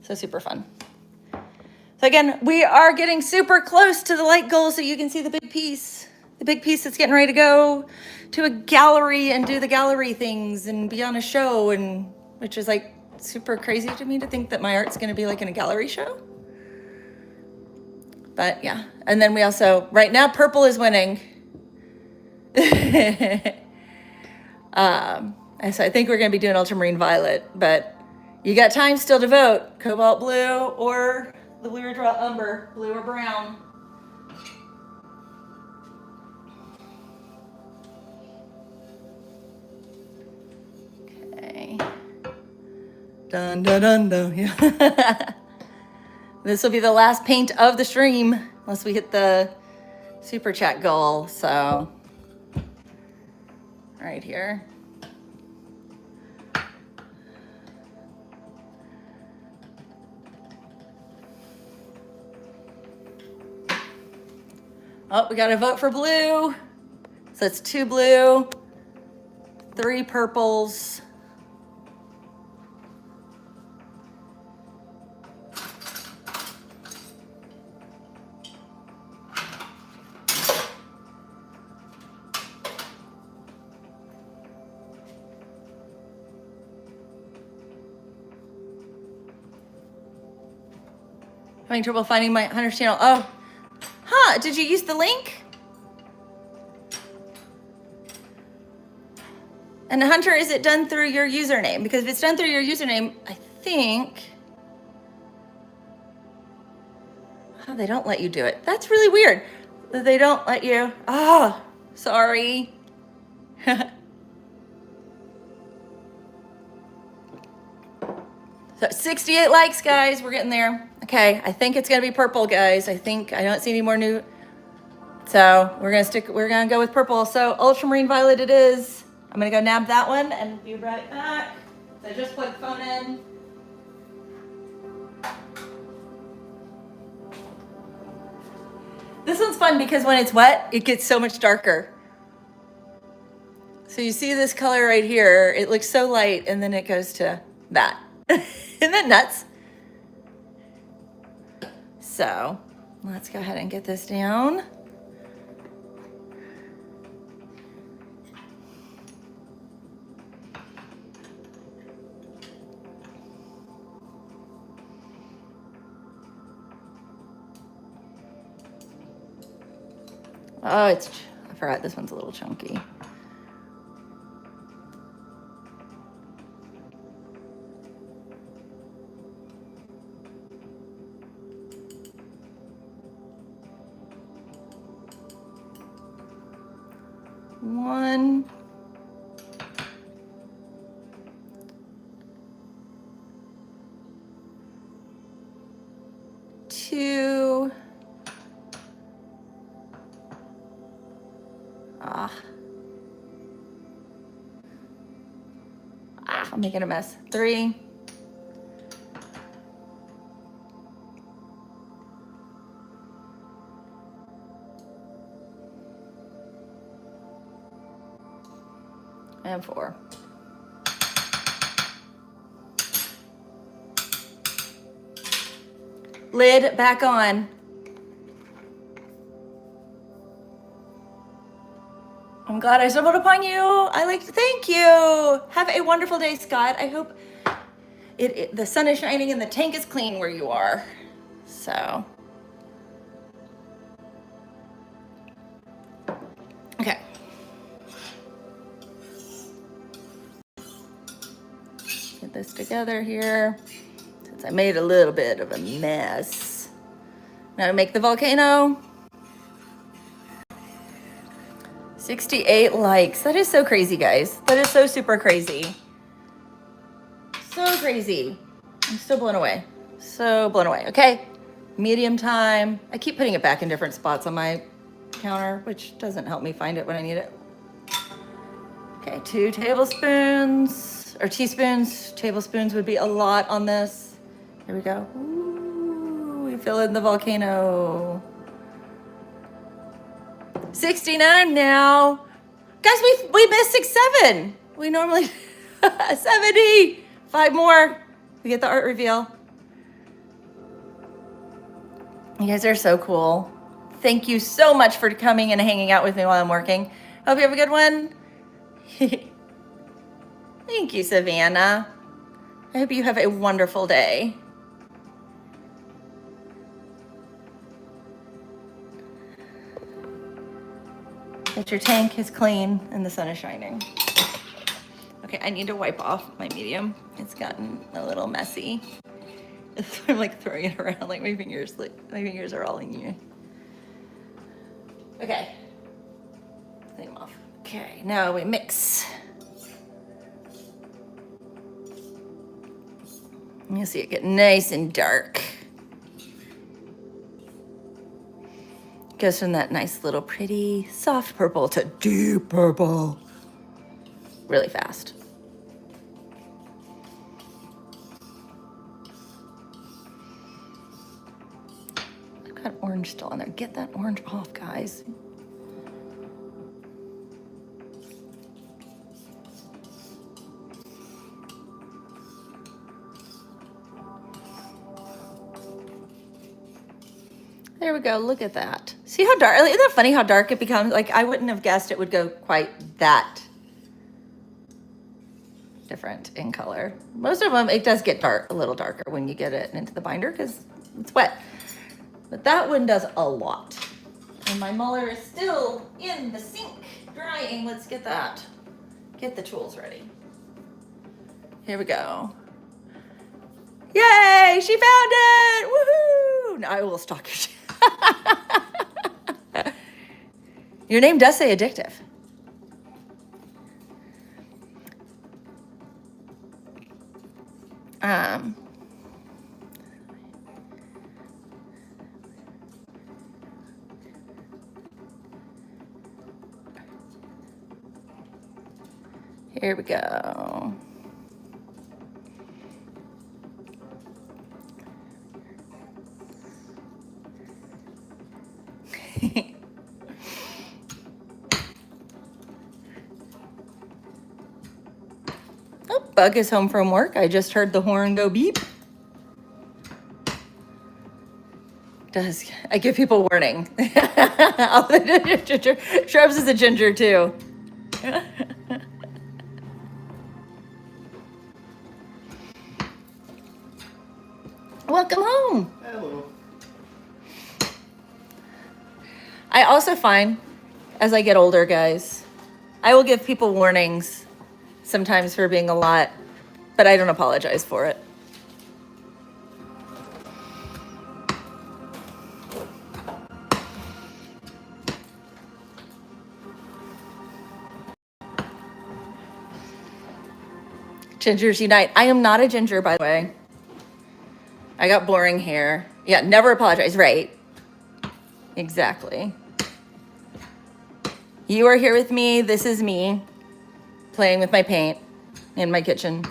So super fun. So again, we are getting super close to the light goal, so you can see the big piece that's getting ready to go to a gallery and do the gallery things and be on a show, and which is like super crazy to me to think that my art's gonna be like in a gallery show. But yeah, and then we also, right now, purple is winning. And so I think we're gonna be doing ultramarine violet, but you got time still to vote. Cobalt blue or the weird umber, blue or brown. Okay. Dun dun dun dun. Yeah. This will be the last paint of the stream, unless we hit the super chat goal. So, right here. Oh, we got to vote for blue. So it's 2 blue, 3 purples. Having trouble finding my Hunter's channel. Oh, huh, did you use the link? And Hunter, is it done through your username? Because if it's done through your username, I think, oh, they don't let you do it. That's really weird that they don't let you. Oh, sorry. So 68 likes, guys. We're getting there. Okay, I think it's gonna be purple, guys. I don't see any more new. So we're gonna go with purple. So ultramarine violet it is. I'm gonna go nab that one and be right back. So I just plugged the phone in. This one's fun because when it's wet, it gets so much darker. So you see this color right here, it looks so light, and then it goes to that. Isn't that nuts? So let's go ahead and get this down. Oh, I forgot this one's a little chunky. One. Two. I'm making a mess. 3. And 4. Lid back on. I'm glad I stumbled upon you. Thank you. Have a wonderful day, Scott. I hope the sun is shining and the tank is clean where you are. So, okay. Get this together here, since I made a little bit of a mess. Now to make the volcano. 68 likes. That is so crazy, guys. That is so super crazy. So crazy. I'm still blown away. So blown away. Okay. Medium time. I keep putting it back in different spots on my counter, which doesn't help me find it when I need it. Okay, 2 tablespoons, or teaspoons. Tablespoons would be a lot on this. Here we go. Ooh, we fill in the volcano. 69 now. Guys, we missed 67. We normally 70. 5 more. We get the art reveal. You guys are so cool. Thank you so much for coming and hanging out with me while I'm working. Hope you have a good one. Thank you, Savannah. I hope you have a wonderful day. That your tank is clean and the sun is shining. Okay, I need to wipe off my medium. It's gotten a little messy. I'm like throwing it around like my fingers are all in you. Okay. Clean them off. Okay, now we mix. You'll see it get nice and dark. Goes from that nice little pretty soft purple to deep purple really fast. I've got orange still on there. Get that orange off, guys. There we go, look at that. See how dark, isn't that funny how dark it becomes? Like I wouldn't have guessed it would go quite that different in color. Most of them, it does get dark, a little darker when you get it into the binder because it's wet. But that one does a lot. And my Muller is still in the sink drying. Let's get that, get the tools ready. Here we go. Yay, she found it, woohoo! Now I will stalk you. Your name does say addictive. Here we go. Oh, Bug is home from work. I just heard the horn go beep. I give people warning. Ginger. Shrubs is a ginger too. Welcome home. Hello. I also find, as I get older, guys, I will give people warnings sometimes for being a lot, but I don't apologize for it. Gingers unite. I am not a ginger, by the way. I got boring hair. Yeah, never apologize, right? Exactly. You are here with me. This is me playing with my paint in my kitchen,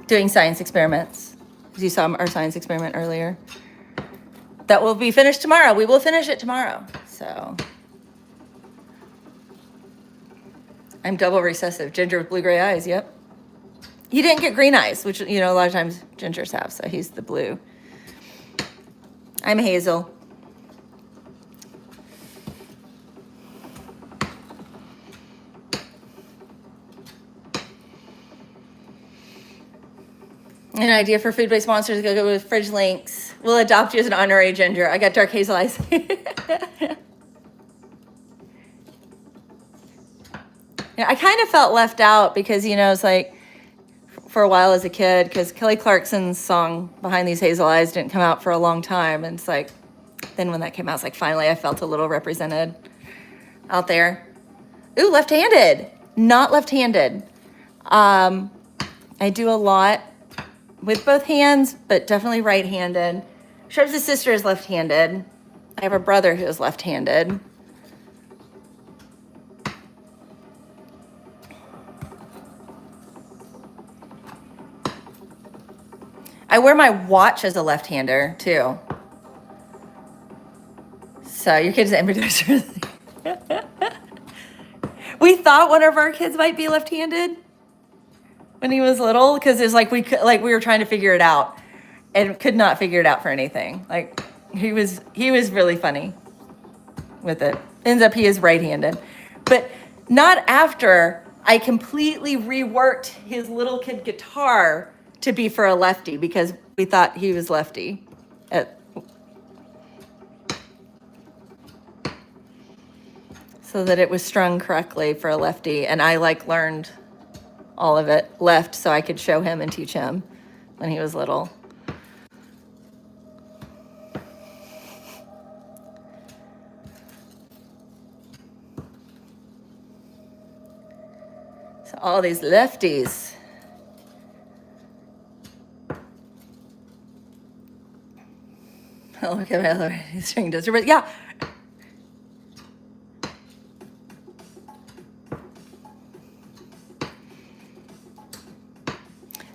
doing science experiments. As you saw our science experiment earlier. That will be finished tomorrow. We will finish it tomorrow. So I'm double recessive. Ginger with blue-gray eyes, yep. He didn't get green eyes, which, you know, a lot of times gingers have, so he's the blue. I'm hazel. An idea for food-based monsters, go with fridge links. We'll adopt you as an honorary ginger. I got dark hazel eyes. Yeah, I kind of felt left out because, you know, it's like for a while as a kid, because Kelly Clarkson's song Behind These Hazel Eyes didn't come out for a long time. And it's like, then when that came out, it's like finally I felt a little represented out there. Ooh, left-handed. Not left-handed. I do a lot with both hands, but definitely right-handed. Shrubs' sister is left-handed. I have a brother who is left-handed. I wear my watch as a left-hander too. So your kid's ambidextrous. We thought one of our kids might be left-handed when he was little, because it's like we were trying to figure it out and could not figure it out for anything. Like he was really funny with it. Ends up he is right-handed, but not after I completely reworked his little kid guitar to be for a lefty, because we thought he was lefty. So that it was strung correctly for a lefty, and I like learned all of it left so I could show him and teach him when he was little. So all these lefties. Oh, look at my other string does. But yeah.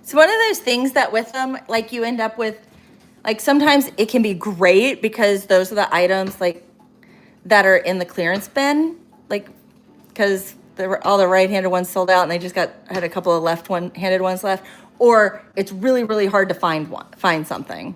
It's one of those things that with them, like you end up with, like sometimes it can be great because those are the items like that are in the clearance bin, like because all the right-handed ones sold out and they just had a couple of left-handed ones left, or it's really, really hard to find something.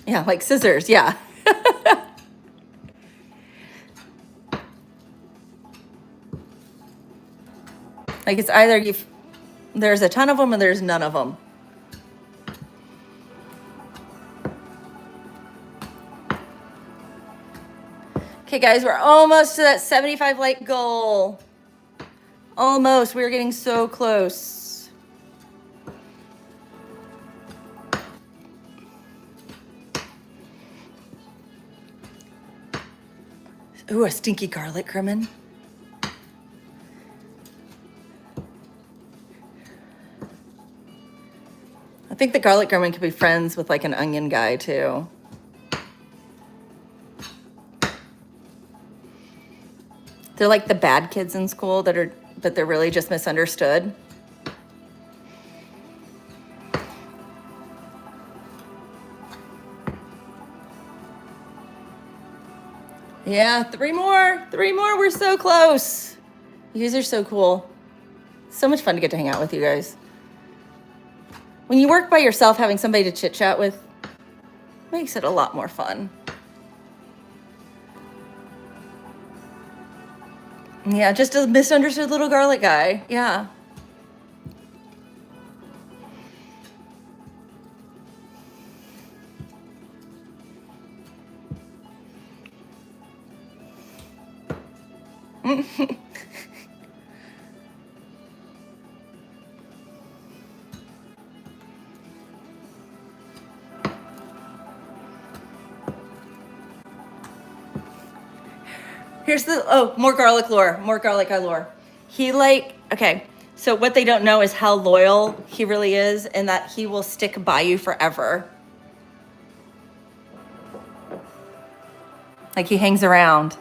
Yeah, like scissors, yeah. Like it's either there's a ton of them or there's none of them. Okay, guys, we're almost to that 75 like goal. Almost. We're getting so close. Ooh, a stinky garlic cremon. I think the garlic cremon could be friends with like an onion guy too. They're like the bad kids in school but they're really just misunderstood. Yeah, three more, we're so close. You guys are so cool. So much fun to get to hang out with you guys. When you work by yourself, having somebody to chit chat with makes it a lot more fun. Yeah, just a misunderstood little garlic guy. Yeah. Here's more garlic lore, more garlic guy lore. Okay, so what they don't know is how loyal he really is and that he will stick by you forever. Like he hangs around.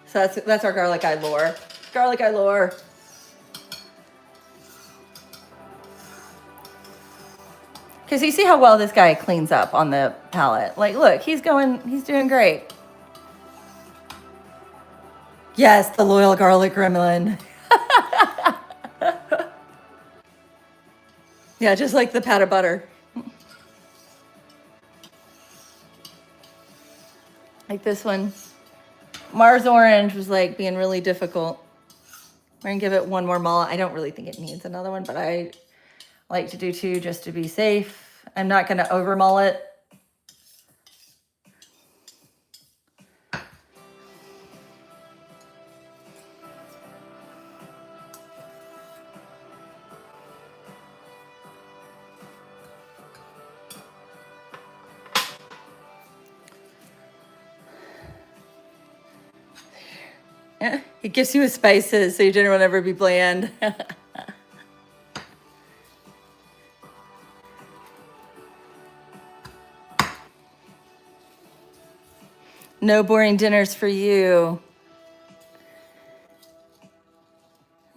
So that's our garlic guy lore. Garlic guy lore. Because you see how well this guy cleans up on the palette. Like, look, he's doing great. Yes, the loyal garlic gremlin. Yeah, just like the pat of butter. Like this one. Mars Orange was like being really difficult. We're gonna give it one more mullet. I don't really think it needs another one, but I like to do two just to be safe. I'm not gonna over mullet. It gives you spices so your dinner will never be bland. No boring dinners for you.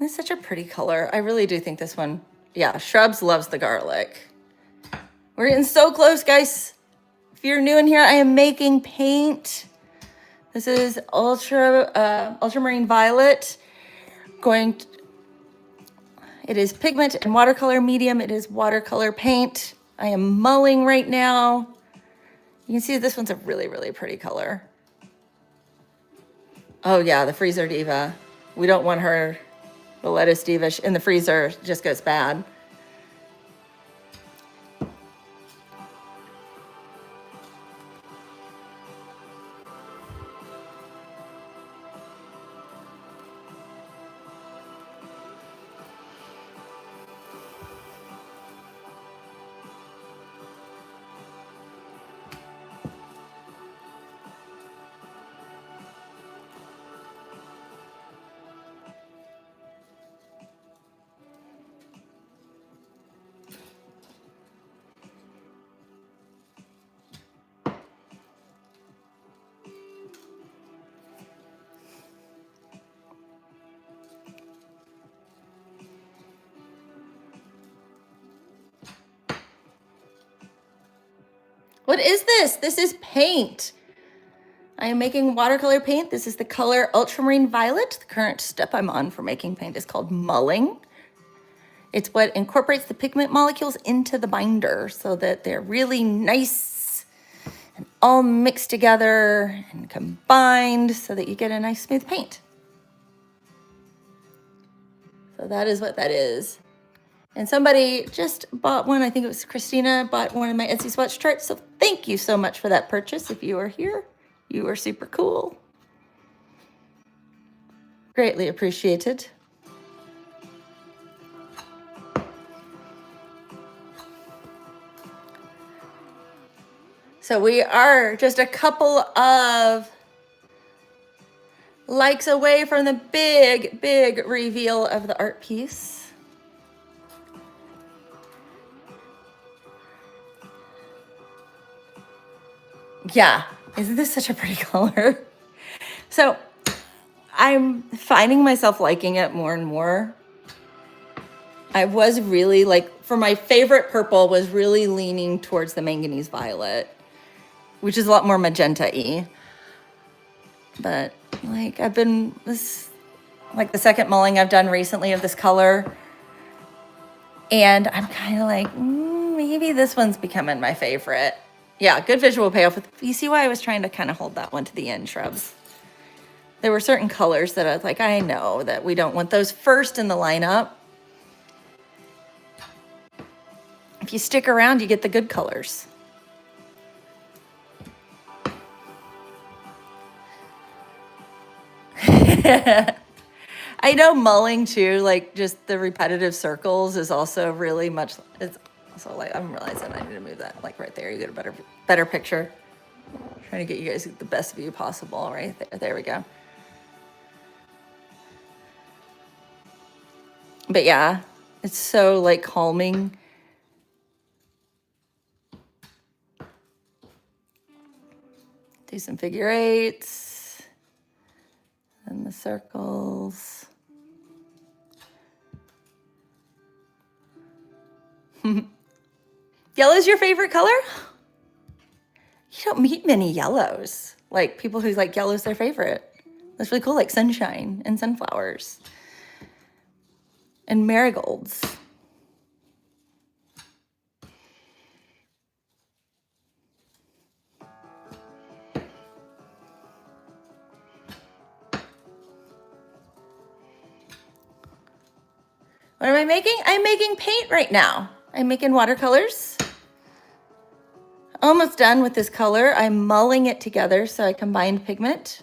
It's such a pretty color. I really do think this one, yeah, Shrubs loves the garlic. We're getting so close, guys. If you're new in here, I am making paint. This is ultramarine violet. It is pigment and watercolor medium. It is watercolor paint. I am mulling right now. You can see this one's a really, really pretty color. Oh yeah, the freezer diva. We don't want her, the lettuce diva in the freezer, just goes bad. What is this? This is paint. I am making watercolor paint. This is the color ultramarine violet. The current step I'm on for making paint is called mulling. It's what incorporates the pigment molecules into the binder so that they're really nice and all mixed together and combined so that you get a nice smooth paint. So that is what that is. And somebody just bought one, I think it was Christina, bought one of my Etsy swatch charts. So thank you so much for that purchase. If you are here, you are super cool. Greatly appreciated. So we are just a couple of likes away from the big, big reveal of the art piece. Yeah, isn't this such a pretty color? So I'm finding myself liking it more and more. I was really like, for my favorite purple, was really leaning towards the manganese violet, which is a lot more magenta-y. But like this like the second mulling I've done recently of this color. And I'm kind of like, maybe this one's becoming my favorite. Yeah, good visual payoff. You see why I was trying to kind of hold that one to the end, Shrubs. There were certain colors that I was like, I know that we don't want those first in the lineup. If you stick around, you get the good colors. I know mulling too, like just the repetitive circles is also really much, it's also like, I'm realizing I need to move that like right there. You get a better picture. Trying to get you guys the best view possible right there. There we go. But yeah, it's so like calming. Do some figure eights and the circles. Yellow's your favorite color? You don't meet many yellows. Like people who like yellow's their favorite. That's really cool, like sunshine and sunflowers and marigolds. What am I making? I'm making paint right now. I'm making watercolors. Almost done with this color. I'm mulling it together so I combined pigment,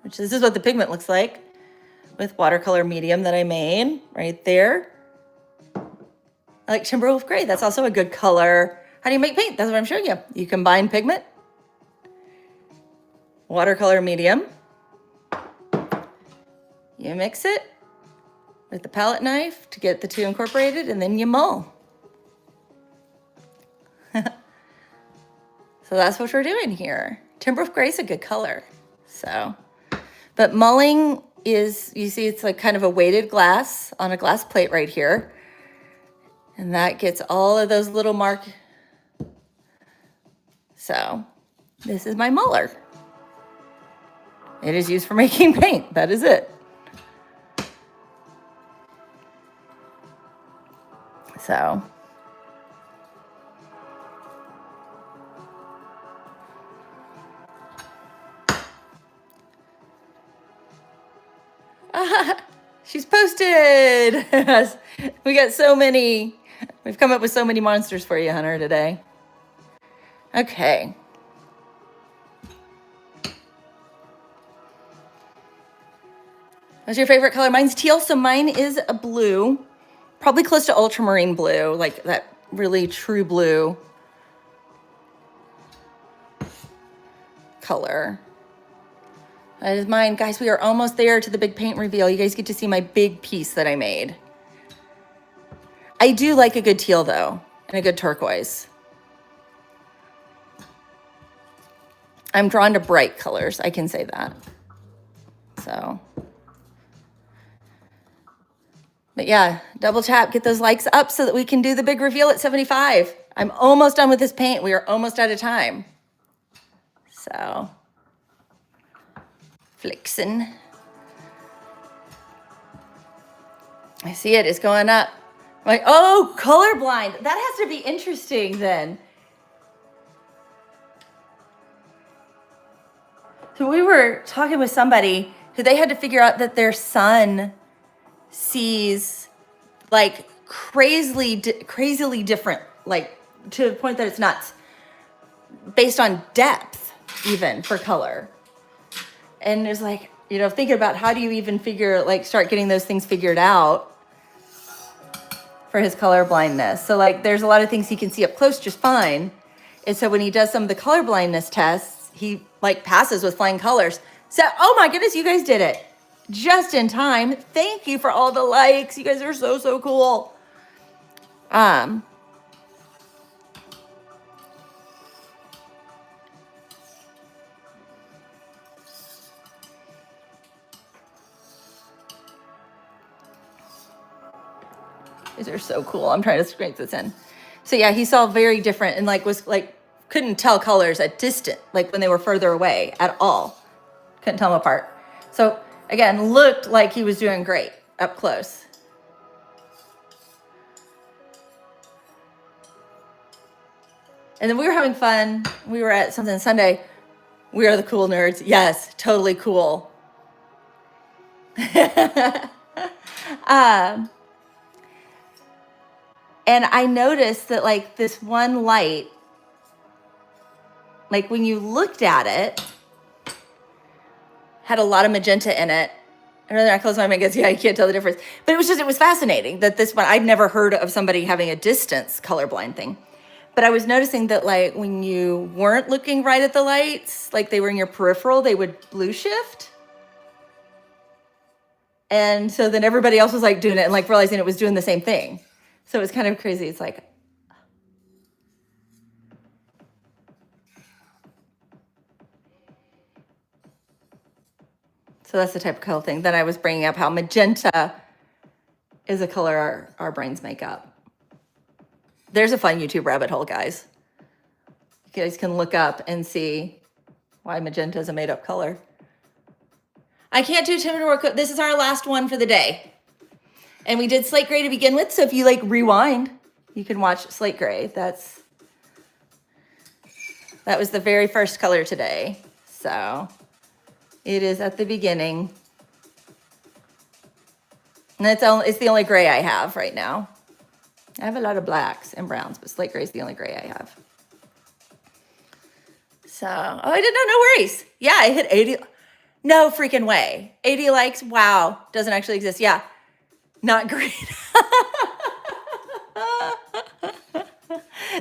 which this is what the pigment looks like with watercolor medium that I made right there. I like Timberwolf Gray. That's also a good color. How do you make paint? That's what I'm showing you. You combine pigment, watercolor medium, You mix it with the palette knife to get the two incorporated, and then you mull. So that's what we're doing here. Timber gray is a good color. So, but mulling is, you see it's like kind of a weighted glass on a glass plate right here. And that gets all of those little So this is my muller. It is used for making paint. That is it. So. She's posted. We got so many. We've come up with so many monsters for you, Hunter, today. Okay. What's your favorite color? Mine's teal, so mine is a blue. Probably close to ultramarine blue, like that really true blue color. That is mine. Guys, we are almost there to the big paint reveal. You guys get to see my big piece that I made. I do like a good teal, though, and a good turquoise. I'm drawn to bright colors. I can say that. So. But yeah, double tap, get those likes up so that we can do the big reveal at 75. I'm almost done with this paint. We are almost out of time. So. Flexing. I see it. It's going up. I'm like, oh, colorblind. That has to be interesting then. So we were talking with somebody who they had to figure out that their son sees like crazily different, like to the point that it's nuts, based on depth even for color. And it's like, you know, thinking about how do you even start getting those things figured out for his color blindness. So like there's a lot of things he can see up close just fine. And so when he does some of the color blindness tests, he like passes with flying colors. So, oh my goodness, you guys did it just in time. Thank you for all the likes. You guys are so, so cool. These are so cool. I'm trying to scrape this in. So yeah, he saw very different and like was like, couldn't tell colors at distance, like when they were further away at all. Couldn't tell them apart. So again, looked like he was doing great up close. And then we were having fun. We were at something Sunday. We are the cool nerds. Yes, totally cool. And I noticed that like this one light, like when you looked at it, had a lot of magenta in it. And then I closed my eyes and guess, yeah, you can't tell the difference. But it was fascinating that this one, I'd never heard of somebody having a distance colorblind thing. But I was noticing that like when you weren't looking right at the lights, like they were in your peripheral, they would blue shift. And so then everybody else was like doing it and like realizing it was doing the same thing. So it was kind of crazy. It's like, so that's the type of color thing. Then I was bringing up how magenta is a color our brains make up. There's a fun YouTube rabbit hole, guys. You guys can look up and see why magenta is a made up color. I can't do timber work. This is our last one for the day. And we did slate gray to begin with. So if you like rewind, you can watch slate gray. That was the very first color today. So it is at the beginning. And it's the only gray I have right now. I have a lot of blacks and browns, but slate gray is the only gray I have. So, oh, I did not know. No worries. Yeah, I hit 80. No freaking way. 80 likes. Wow. Doesn't actually exist. Yeah. Not great.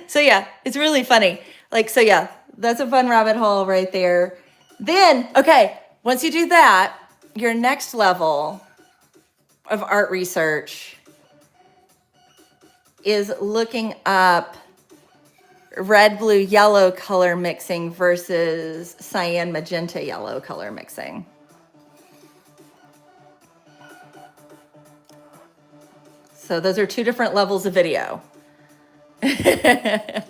So yeah, it's really funny. Like, so yeah, that's a fun rabbit hole right there. Then, okay, once you do that, your next level of art research is looking up red, blue, yellow color mixing versus cyan, magenta, yellow color mixing. So those are two different levels of video to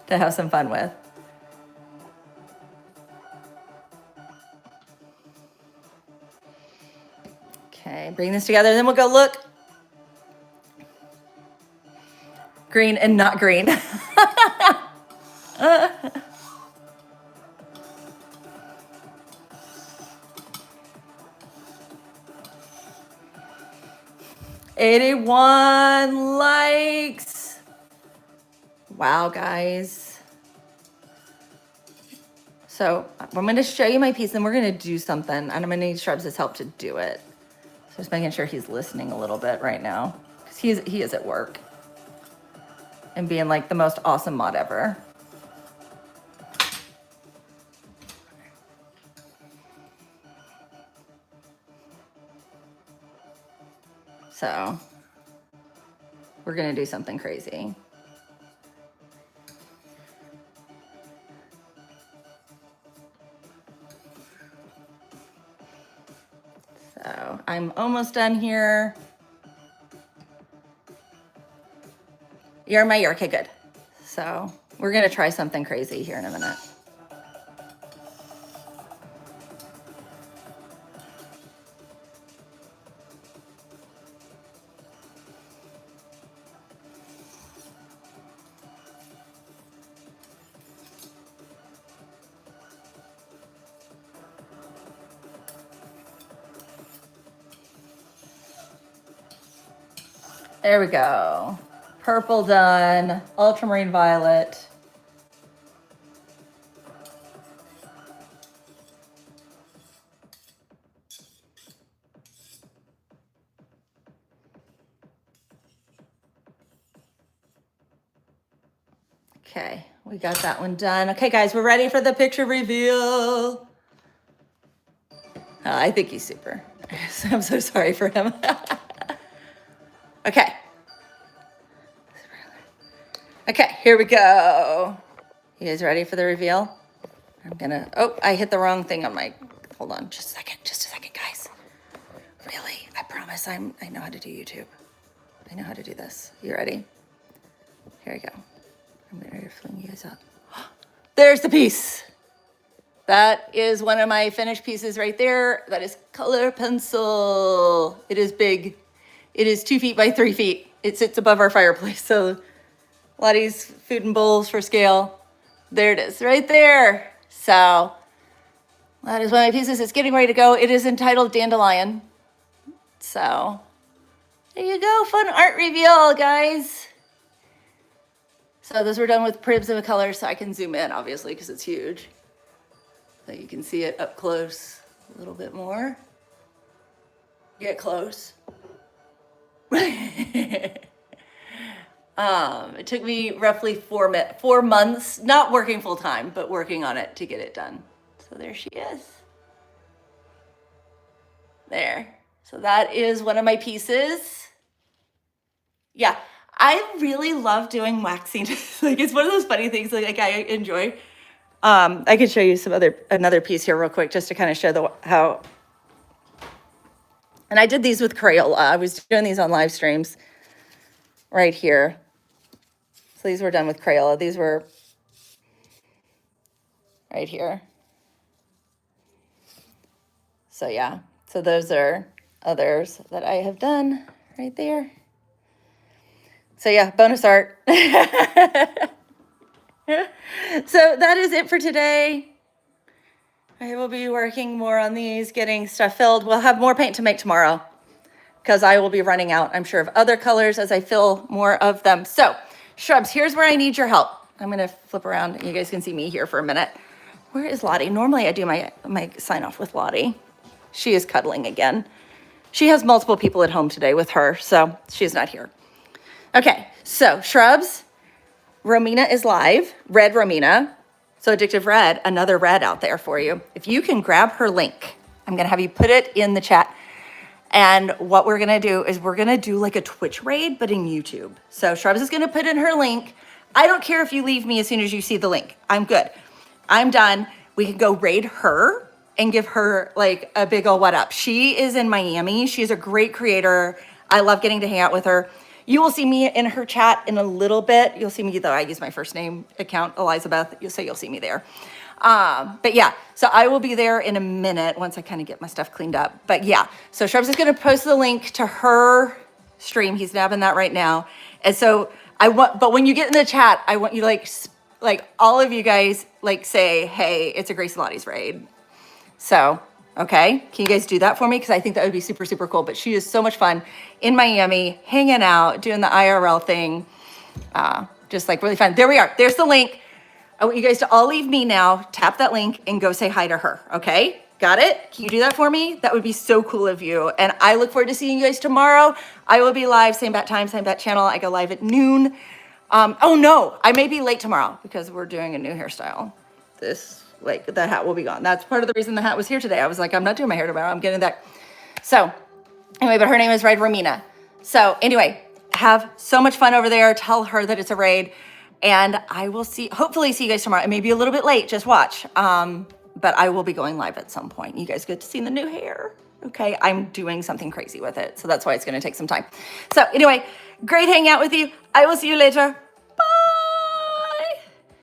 have some fun with. Okay, bring this together, then we'll go look. Green and not green. 81 likes. Wow, guys. So I'm going to show you my piece, and we're going to do something, and I'm going to need Shrubs' help to do it. So just making sure he's listening a little bit right now, because he is at work and being like the most awesome mod ever. So we're going to do something crazy. So I'm almost done here. You're my ear. Okay, good. So we're going to try something crazy here in a minute. There we go. Purple done, ultramarine violet. Okay, we got that one done. Okay, guys, we're ready for the picture reveal. I think he's super. I'm so sorry for him. Okay. Okay, here we go. You guys ready for the reveal? I'm gonna, oh, I hit the wrong thing on my, hold on, just a second, guys. Really, I promise I know how to do YouTube. I know how to do this. You ready? Here we go. I'm gonna fling you guys up. There's the piece. That is one of my finished pieces right there. That is color pencil. It is big. It is 2 feet by 3 feet. It sits above our fireplace. So Lottie's food and bowls for scale. There it is, right there. So that is one of my pieces. It's getting ready to go. It is entitled Dandelion. So there you go. Fun art reveal, guys. So those were done with Prism color, so I can zoom in, obviously, because it's huge. So you can see it up close a little bit more. Get close. It took me roughly 4 months, not working full time, but working on it to get it done. So there she is. There. So that is one of my pieces. Yeah, I really love doing waxing. Like, it's one of those funny things like I enjoy. I could show you another piece here real quick just to kind of show how. And I did these with Crayola. I was doing these on live streams right here. So these were done with Crayola. These were right here. So yeah, so those are others that I have done right there. So yeah, bonus art. So that is it for today. I will be working more on these, getting stuff filled. We'll have more paint to make tomorrow because I will be running out, I'm sure, of other colors as I fill more of them. So Shrubs, here's where I need your help. I'm gonna flip around. You guys can see me here for a minute. Where is Lottie? Normally I do my sign off with Lottie. She is cuddling again. She has multiple people at home today with her, so she's not here. Okay, so Shrubs, Romina is live, Red Romina. So Addictive Red, another red out there for you. If you can grab her link I'm gonna have you put it in the chat. And what we're gonna do is we're gonna do like a Twitch raid, but in YouTube. So Shrubs is gonna put in her link. I don't care if you leave me as soon as you see the link. I'm good. I'm done. We can go raid her and give her like a big ol' what up. She is in Miami. She's a great creator. I love getting to hang out with her. You will see me in her chat in a little bit. You'll see me, though I use my first name account, Elizabeth, so you'll see me there. But yeah, so I will be there in a minute once I kind of get my stuff cleaned up. But yeah, so Shrubs is gonna post the link to her stream. He's nabbing that right now. And so but when you get in the chat, I want you to like all of you guys like say, hey, it's a Grace Lottie's raid. So, okay, can you guys do that for me? Because I think that would be super, super cool. But she is so much fun in Miami, hanging out, doing the IRL thing. Just like really fun. There we are. There's the link. I want you guys to all leave me now, tap that link and go say hi to her. Okay, got it? Can you do that for me? That would be so cool of you. And I look forward to seeing you guys tomorrow. I will be live, same bat time, same bat channel. I go live at noon. Oh no, I may be late tomorrow because we're doing a new hairstyle. The hat will be gone. That's part of the reason the hat was here today. I was like, I'm not doing my hair tomorrow. I'm getting that. So anyway, but her name is Raid Romina. So anyway, have so much fun over there. Tell her that it's a raid. And I will hopefully see you guys tomorrow. It may be a little bit late, just watch. But I will be going live at some point. You guys get to see the new hair. Okay, I'm doing something crazy with it. So that's why it's gonna take some time. So anyway, great hanging out with you. I will see you later.